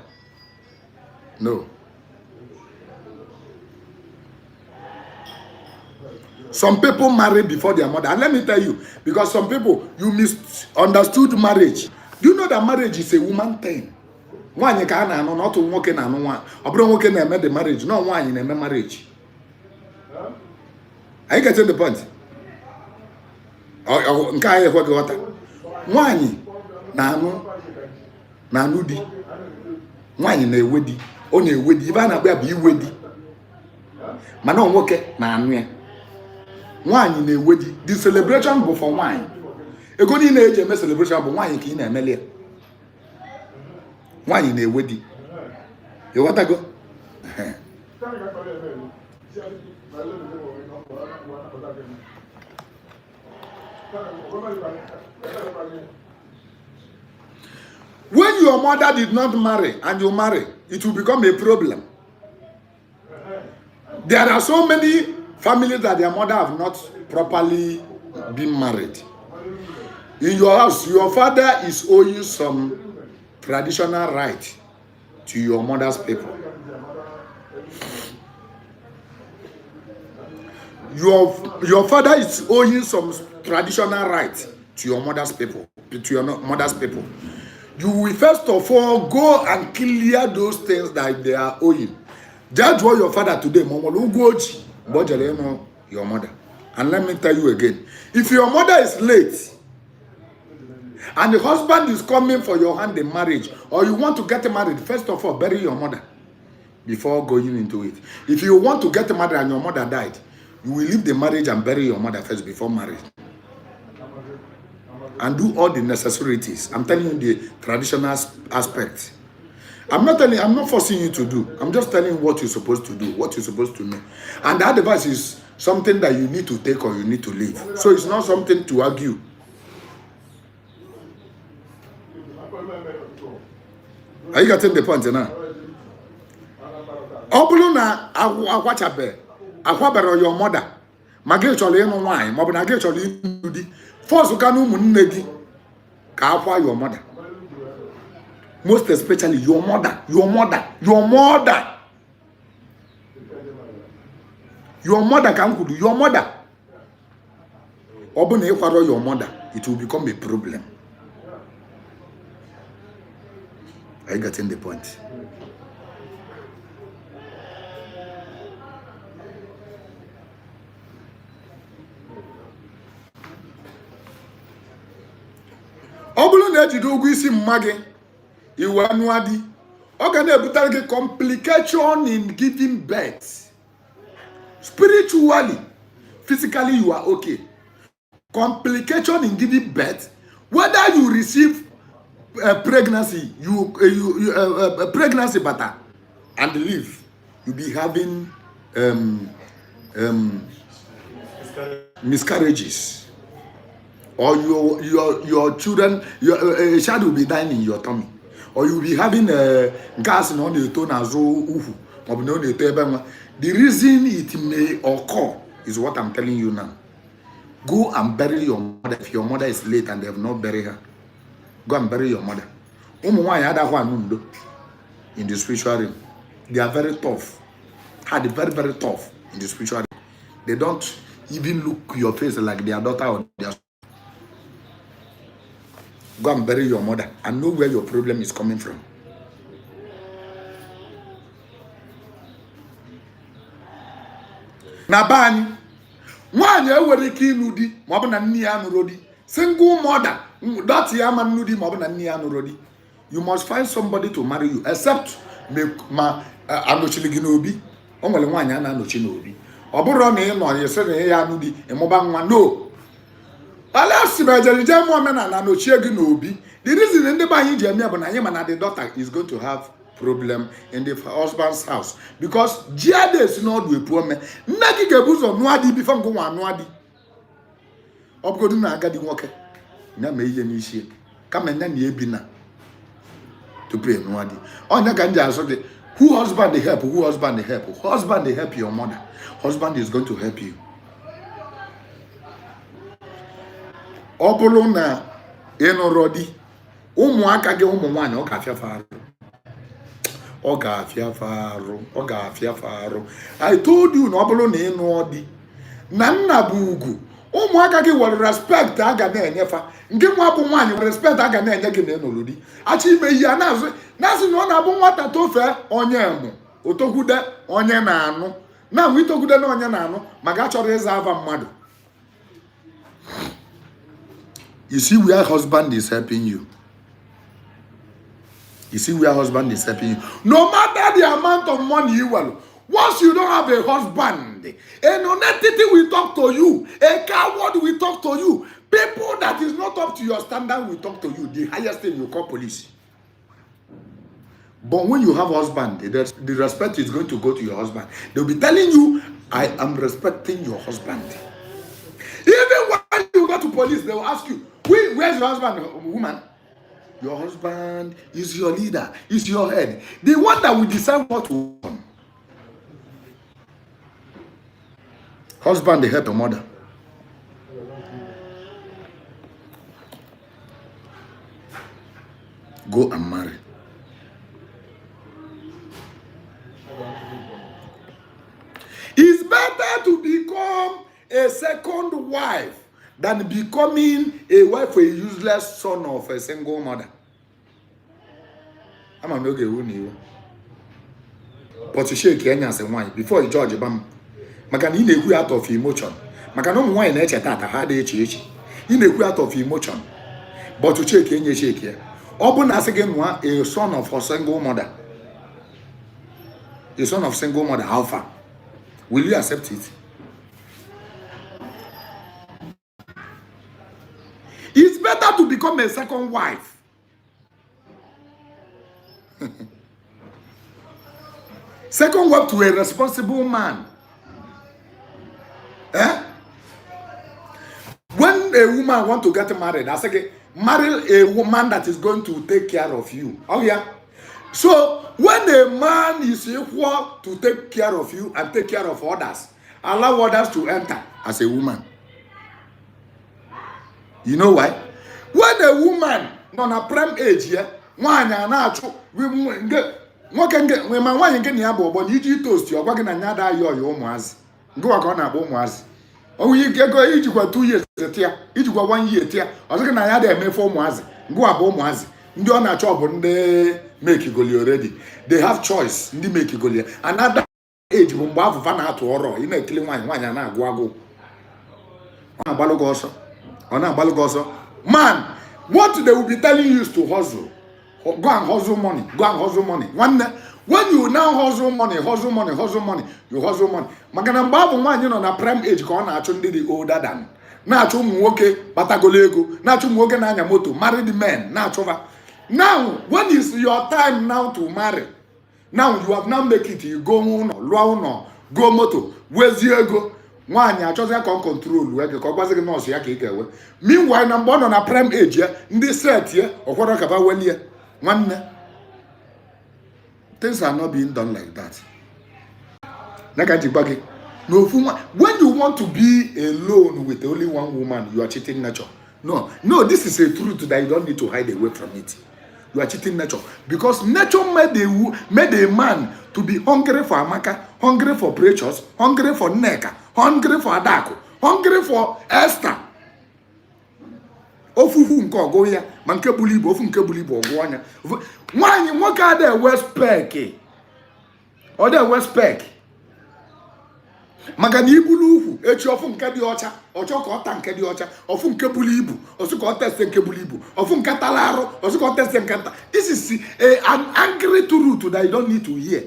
Speaker 1: No. Some people married before their mother. And let me tell you, because some people, you misunderstood marriage. Do you know that marriage is a woman thing? One you can't know, not to walk in and one. Or bro walking and made the marriage. No one in a marriage. Are you getting the point? One nanu di. One na wedi. Only wedi. Even a baby wedi. Manon walk na anu. One na wedi. The celebration go for wine. A good in age and celebration but wine in a million. One in a wedi. You want to go? When your mother did not marry and you marry, it will become a problem. There are so many families that their mother have not properly been married. In your house, your father is owing some traditional right to your mother's people. Your father is owing some traditional right to your mother's people, to your mother's people. You will first of all go and clear those things that they are owing. Judge what your father today, your mother. And let me tell you again, if your mother is late and the husband is coming for your hand in marriage, or you want to get married, first of all, bury your mother before going into it. If you want to get married and your mother died, you will leave the marriage and bury your mother first before marriage. And do all the necessities. I'm telling you the traditional aspect. I'm not forcing you to do. I'm just telling you what you're supposed to do, what you're supposed to know. And that advice is something that you need to take or you need to leave. So it's not something to argue. Are you getting the point now? Obuluna akwachabe akwabero your mother. Magechole no wine, mobuna gechole ndudi. Force ukanu munegi ka akwa your mother. Most especially your mother. Your mother can do your mother. Open your mother, it will become a problem. Are you getting the point? Obulu na ejide ogwu isi mmage iwe anuadi. Oga na ebutara complication in giving birth. Spiritually, physically you are okay. Complication in giving birth, whether you receive pregnancy, pregnancy butter and live, you be having miscarriages, or your children, your child will be dying in your tummy, or you will be having gas on the tone as the reason it may occur is what I'm telling you now. Go and bury your mother. If your mother is late and they have not buried her, go and bury your mother. In the spiritual realm, they are very tough. Very, very tough in the spiritual realm. They don't even look your face like their daughter or their son. Go and bury your mother and know where your problem is coming from. Nabani. Nwanyị enwere ike ịlụ di ma ọ bụ na nne ya nụrụ di. Single mother, that yama nụrụ di ma ọ bụ na nne ya nụrụ di. You must find somebody to marry you, except ma anochili gị n'obi. O nwere nwanyị a na-anochi n'obi. Ọ bụrụ na ị nọ yesi na ya anụ di ịmụba nwa, no. Alas bejerije mụ omena na anochie gị n'obi. The reason ndị be anyị ji eme bụ na anyị ma na the daughter is going to have problem in the husband's house, because Jade is not with poor men. Nagi gebuzo nuadi before go one nuadi. Obgodu na agadi woke. Na me ye nishi. Come and ye bina to pray nuadi. On the ganja so the who husband they help, who husband they help. Husband they help your mother. Husband is going to help you. Obolo na eno rodi. Umuaka ge umumwana okafia faru. Oga fiafaru. I told you no bolo na enu odi. Na nna bu ugu. Umuaka gi will respect aga na enyefa. Nke nwa bụ nwanyi respect aga na enye gi na enolodi. Achi ime yi anazo. Na si no na bụ nwata tofe onye emu. Otogude onye na anu. Na wi togude na onye na anu, maga choro eza ava mmadu. You see where husband is helping you. You see where husband is helping you. No matter the amount of money you will, once you don't have a husband, an entity will talk to you, a coward will talk to you, people that is not up to your standard will talk to you. The highest thing you call police. But when you have a husband, the respect is going to go to your husband. They'll be telling you, I am respecting your husband. Even when you go to police, they will ask you, where's your husband, woman? Your husband is your leader, is your head. The one that will decide what to want. Husband, they help your mother. Go and marry. It's better to become a second wife than becoming a wife for a useless son of a single mother. I'm a okay who but you shake Kenya and wine before you judge bam. Makan in a out of emotion. Makan wine nature that had in a out of emotion. But to shake Kenya shake here. Open as again one a son of a single mother. A son of single mother, how far? Will you accept it? It's better to become a second wife. Second wife to a responsible man. Eh? When a woman want to get married, I say, marry a woman that is going to take care of you. Oh yeah. So when a man is equal to take care of you and take care of others, allow others to enter as a woman. You know why? When a woman on a prime age here, one and natural, we get what can get when my wife get near but you toast you're working another your was. Go on a home was. Oh, you get go each for 2 years at here, each for 1 year here. I was going to add a form was. Go up home was. You don't have job when they make you go already. They have choice, they make you go. Another age when Babu Van out to horror, you make killing one and now go. On a balogoso. On a balogoso. Man, what they will be telling you is to hustle. Go and hustle money. Go and hustle money. When you now hustle money, you hustle money. Magana Babu man, you know, na prime age, go on actually the older than. Nacho Mwoke, Batagolego, Nacho Mwoke Nanyamoto, married men, Nacho. Now, when is your time now to marry? Now you have now make it, you go on, go moto, where's your go? One, I just can't control where the Cobazing knows Yaki. Meanwhile, I'm born on a prime age, in this set here, or what about 1 year. Things are not being done like that. No, when you want to be alone with only one woman, you are cheating nature. No, this is a truth that you don't need to hide away from it. You are cheating nature. Because nature made a man to be hungry for Amaka, hungry for Precious, hungry for Neka, hungry for Adako, hungry for Esther. Ofufu nko go ya, manke bulibo, ofu nke bulibo go anya. Why nwoke ade West Pek? Or the West Pek? Maka na ibulu ufu echi ofu nke di ocha ocho ka ota nke di ocha ofu nke bulu ibu osu ka oteste nke bulu ibu ofu nke talaro osu ka oteste nke ta. This is an angry truth that you don't need to hear.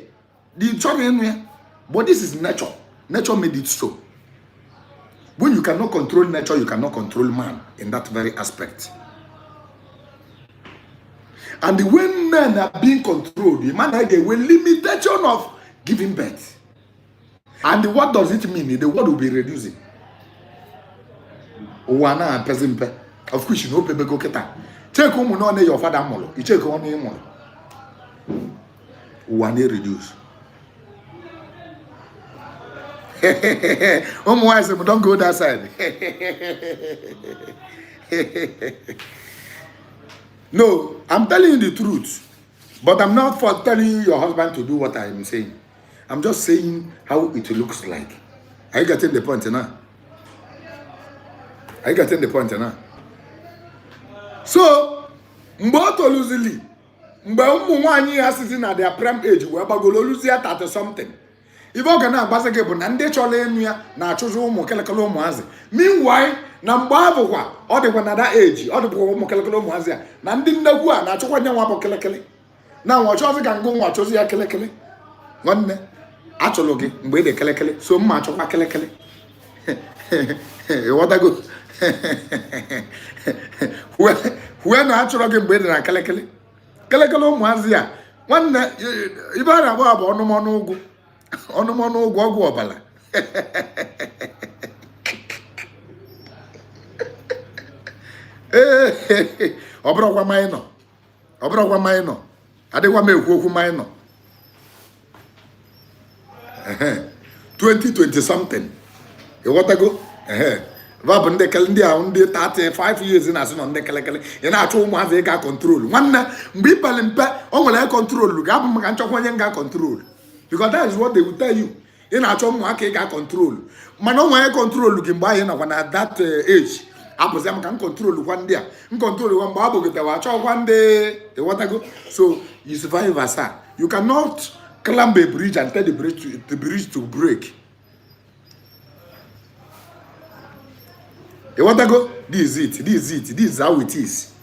Speaker 1: The children, but this is nature. Nature made it so. When you cannot control nature, you cannot control man in that very aspect. And when men are being controlled, the man has a limitation of giving birth. And what does it mean? The word will be reducing. Wana and peasant. Of course, you know, people go get that. Check on your father molo. You check on him molo. One reduce. Don't go that side. No, I'm telling you the truth. But I'm not for telling you your husband to do what I'm saying. I'm just saying how it looks like. Are you getting the point now? Are you getting the point now? So, Mboto Luzili, Mwanyi is sitting at their prime age, where Bagolo Luzia 30 something. If I can have Basakebo, and they Cholemia, Nacho Mokelakalo Moazi. Meanwhile, Nambava, or the one other age, or the Mokelakalo Moazia, Nandinda, Nacho Wapo. Now, watch over can go watch Osia Kelekele. One actually, where the Kelekele, so much of a Kelekele. What I go? When actually better than Kelekele. Kelekalo Moazia. One, if I have Onomono Guaguabala. Obra Maino. Obra Maino. I don't want me who minor. 2020 something. You want to go? Vabon de Calendia on the 35 years in as on the Calacali. And I told my they got control. One people in pet, only control. Look up and got control. Because that is what they will tell you. In a chom got control. Manon control looking by when at that age. I can control one day. Control one Bible with the watch one day. The water go. So you survive as that. You cannot climb a bridge and tell the bridge to break. The water go. This is it. This is it. This is how it is.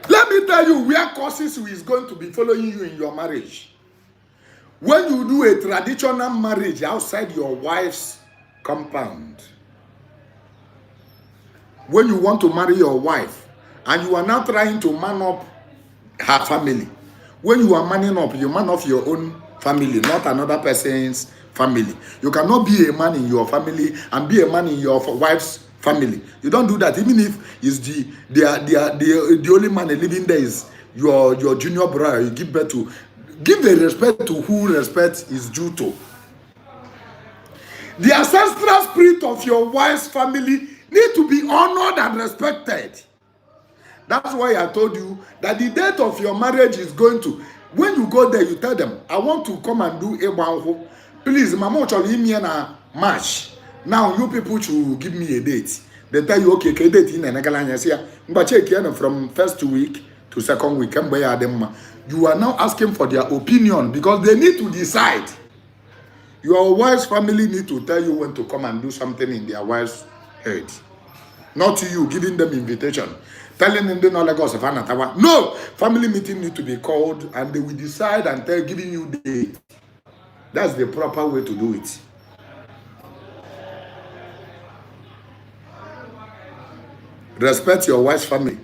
Speaker 1: Let me tell you where causes is going to be following you in your marriage. When you do a traditional marriage outside your wife's compound, when you want to marry your wife and you are now trying to man up her family, when you are manning up, you man up your own family, not another person's family. You cannot be a man in your family and be a man in your wife's family. You don't do that. Even if it's the only man living there is your junior brother, you give birth to. Give the respect to who respect is due to. The ancestral spirit of your wife's family need to be honored and respected. That's why I told you that the date of your marriage is going to, when you go there, you tell them, I want to come and do a banho. Please, Mama Choli me na March. Now you people should give me a date. They tell you, okay, date in Nagalanya. But check from first week to second week. You are now asking for their opinion because they need to decide. Your wife's family need to tell you when to come and do something in their wife's head. Not you giving them invitation. Telling them they know Lagos of Anatawa. No! Family meeting need to be called and they will decide and tell giving you the date. That's the proper way to do it. Respect your wife's family.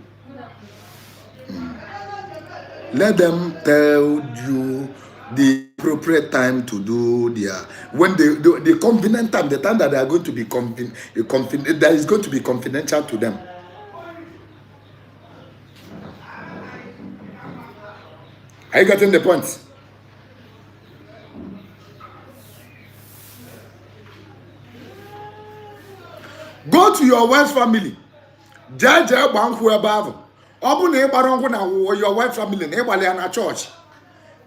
Speaker 1: Let them tell you the appropriate time to do their, when the convenient time, the time that they are going to be that is going to be confidential to them. Are you getting the point? Go to your wife's family. Jaja banku above. Obu na igbarongu na your wife's family na igbali na church.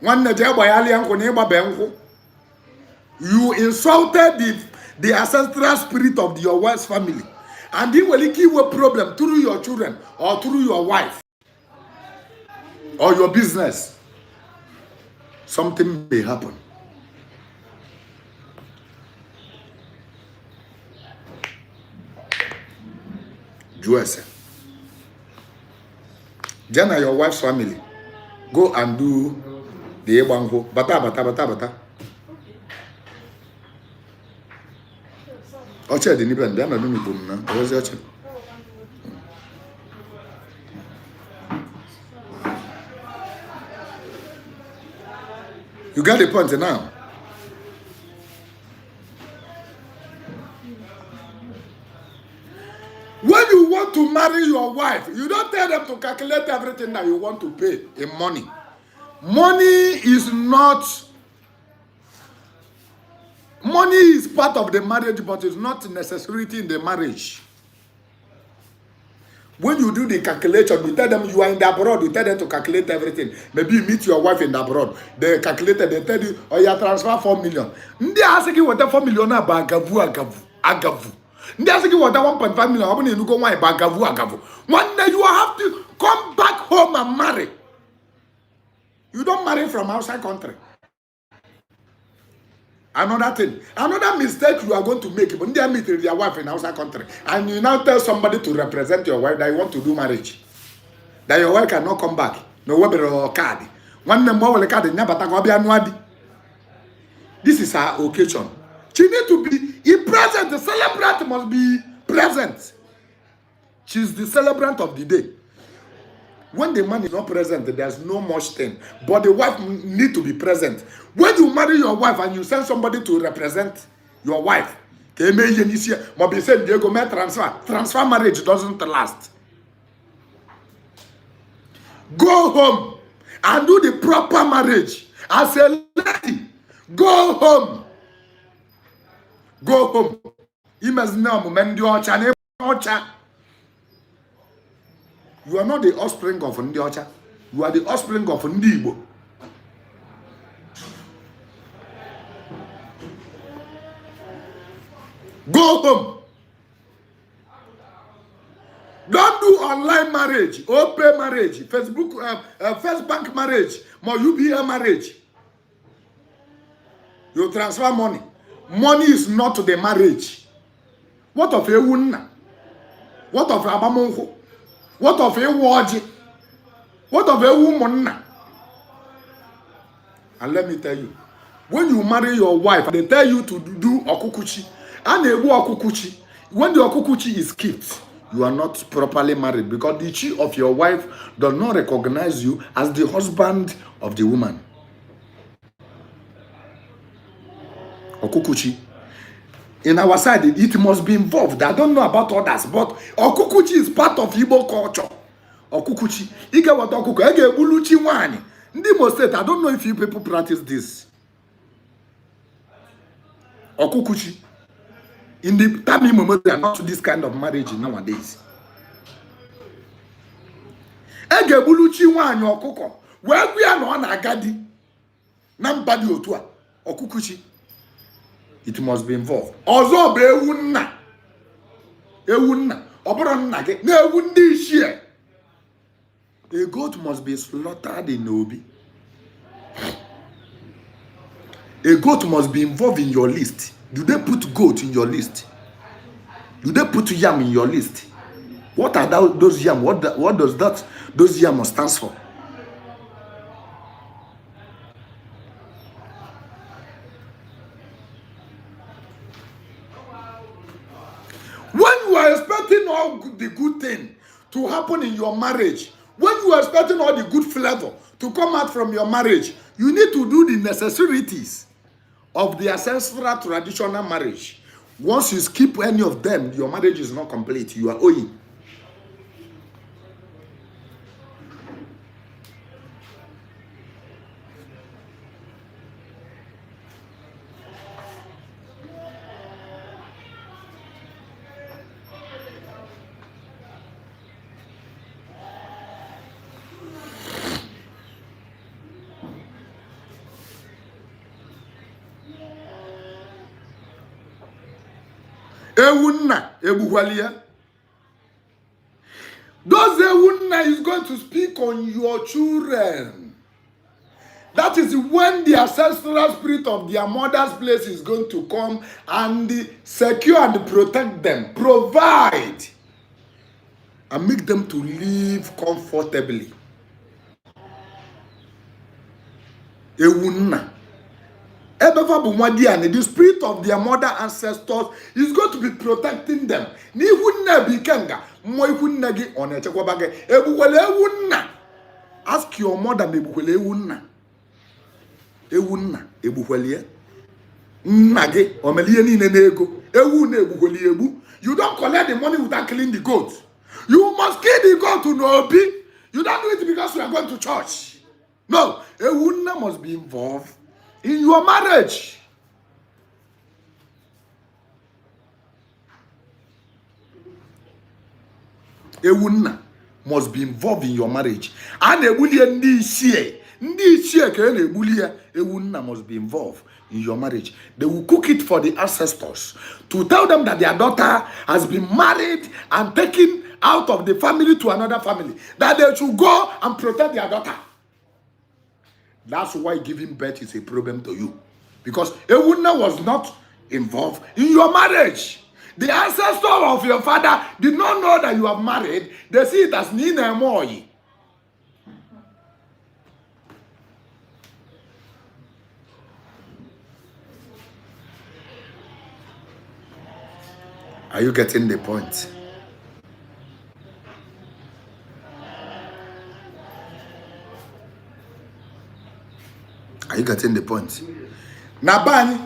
Speaker 1: One you insulted the ancestral spirit of your wife's family, and it will give you a problem through your children or through your wife or your business. Something may happen. USA. Jana, your wife's family, go and do the Ebango. Bata. Oche, the Niban, Dana, no, where's the Oche? You got the point now. When you want to marry your wife, you don't tell them to calculate everything that you want to pay in money. Money is part of the marriage, but it's not necessarily in the marriage. When you do the calculation, you tell them you are in the abroad, you tell them to calculate everything. Maybe you meet your wife in the abroad. They calculated, they tell you, oh, you transfer 4 million. They ask you what 4 million agavu. They ask you what 1.5 million. How many you go agavu? One day you have to come back home and marry. You don't marry from outside country. Another thing, another mistake you are going to make when they meet your wife in outside country, and you now tell somebody to represent your wife that you want to do marriage, that your wife cannot come back. No webber card. One more will card in. This is our occasion. She need to be present. The celebrant must be present. She's the celebrant of the day. When the man is not present, there's no much thing. But the wife need to be present. When you marry your wife and you send somebody to represent your wife, transfer marriage doesn't last. Go home and do the proper marriage. As a lady, go home. Go home. You are not the offspring of Ndi Ocha. You are the offspring of Ndi Igbo. Go home. Don't do online marriage, open marriage, Facebook, first bank marriage, more UBA marriage. You transfer money. Money is not the marriage. What of Ewunna? What of Abamonko? What of a waji? What of a woman? And let me tell you, when you marry your wife, they tell you to do okukuchi. And a okukuchi. When the okukuchi is kept, you are not properly married because the chi of your wife does not recognize you as the husband of the woman. Okukuchi. In our side, it must be involved. I don't know about others, but Okukuchi is part of Igbo culture. Okukuchi. Ige what Okuku. Ege uluchi wani. Imo State, I don't know if you people practice this. Okukuchi. In the time they are not to this kind of marriage nowadays. Egebuluchi nwanyi okuko. Where we are no na agadi. Nambadi otua. Okukuchi. It must be involved. Ozo be ewunna. Ewunna. Oboro nna ge. Na ewu ndi ishie. A goat must be slaughtered in Obi. A goat must be involved in your list. Do they put goat in your list? Do they put yam in your list? What are those yam? What does those yam stands for? When you are expecting all the good thing to happen in your marriage, when you are expecting all the good flavor to come out from your marriage, you need to do the necessities of the ancestral traditional marriage. Once you skip any of them, your marriage is not complete. You are owing. Ewunna, ebuwalia. Those ewunna is going to speak on your children. That is when the ancestral spirit of their mother's place is going to come and secure and protect them, provide, and make them to live comfortably. Ewunna. The spirit of their mother ancestors is going to be protecting them. Ask your mother, you don't collect the money without killing the goat. You must kill the goat to Nobi. You don't do it because you are going to church. No, Ewunna must be involved in your marriage. Ewunna must be involved in your marriage. And Ewunna must be involved in your marriage. They will cook it for the ancestors to tell them that their daughter has been married and taken out of the family to another family, that they should go and protect their daughter. That's why giving birth is a problem to you. Because Ewunna was not involved in your marriage. The ancestor of your father did not know that you have married. They see it as Nina Moi. Are you getting the point? Are you getting the point? Nabani,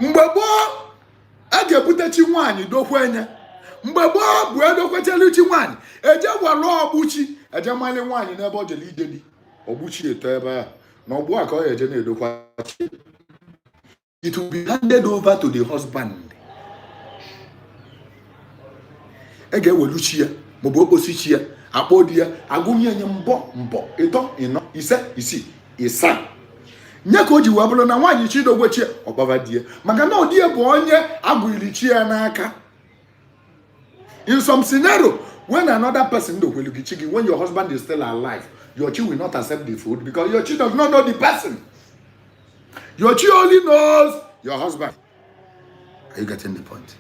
Speaker 1: mbebo agebute chinwani dokwenya. Mbebo bu dokwetelu chinwani. Eje walo obuchi, eje mali nwani na ebe ojeli idedi. Obuchi eto ebe na ogbu aka eje na edokwa. It will be handed over to the husband. Ege weluchi ya, mobo osichi ya, akpodi ya, agumye nye mbo, ito, ino, ise, isi, isa. Nyakoji wabolo na wanyi chido gwechi obavadie. Magana odie bu onye aguilichi ya n'aka. In some scenario, when another person do welugichigi, when your husband is still alive, your child will not accept the food because your child does not know the person. Your child only knows your husband. Are you getting the point?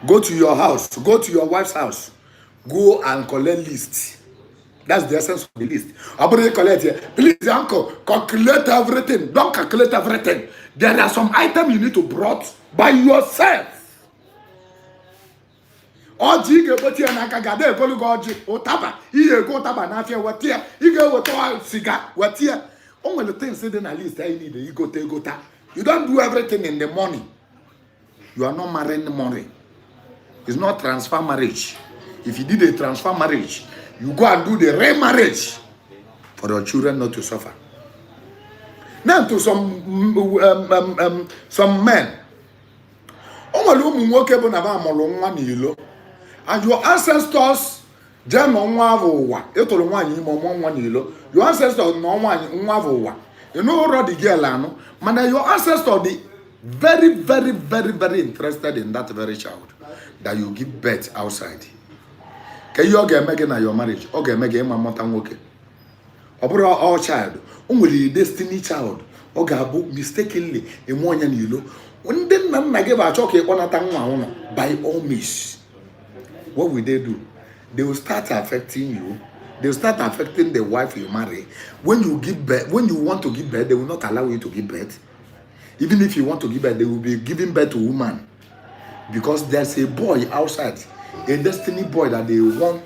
Speaker 1: Go to your house, go to your wife's house, go and collect list. That's the essence of the list. Collect here. Please, uncle, calculate everything. Don't calculate everything. There are some items you need to brought by yourself. Oji ge boti anaka gade ekolu goji otaba iye go taba na afia watia ige woto siga watia. Only the things say na list I need you go ta. You don't do everything in the morning. You are not marrying money. It's not transfer marriage. If you did a transfer marriage, you go and do the remarriage for your children not to suffer. Now to some men, and your ancestors, your ancestors no. You know already girl, man, your ancestors be very, very, very, very interested in that very child that you give birth outside. Can you get making your marriage? Okay, making my mother working. Obura all child, only destiny child. Oga mistakenly in one year. When then man give a chocolate by all means. What will they do? They will start affecting you. They will start affecting the wife you marry. When you give birth, when you want to give birth, they will not allow you to give birth. Even if you want to give birth, they will be giving birth to a woman. Because there's a boy outside, a destiny boy that they want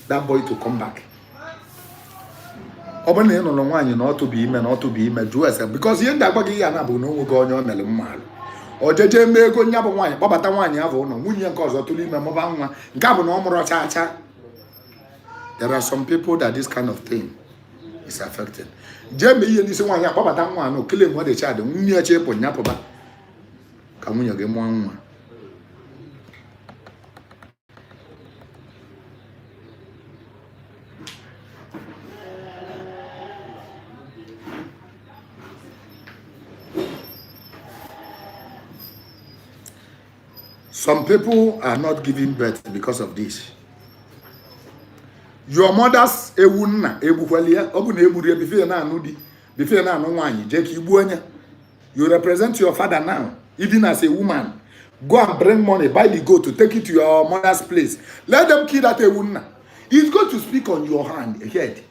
Speaker 1: that boy to come back. Because you end up getting or JJ Mego Nyaban, Babata Wanya, Munyan cause or to leave my mobile Gabon cha. There are some people that this kind of thing is affected. Jamie and this one, Babata one, or killing what they child, Munya chip or Napoba. Kamunya game one. Some people are not giving birth because of this. Your mother's ewuna ebuwalia obuna eburie before na anudi before na anu nwanyi je ki ibuanya. You represent your father now, even as a woman. Go and bring money, buy the goat to take it to your mother's place. Let them kill that ewuna. He's going to speak on your head.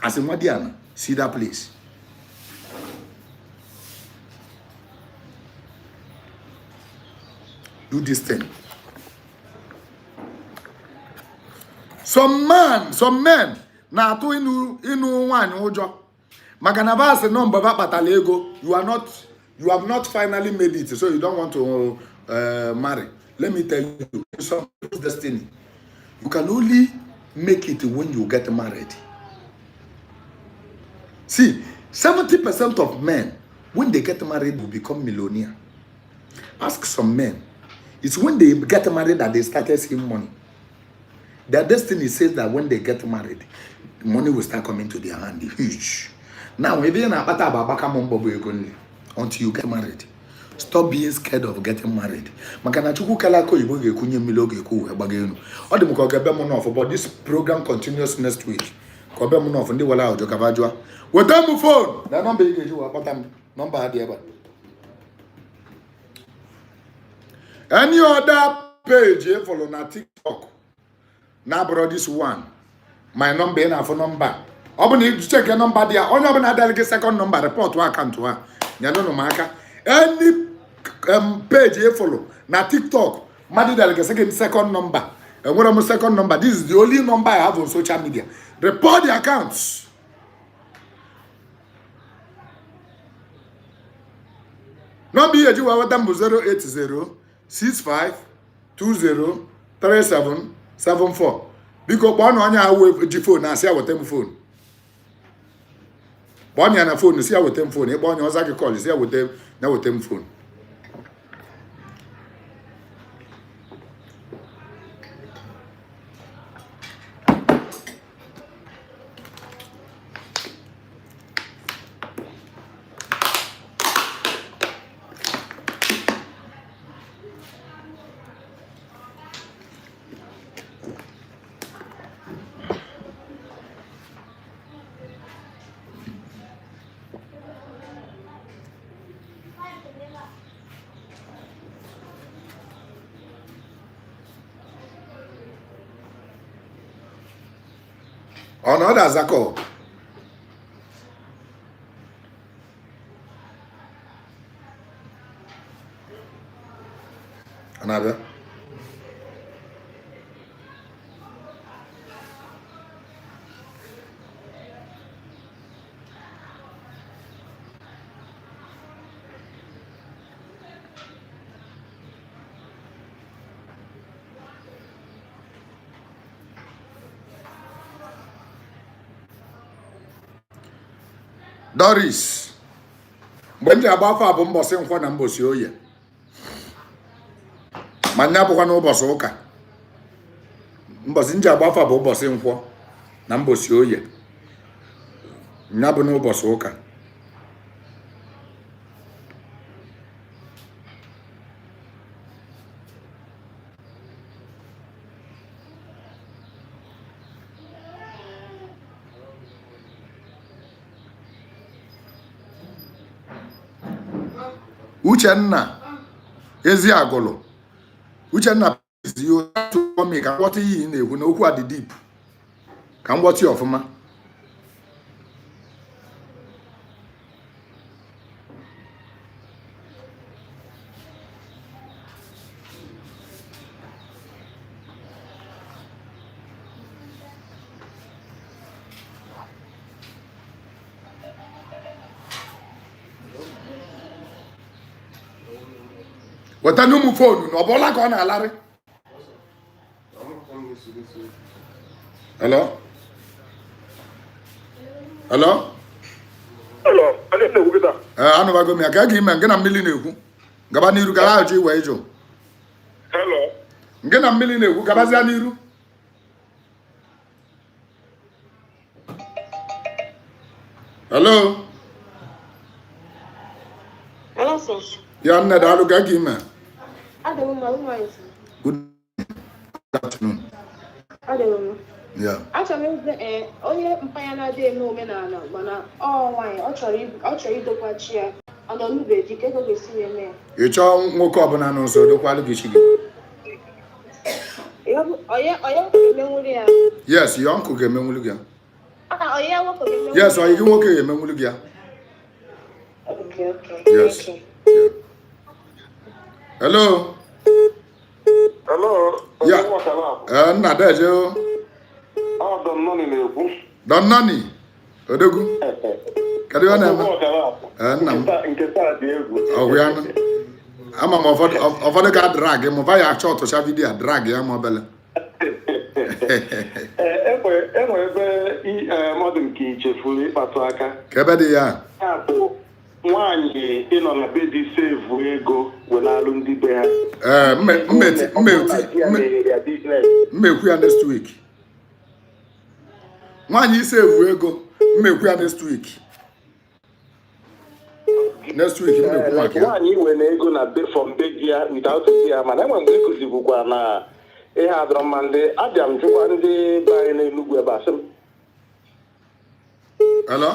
Speaker 1: As a Madiana, see that place. Do this thing. Some men na to inu one ojo. Maganava se number batalego. You have not finally made it, so you don't want to marry. Let me tell you, some destiny. You can only make it when you get married. See, 70% of men, when they get married, will become millionaire. Ask some men. It's when they get married that they started seeing money. Their destiny says that when they get married, money will start coming to their hand. Huge. Now, maybe until you get married, stop being scared of getting married. But this program continues next week. With them phone, the number. Any other page you follow na TikTok. Now bro, this one. My number na for number. Open check your number there. Only open a delegate second number report to account to her. Any page you follow na TikTok. Madi delegate second number. And what am second number? This is the only number I have on social media. Report the accounts. Number here you are 080 65203774. Because one on your phone, now see our phone. One on phone, see our phone. A one on call, see with them now with them phone. Another Zako. Another. Doris. Mgbe ndị agba afọ abụ mbọsị nkwọ na mbọsị oye. Ma nya bụkwa n'ụbọchị ụka. Mbọsị ndị agba afọ abụ mbọsị nkwọ na mbọsị oye. Nya bụ n'ụbọchị ụka. Uchenna ezi agụlụ. Uchenna ezi omi ka ngwọta iyi na-ekwu na okwu adị deep. Ka ngwọta ọfụma. Weta n'ụmụ fonu na ọ bụla ka ọ na-alarị. Hello? Hello?
Speaker 2: Hello, anyị na-ekwu kịta.
Speaker 1: Anụbago m ya ka ga ime nke na mmiri na-ekwu. Gaba n'iru gara ajụ iwe ịjụ.
Speaker 2: Hello.
Speaker 1: Nke na mmiri na-ekwu gabazia n'iru. Hello?
Speaker 3: Hello, sir.
Speaker 1: Ya nne daalụ ka ga ime. Good afternoon. Yeah.
Speaker 3: Achọrọ ịzụ onye mpanya na-adị eme omenala mana ọ nwaanyị ọ chọrọ idokwa chi ya ọ nọ n'ubeji ka ego ga-esi eme ya.
Speaker 1: Ị chọọ nwoke ọbụla n'ụzọ dokwalụ gị chi gị.
Speaker 3: Onye ga-emenwuru ya.
Speaker 1: Yes, your uncle ga-emenwuru gị ya.
Speaker 3: Onye nwoke ga-emenwuru.
Speaker 1: Yes, onye gị nwoke ga-emenwuru gị ya.
Speaker 3: Okay.
Speaker 1: Yes.
Speaker 3: Okay.
Speaker 1: Yeah. Hello.
Speaker 2: Hello.
Speaker 1: Yeah. Nna Deje o.
Speaker 2: Don Nani na-ekwu.
Speaker 1: Don Nani. Odogwu. Kedu ọ na-eme? Nna m.
Speaker 2: Nke taa dị egwu.
Speaker 1: Ọgwụ ya nụ. Ama m ụfọdụ ga drag m va ya achọ ọtụcha vidiyo drag ya ma obele.
Speaker 2: Enwe ebe mmadụ nke ichefuru ịkpatụ aka.
Speaker 1: Ka ebe dị ya?
Speaker 2: Ya bụ nwaanyị ịnọ na be di sevu ego welalụ ndị be ha.
Speaker 1: Mmekwu ya next week. Nwaanyị isevu ego mmekwu ya next week. Next week mmekwu maka ya.
Speaker 2: Nwaanyị iwe na ego na be from be gị ya without di ya mana enwe mgbe ịkụzibukwa na ihe adọrọ mma ndị abịa m jụkwa ndị be anyị n'Enugwu ebe asị m.
Speaker 1: Hello?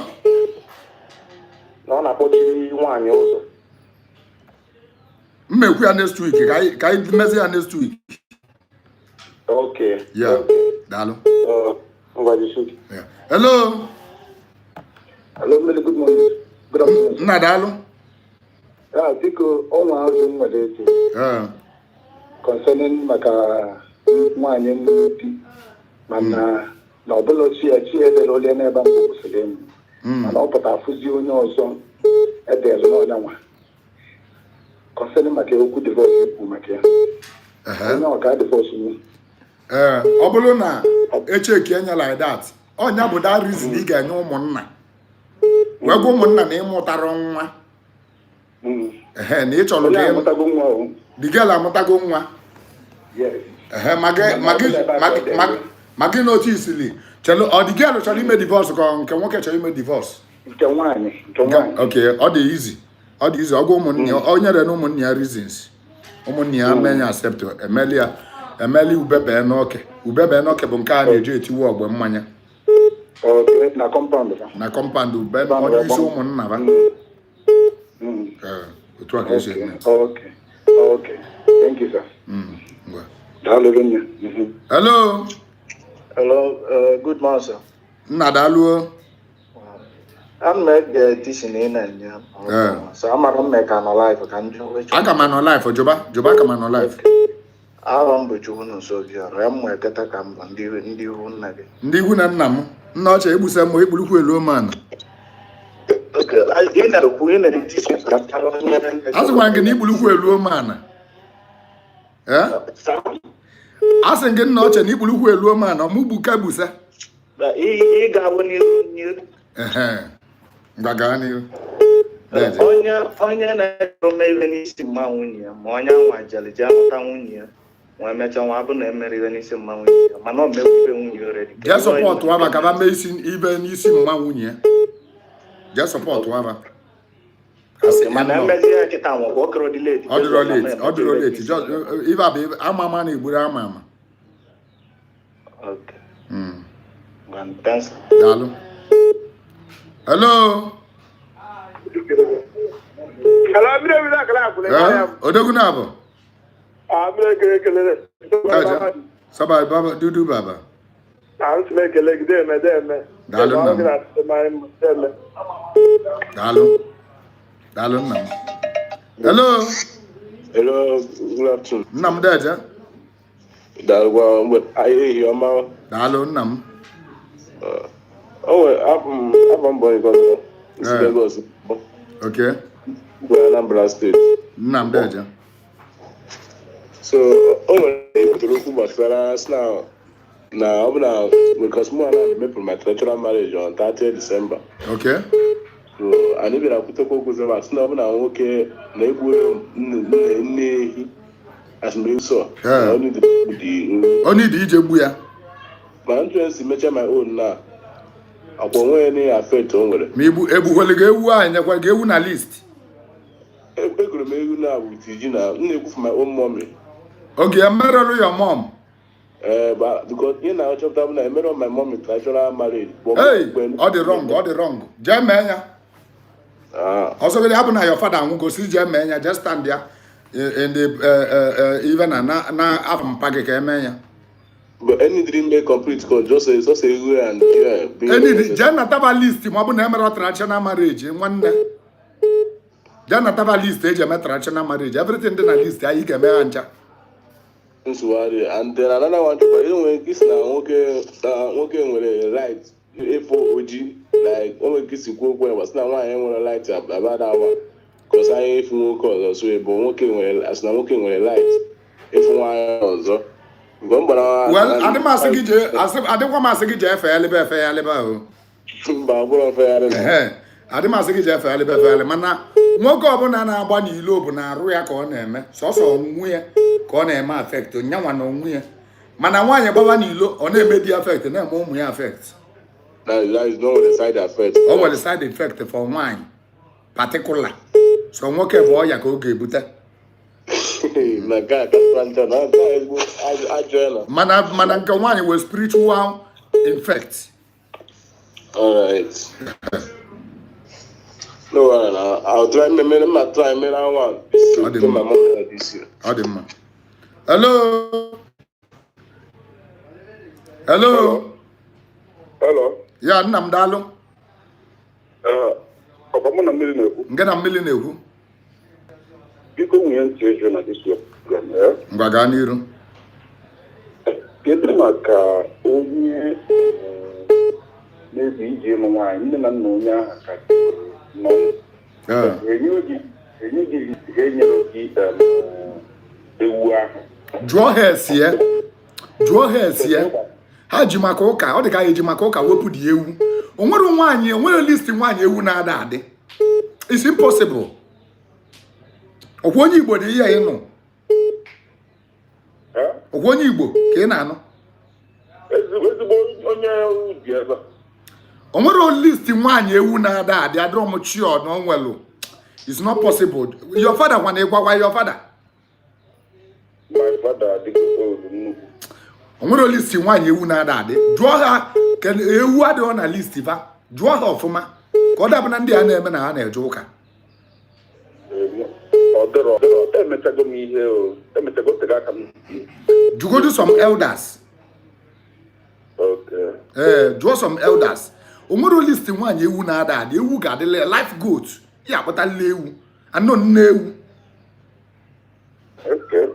Speaker 2: Na ọ na-akpọchiri nwaanyị ụzọ.
Speaker 1: Mmekwu ya next week ka anyị mezi ya next week.
Speaker 2: Okay.
Speaker 1: Yeah. Daalụ.
Speaker 2: Yeah.
Speaker 1: Hello.
Speaker 2: Hello, very good morning. Good afternoon.
Speaker 1: Nna daalụ.
Speaker 2: Biko ọnwa azụ nwere eti. Concerning maka nwaanyị ndị mana na ọbụla chi edere ole n'ebe mbụ kwụsịrị emu. Mana ọ pụta afụzi onye ọzọ edere n'ọnya nwa. Concerning maka okwu divorce ekwu maka ya. Onye ọka divorce nwu.
Speaker 1: Ọ bụrụ na echeki enya like that, ọnya bụ that reason ị ga-enye ụmụnna. Wee gwa ụmụnna na ịmụtara nwa. Na ị chọrọ ka
Speaker 2: amụtago nwa o.
Speaker 1: The girl amụtago nwa.
Speaker 2: Yes.
Speaker 1: Ma gị notisili chelo ọ the girl chọrọ ime divorce ka nke nwoke chọrọ ime divorce.
Speaker 2: Nke nwaanyị.
Speaker 1: Okay, ọ dị easy. Ọ dị easy. Ọ gwa ụmụnne ya, ọ nyere na ụmụnne ya reasons. Ụmụnne ya menye accept emeli ubebe n'oke. Ubebe n'oke bụ nke a na-eji etiwe ọgbe mmanya.
Speaker 2: Okay, na compound.
Speaker 1: Na compound ube ọ dị isi ụmụnna ba. Otu a ka esi eme.
Speaker 2: Okay. Thank you, sir.
Speaker 1: Ngwa.
Speaker 2: Daalụ.
Speaker 1: Hello.
Speaker 4: Hello, good morning, sir.
Speaker 1: Nna daalụ.
Speaker 4: I'm not teaching in so I'm a make an alive.
Speaker 1: Aka m anọ life Joba aka m anọ life.
Speaker 4: I'm but you wouldn't so I'm a catacomb and ndị ihu nna gị.
Speaker 1: Ndị ihu na nna m nna ọcha egbusa m egbulukwu elu man. Asịkwa gị na igbulukwu elu man. Asị gị nna ọcha na igbulukwu elu man ọ mụ gbuka gbusa. Ngagani.
Speaker 4: Onye na-eme ihe n'isi mma nwunye ya ma onye anwa jere jee mụta nwunye ya nwa emechaa nwa bụ na emere ihe n'isi mma nwunye ya mana o mekwube nwunye already.
Speaker 1: Just support waba ka ba mee ibe n'isi mma nwunye ya. Just support waba.
Speaker 4: Mana emezi ya kita nwa ko okro delay.
Speaker 1: Odiro late. Just if I be amama na igburu amama.
Speaker 4: Okay. Thanks.
Speaker 1: Dalu. Hello.
Speaker 2: Hello, I'm going to
Speaker 1: Odogunabo.
Speaker 2: I'm going to
Speaker 1: Sabay Baba Dudu Baba.
Speaker 2: I'm to make a leg there, madam.
Speaker 1: Dalu. Hello.
Speaker 5: Hello, good afternoon.
Speaker 1: Nam Daja.
Speaker 5: What I hear your mouth.
Speaker 1: Dalu Nam.
Speaker 5: I'm born because Lagos.
Speaker 1: Okay.
Speaker 5: Anambra State.
Speaker 1: Nam Daja.
Speaker 5: So, to look now, because more than my traditional marriage on 30th December.
Speaker 1: Okay.
Speaker 5: So, I need to put a focus on us now. Okay, as me so. Only
Speaker 1: the Ijebuya.
Speaker 5: My interest in making my own now. Upon when they affect on it.
Speaker 1: Maybe Ebu Holigewa and Yakwageu na list.
Speaker 5: I could make you now with Gina, for my own mommy.
Speaker 1: Okay, I'm married to your mom.
Speaker 5: But because you know, I met my mom in traditional marriage.
Speaker 1: Hey, all the wrong. Germania. Also, what happened to your father? I'm going to see Germania. Just stand there. In the even now, I'm packing Germania.
Speaker 5: But any dream may complete because just say you and
Speaker 1: any Jana Tava list, Mabu Nemera traditional marriage in one day. Jana Tava list, age of traditional marriage. Everything in the list, I can manage.
Speaker 5: And then another one, but this now, okay, with a light, A4OG, like, only kissing cook was now I want to light up about hour because I ain't from call so, but working well as now working with a light. If one also.
Speaker 1: Well, I didn't want to say fair. I didn't say fair. Mana, more governor na bani lobo na ruya kone so muye kone ma affect nyawa no muye. Mana wanye baba ni lo one media affect na mo muye affect.
Speaker 5: That is not the side effect.
Speaker 1: Oh, well, the side effect for wine particular. So mo ke boy ya ko gebuta.
Speaker 5: My God,
Speaker 1: Mana Kawani was spiritual infect.
Speaker 5: All right. No, I'll try me. I'm not trying me. I want to my mom this year.
Speaker 2: Hello.
Speaker 1: Yeah, Nam Dalo.
Speaker 2: I'm
Speaker 1: Get a million.
Speaker 2: People who children at this program,
Speaker 1: Baganiru.
Speaker 2: Get them like only maybe Jim wine, and no, no.
Speaker 1: Draw hairs here. Hajimakoka, or the guy Jimakoka will put you. On one year, when a listing 1 year, not it's impossible. Of one you body, yeah, no. Of one you book, Kenano. On what listing 1 year, una that they are not mature, no well. It's not possible. Your father, one day, why your father?
Speaker 2: My father, the
Speaker 1: On what listing 1 year, una that draw her. Can you add on a list if I draw her for my God up and the name and a joker. You go to some elders.
Speaker 2: Okay.
Speaker 1: Draw some elders. Omoro listing 1 year na that they who got the life goats. Yeah, but I lew. I no know.
Speaker 2: Okay.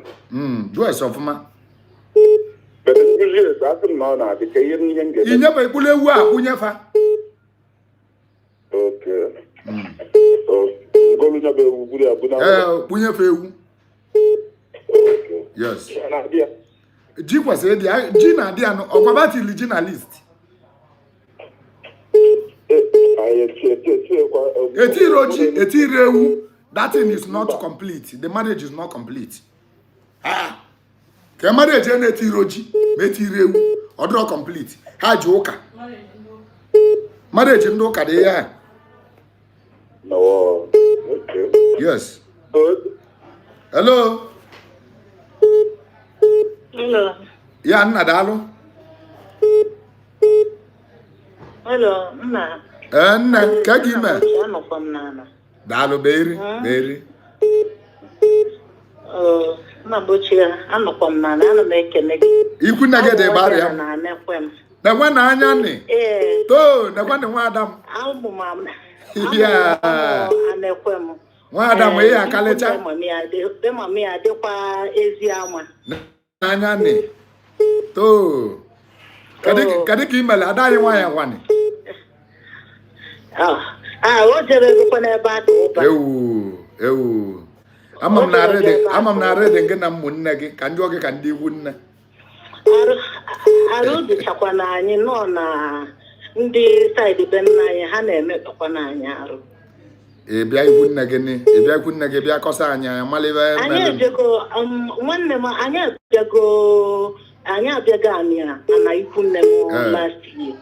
Speaker 1: Do a sophomore.
Speaker 2: But usually that's now the Kayan.
Speaker 1: You never pull a wa, never.
Speaker 2: Okay. Go to
Speaker 1: Punyafu. Yes. Jeep was said, Gina, dear, or about the journalist.
Speaker 2: I
Speaker 1: etirewu. That thing is not complete. The marriage is not complete. Ah, the marriage is not etirewu. Order complete. Haji oka. Marriage ndo ka dey.
Speaker 2: No. Okay.
Speaker 1: Yes.
Speaker 2: Good.
Speaker 1: Hello.
Speaker 6: Hello.
Speaker 1: Ya nna daalụ.
Speaker 6: Hello, nna.
Speaker 1: Nna, ka gị mee?
Speaker 6: Anọkwa m n'ala.
Speaker 1: Daalụ beri.
Speaker 6: Nna bochie, anọkwa m n'ala, ana m ekele gị.
Speaker 1: Ikwu nna gị dị gbara ya. Nekwe na anya nị. To, nekwe na nwa Adam.
Speaker 6: Abụ m
Speaker 1: Ya.
Speaker 6: anekwe m.
Speaker 1: Nwa Adam ihe akalecha.
Speaker 6: Be mami adịkwa ezi ama.
Speaker 1: Anya nị. To. Kadị ka imele ada anyị nwa ya nwani.
Speaker 6: O jere gịkwa n'ebe a dị ụba.
Speaker 1: Ewu. Ama m na rede nke na ụmụnne gị ka ndị oge ka ndị ikwu nne.
Speaker 6: Arụ dịchakwa na anyị nọ na ndị saịdị be nna anyị ha na-emekpakwa na anyị arụ.
Speaker 1: Bịa ikwu nne gị ni, bịa ikwu nne gị bịa kọsa anyị amalive.
Speaker 6: Anyị ejego nwanne m anyị abịago anyị na ikwu nne m last year.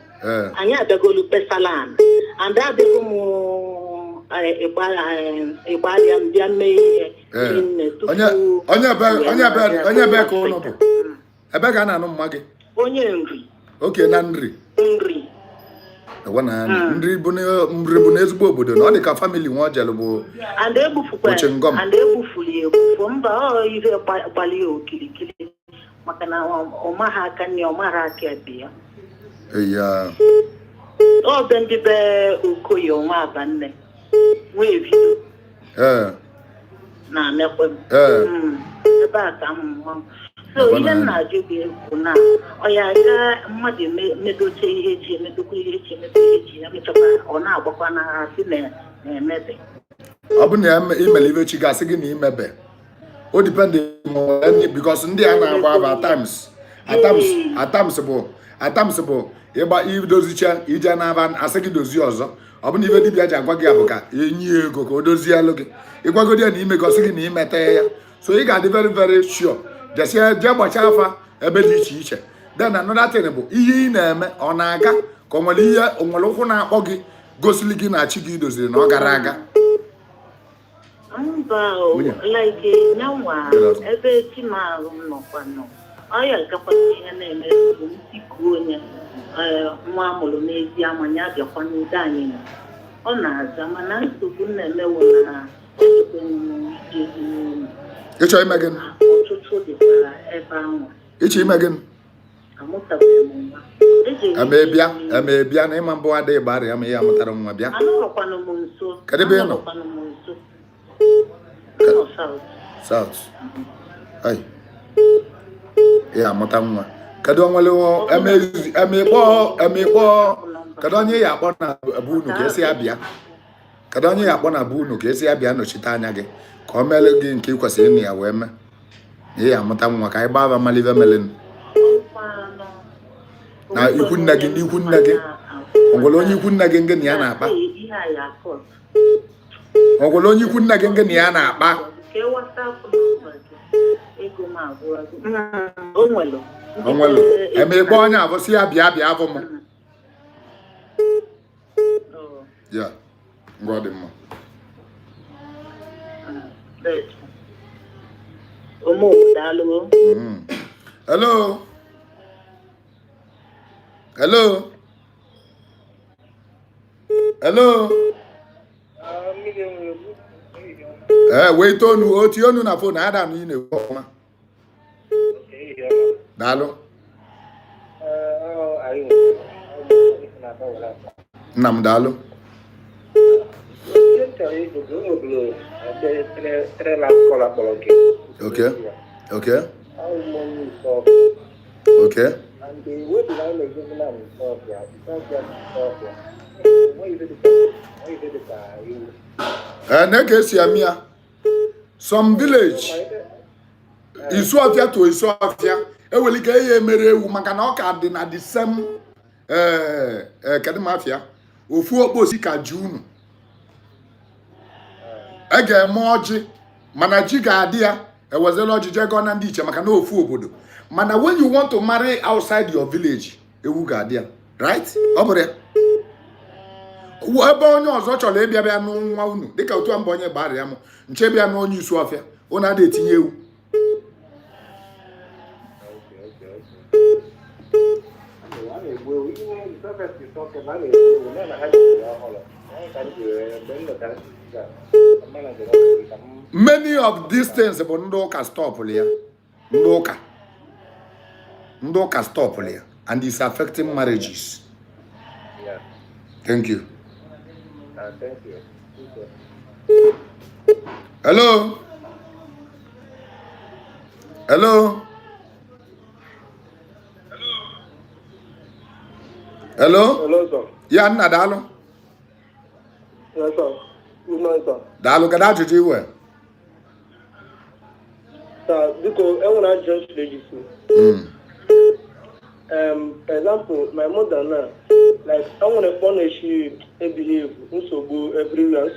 Speaker 6: Anyị abịagolu pesalan and abịago m ịgbalịa m bịa mee ihe
Speaker 1: onye be ka ụlọ bụ ebe ga na-anụ mma gị
Speaker 6: onye nri
Speaker 1: oke na nri nri bụ n'ezigbo obodo na ọ dị ka famili nwa ojelu bụ
Speaker 6: and egbufuru mba ihe gbalị okirikiri maka na ọ maghị aka nne ọ maghị aka ebe ya ọ bụ ndị be Okoye onwe Abanne wee bido na nekwe ebe a ka m so ihe nna ajụ gị ekwu na ọ ya ga mmadụ medoche ihe eji emedokwa ihe eji emechakwa ọ na-agbakwa na si na-emebe
Speaker 1: ọ bụ na imele ibe chi gasị gị na imebe o depend because ndị a na-agba aba atams bụ ịgba idozicha ije na-aba asị gị dozie ọzọ ọ bụ na ibe dibịa ji agwa gị ya bụ ka enyi ya ego ka o dozie alụ gị ịgwagodi ya na ime gosi gị na imeta ya so ị ga-adị very very sure jee gbachaa afa ebe dị iche iche then another thing bụ ihe ị na-eme ọ na-aga ka o nwere ụkwụ na-akpọ gị gosili gị na chi gị doziri na ọ gara aga
Speaker 6: mba like nyanwa ebe chi na-arụ nnọkwa nọ ọ ya gakwa ihe na-eme ntịkụ onye nwa amụrụ n'ezi amanya abịakwa n'udo anyị nọ ọ na-aza mana nsogbu na-emewo na
Speaker 1: ịchọ ime gị
Speaker 6: ọtụtụ dịkwara ebe ahụ
Speaker 1: ịchọ ime gị
Speaker 6: amụtabeghị m nwa
Speaker 1: emebịa na ịma mbụ adịghị gbara ya ma ihe amụtara nwa bịa
Speaker 6: anọrọkwanụ m nso
Speaker 1: kedụ ebe ị nọ South ya amụta nwa kedu onwere emekpọ kedu onye ya akpọ na bụ unu ka esi abịa kedu onye ya akpọ na bụ unu ka esi abịa nọchite anya gị ka o mere gị nke ị kwesịrị ịnụ ya wee mee na ya amụta nwa ka anyị gbaba malive melenu na ikwu nne gị n'ikwu nne gị onwere onye ikwu nne gị nke na ya na-akpa onwere onye ikwu nne gị nke na ya na-akpa onwelu emekpe onye abụsị ya bịa abụ m ya ngwa dị mma hello wee tonu oti onu na phone ada na ị na-ekwu ọma daalụ nna m daalụ okay na-eke esi eme ya some village Isuofia to Isuofia eweli ka ihe emere ewu maka na ọ ka dị na the same kedụ mafia ofu okposi ka ji unu ga-eme ọjị mana ji ga-adị ya ewezela ọjị jego na ndị iche maka na ofu obodo mana when you want to marry outside your village ewu ga-adị ya right ọ bụrụ ya ebe onye ọzọ chọrọ ịbịa bịa nwa unu dịka otu mba onye gbara ya mụ nche bịa na onye isi ọfịa unu adị etinye ewu many of these things bụ ndị ụka stop ya ndị ụka stop ya and it's affecting marriages. Thank you.
Speaker 7: Thank you.
Speaker 1: Hello. Hello. Hello.
Speaker 7: Hello, sir.
Speaker 1: Ya nna daalụ.
Speaker 7: Yes, sir. Good morning, sir.
Speaker 1: Daalụ ka ajụjụ iwe.
Speaker 7: Sir, because I want to just let you see. Example, my mother now, like I want to punish she behave everywhere,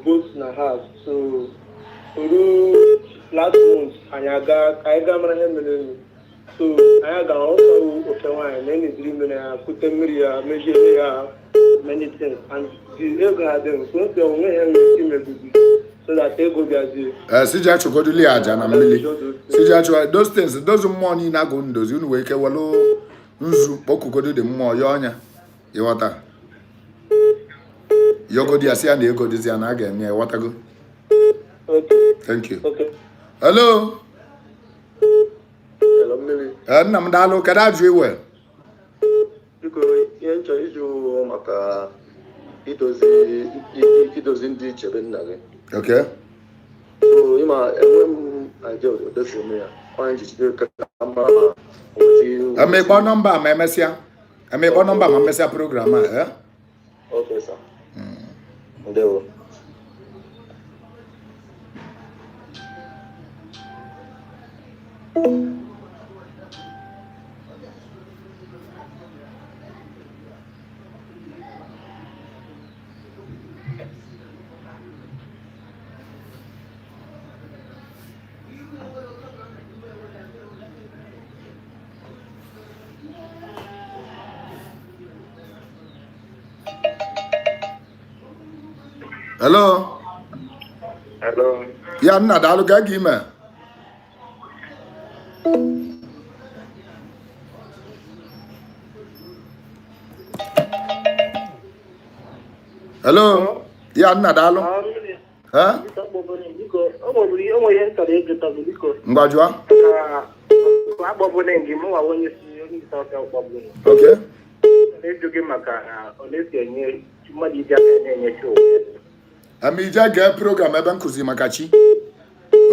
Speaker 7: both in the house. So, last month, I got my so I got also okay wine, many dreaming, put them measure many things, and the elder them so they only have so that they go there.
Speaker 1: Sija chukoduli aja na mmili. Sija chwa those things, those money na go ndozi unu weke walo nzu pokukodo de mmụọ ya ọnya ịghọta yogodi asị ya na ego dịzi ya na a ga-eme ya ịghọtago. Thank you. Hello.
Speaker 7: Hello, mmiri.
Speaker 1: Nna m daalụ kedu ajụ iwe
Speaker 7: Biko ihe nchọ ịjụ maka idozi ndị ichebe nna gị.
Speaker 1: okay
Speaker 7: So ịma enwe m idea odesi eme ya onye njichide ka mma
Speaker 1: emekpọ nọmba ma emesịa ma emesịa program a
Speaker 7: Okay, sir. Ndewo.
Speaker 1: hello
Speaker 7: Hello.
Speaker 1: ya nna daalụ ga gị ime hello ya nna daalụ ngwajua okay amija ga program ebe nkuzi maka chi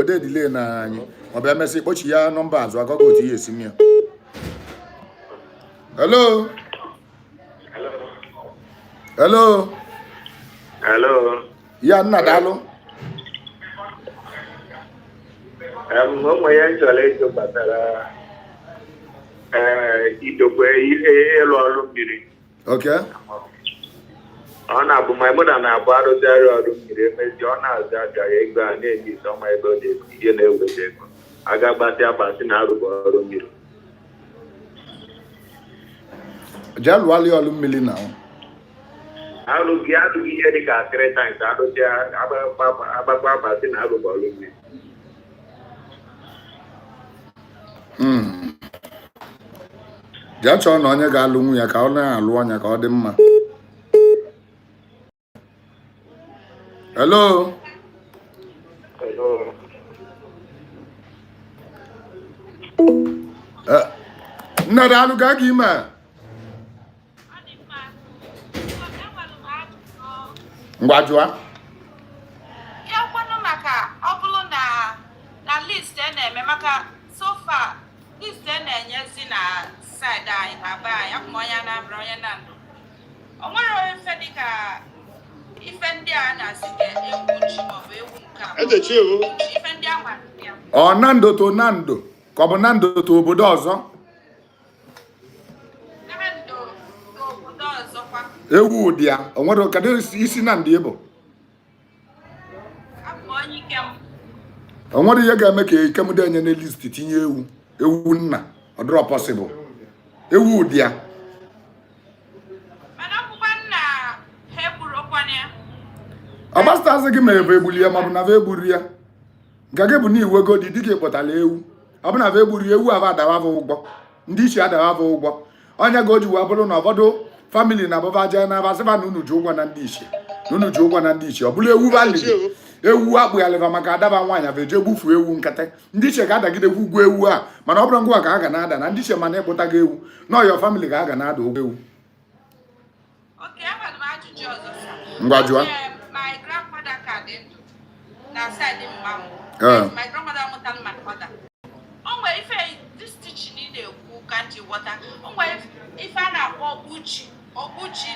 Speaker 1: ode delay na anyị ọ bịa mesị kpochi ya nọmba azụ agaghị otu ihe esi mịa hello hello
Speaker 7: Hello.
Speaker 1: ya nna daalụ
Speaker 7: Ụmụ ya nchọrọ ịjụ gbasara idokwe ịlụ ọrụ mmiri.
Speaker 1: okay
Speaker 7: Ọ na-abụ ma mụna na-abụ arụzigharị ọrụ mmiri emezi ọ na-azụ aja ya ego a na-eji isi ọma ebe ọ dị ihe na-eweta ego aga gbatị agbasị na arụbụ ọrụ mmiri.
Speaker 1: jee lụọlị ọrụ mmiri na
Speaker 7: Arụghị ihe dị ka 3 times arụzi agbakwa agbasị na arụbụ ọrụ mmiri.
Speaker 1: jee chọọ na onye ga-alụ nwunye ka ọ na-alụ ọnya ka ọ dị mma hello nna daalụ ga gị ime ngwajua
Speaker 8: ya kwanụ maka ọ bụrụ na list na-eme maka sofa list na-enyezi na side anyị na be anyị akwụm onye na-abụrụ onye na ndụ o nwere ife dịka ife ndị a na-asị ka egwu chi maọbụ egwu nke ife ndị a nwere ya
Speaker 1: ọ na ndo to na ndo ka ọ bụ na ndo to obodo ọzọ
Speaker 8: ebe ndo obodo ọzọkwa
Speaker 1: ewu dia onwere ka isi na ndị Igbo onwere ihe ga-eme ka ikem dị enye na list tinye ewu nna ọ dịrọ possible ewu dia ọgbastasị gị mere egbuli ya maọbụ na egburu ya nke gị bụ na iwu ego dị dịka ịkpọtala ewu ọ bụ na egburu ya ewu aba adawa ụgwọ ndị iche adawa ụgwọ onye ga o ji wee bụrụ na ụfọdụ famili na abụba jee na-abasịba na unu ji ụgwọ na ndị iche ọ bụrụ ewu baliri ewu akpụghalịba maka adaba nwaanyị bụ eje gbufuo ewu nkata ndị iche ga-adagide ugwu ewu a mana ọ bụrụ ngwa ka a ga na-ada na ndị iche mana ịkpụta gị ewu na ọyọ famili ga a ga na-ada ụgwọ ewu ngwa jụọ
Speaker 8: my grandmother mutal my father. Onwe if this teaching in the country water. Onwe if I na obuchi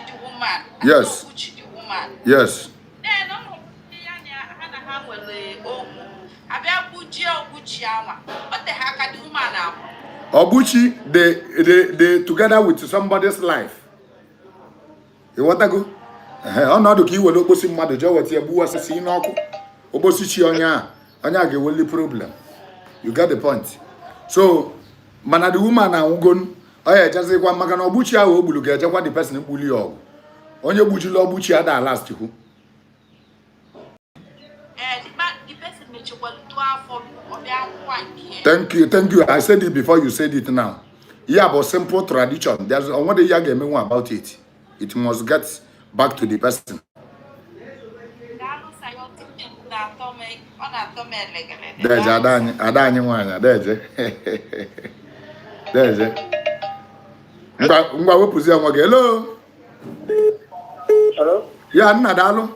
Speaker 8: the woman.
Speaker 1: Yes.
Speaker 8: Obuchi the woman.
Speaker 1: Yes.
Speaker 8: Then no hana ha wele omu. Abia obuchi ama. What the heck the woman now?
Speaker 1: Obuchi they together with somebody's life. You want to go? Ọnọdụ ka iwere okposi mmadụ jee weta egbu osisi n'ọkụ ogbosichi onye ga-eweli problem. You get the point. So mana the woman anwụgon onye ejezikwa maka na ogbuchi ahụ o gburu ga-ejekwa the person gbuli ya ọgwụ onye gbujila ogbuchi ada last hụ. Thank you. I said it before you said it now. Yeah, but simple tradition. There's one day you get about it. It must get back to the person. Deje adanye nwanya deje. Ngwa wepụzi onwe gị. Hello? Yeah, nna daalụ.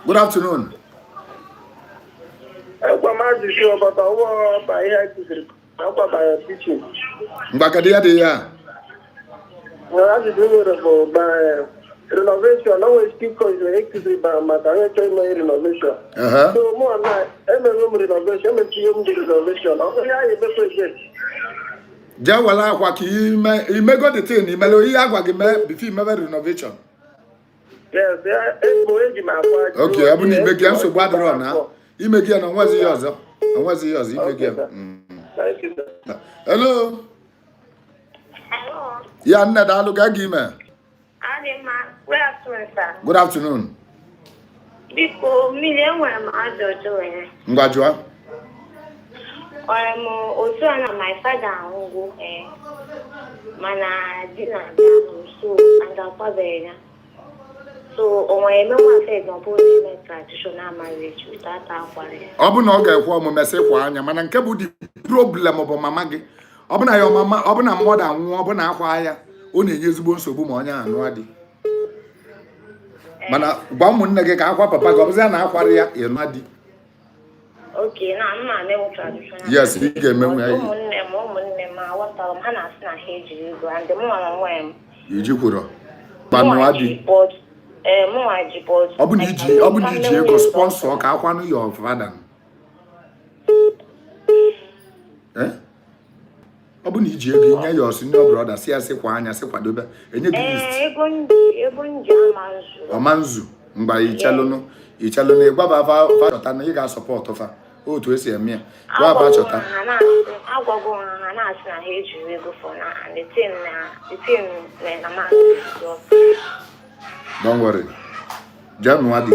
Speaker 1: Good afternoon. Ngwa kedu ya dị ya?
Speaker 7: Renovation, no one keep calling the renovation. So more than renovation, renovation.
Speaker 1: Jawala kwa ki imego the thing imelo iya kwa ki me before imebe renovation.
Speaker 7: Yes,
Speaker 1: okay, abu ni imegi am so gbadoro na. Imegi na nwazi yozo. Nwazi yozo imegi.
Speaker 7: Thank you.
Speaker 1: Hello.
Speaker 9: Hello.
Speaker 1: Ya nna dalu ga gi me.
Speaker 9: Good afternoon, sir.
Speaker 1: Good afternoon.
Speaker 9: Biko, mmiri enwere m ajụjụ ya.
Speaker 1: Ngwa jụọ.
Speaker 9: Otu a na my father anwụgo mana di na bịa so and akwabeghị ya. So o nwere eme nwa afọ example na traditional marriage without akwara ya.
Speaker 1: Ọ bụ na ọ ga-ekwe omume sị kwa anya mana nke bụ di problem bụ mama gị. Ọ bụ na ya mama, ọ bụ na mmadụ anwụọ, ọ bụ na akwa ya. Ọ na-enye ezigbo nsogbu ma onye anụ adị. Mana gwa ụmụnne gị ka akwa papa gị ọ bụzi na akwara ya ịnụ adị.
Speaker 9: Okay, na mma na-ewu traditional.
Speaker 1: Yes, ị ga-emenwu ya.
Speaker 9: Ụmụnne m aghọtara m ha na-asị na ha ejiri ego and mụ na nwa m.
Speaker 1: Iji kwuru. Kpanụ adị. Ọ bụ na iji ego sponsor ka akwanụ your father. Ọ bụ na iji ego inye ya osi ndị brother si asị kwa anya sị kwadobe enye gị list.
Speaker 9: Ego nji
Speaker 1: Amanzu mgba ichalụnụ ịgbaba fa chọta na ị ga-asọpọtụ fa otu esi eme ya gwa fa chọta.
Speaker 9: Agwago ha na-asị na ha ejiri ego for na and the thing na ma.
Speaker 1: Don't worry. January.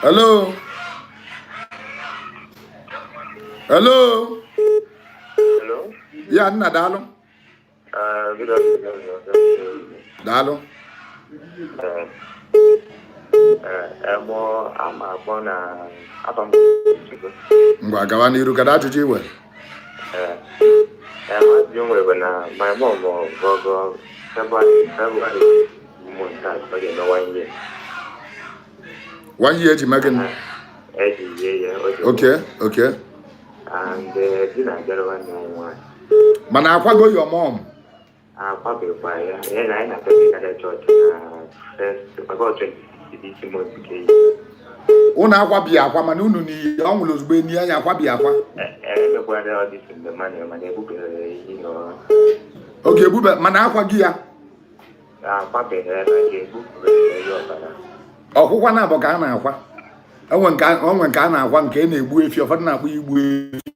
Speaker 1: Hello. Hello.
Speaker 10: Hello.
Speaker 1: Yeah, nna daalụ.
Speaker 10: Good afternoon.
Speaker 1: Daalụ.
Speaker 10: I'm upon
Speaker 1: Ngwa gawa n'iru kada ajụjụ iwe.
Speaker 10: My mom go February month for 1 year.
Speaker 1: 1 year ji megin. Okay.
Speaker 10: And dinner get one.
Speaker 1: Mana akwago your mom.
Speaker 10: Probably by and I church first about 20 months.
Speaker 1: Unu akwa bi akwa mana unu ni onwulo ozugbo ni anya akwa bi akwa.
Speaker 10: Emekwa dị ọdịsị mgbe mana ebubere ihe nọ.
Speaker 1: Oge ebube mana akwa gị ya.
Speaker 10: Akwabeghị na ga-ebubere ihe ọbara.
Speaker 1: Ọkwụkwa na abọ ka a na-akwa. Onwe nke a na-akwa nke na-egbu efi ụfọdụ na-akpọ igbu efi.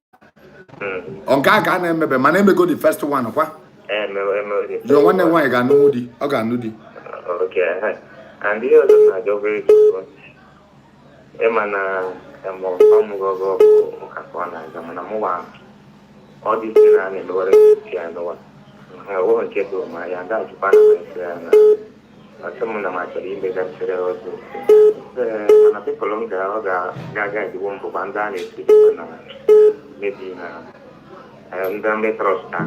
Speaker 1: Nke a ka a na-emebe mana emego the first one kwa. Yo nwanne nwaanyị ga-anụ di, ọ ga-anụ di.
Speaker 10: Okay. And the other na jo very good. Emana mo pamugo kakwana zamana mowa. All this na ne lore ya no. Wo nke do ma ya da ju pana na. Asamu na ma chari be da sere o. Na pe kolonga ga di won banda ne ti na. Maybe na ndambe trosta.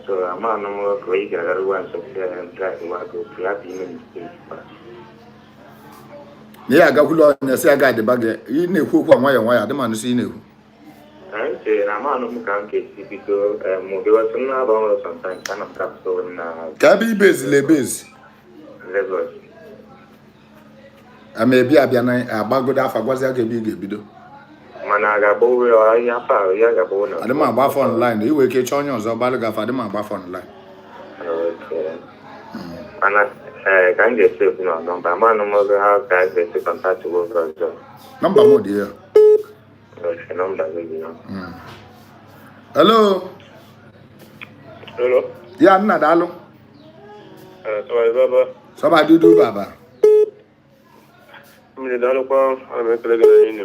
Speaker 10: So I'm not more great. I got one so and try to work with the
Speaker 1: Yeah, I got good on the say I got the bag. You know who why I demand to see you.
Speaker 10: I say I'm not going to because motivation about sometimes kind of crap so
Speaker 1: Kabi base lebes.
Speaker 10: Lagos.
Speaker 1: I may be a bago da for was I can be good.
Speaker 10: Managa boy or yaga bona.
Speaker 1: I demand buff online. You will catch on yours or balaga for the man buff online.
Speaker 10: Okay. And can get safe no number. Man, no more how guys get to contact to work.
Speaker 1: Number more dear.
Speaker 10: Okay, number really.
Speaker 1: Hello.
Speaker 5: Hello.
Speaker 1: Yeah, I'm not alone.
Speaker 5: Sorry, Baba.
Speaker 1: Somebody do Baba.
Speaker 5: I'm the Daloko. I'm a colleague in the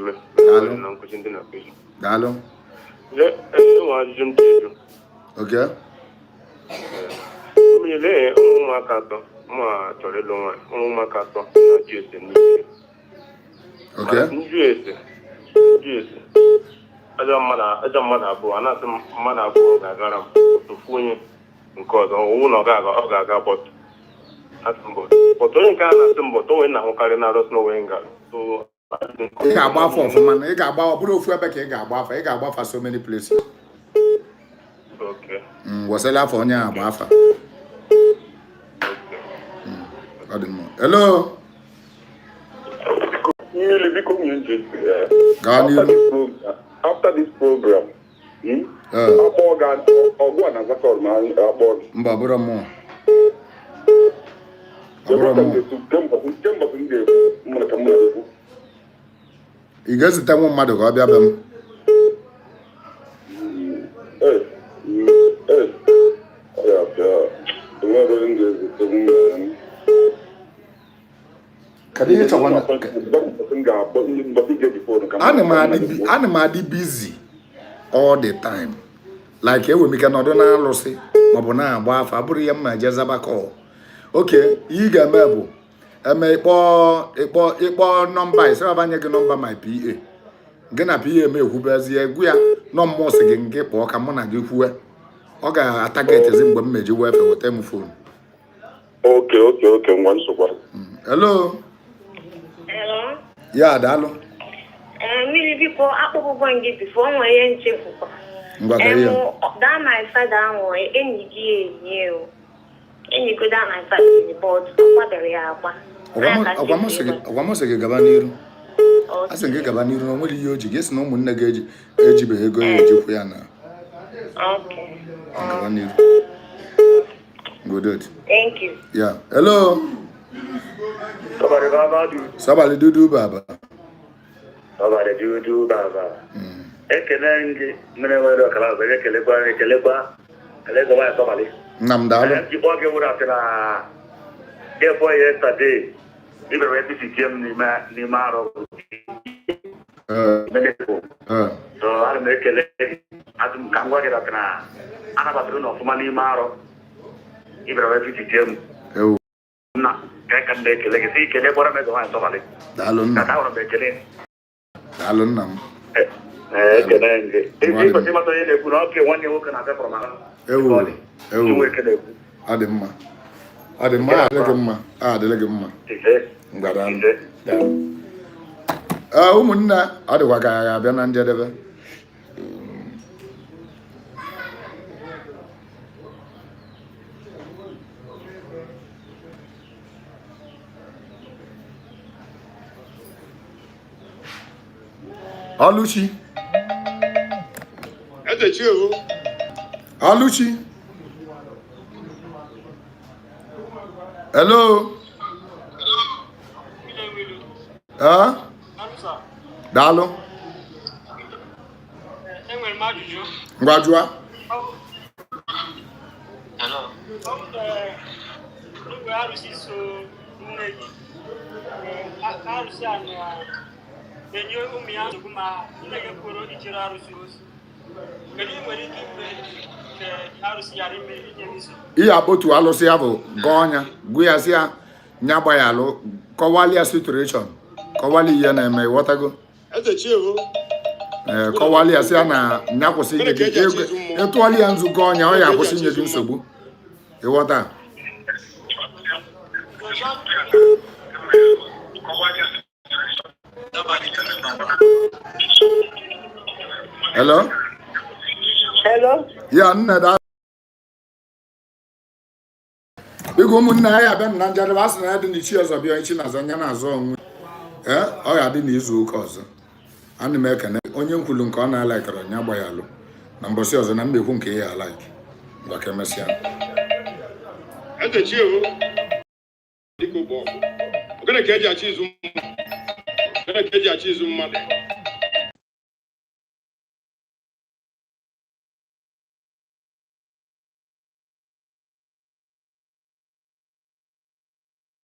Speaker 1: Dalo.
Speaker 5: Yeah, I want Jim to
Speaker 1: Okay.
Speaker 5: Mile, Makato, Ma Toledo, Makato, Jason.
Speaker 1: Okay.
Speaker 5: Yes. I don't matter, but I'm not matter for Gagaram to Funy because all of Gaga, but but only kind of symbol, don't know Carina, no Wenga. So
Speaker 1: I got bar for man. I got bar proof where I got bar for so many places.
Speaker 5: Okay.
Speaker 1: Was a laugh on ya, Bafa. Hello.
Speaker 2: After this program,
Speaker 1: you guys tell one mother go be abem. Animal busy all the time. Like we make another lossy, Mabona, Bafa, Buriam, Jezabako. Okay, you get mebo. I may a number, so I number my PA. Gena PA me who bears the Guya, no more again, get walk, I'm gonna give you. Okay, I target as in major weapon with them phone.
Speaker 2: Okay, once over.
Speaker 1: Hello.
Speaker 9: Hello.
Speaker 1: Yeah, Dalo.
Speaker 9: Many people are going to get before my end chief. That my father or any year. And you go down my father board. What the real
Speaker 1: Vamos a Gabaniru. I think Gabaniru only you guess no moon negage, Ejib, Jupiana.
Speaker 9: Okay.
Speaker 1: Good.
Speaker 9: Thank you.
Speaker 1: Yeah. Hello. Somebody do Baba.
Speaker 10: Somebody do Baba. Ekenangi, Menewa, Kalaba, somebody.
Speaker 1: Namdalo.
Speaker 10: You walk over after therefore yesterday, even when this came Nimaro. So I make a lady, I can work it up now. Another of money Maro. Even when this came. I can make a legacy, can never make one somebody.
Speaker 1: Dalun.
Speaker 10: That's how I make it.
Speaker 1: Dalun.
Speaker 10: If you put him on the Punoke, one you can have from
Speaker 1: Ademma. Adelegama. Umunna, Adewaka, Benan Jedeva. Oluchi. Oluchi. Hello. Dalo. Ngwajua.
Speaker 11: Hello.
Speaker 1: Iya botu alụsị ya bụ gonya guyasịa nyagba ya alụ kọwalia situation kọwali ihe na-eme wọtago kọwalia sịa na nyakwụsị nye gị etụọli ya nzukọ ọnya ọ ya akwụsị nye gị nsogbu ịghọta hello ya nne da Biko ụmụnne ya abịa na njedebe asị na ya dị n'ichi ọzọ bịa ichi na-azọ anya na-azọ onwe ọ ya dị n'izu ụka ọzọ ana m ekene onye nkwulu nke ọ na-alaikara nya gba ya alụ na mbọsị ọzọ na mmekwu nke ya alaik ngwa ka emesịa
Speaker 12: ogene ka eji achị izu mmadụ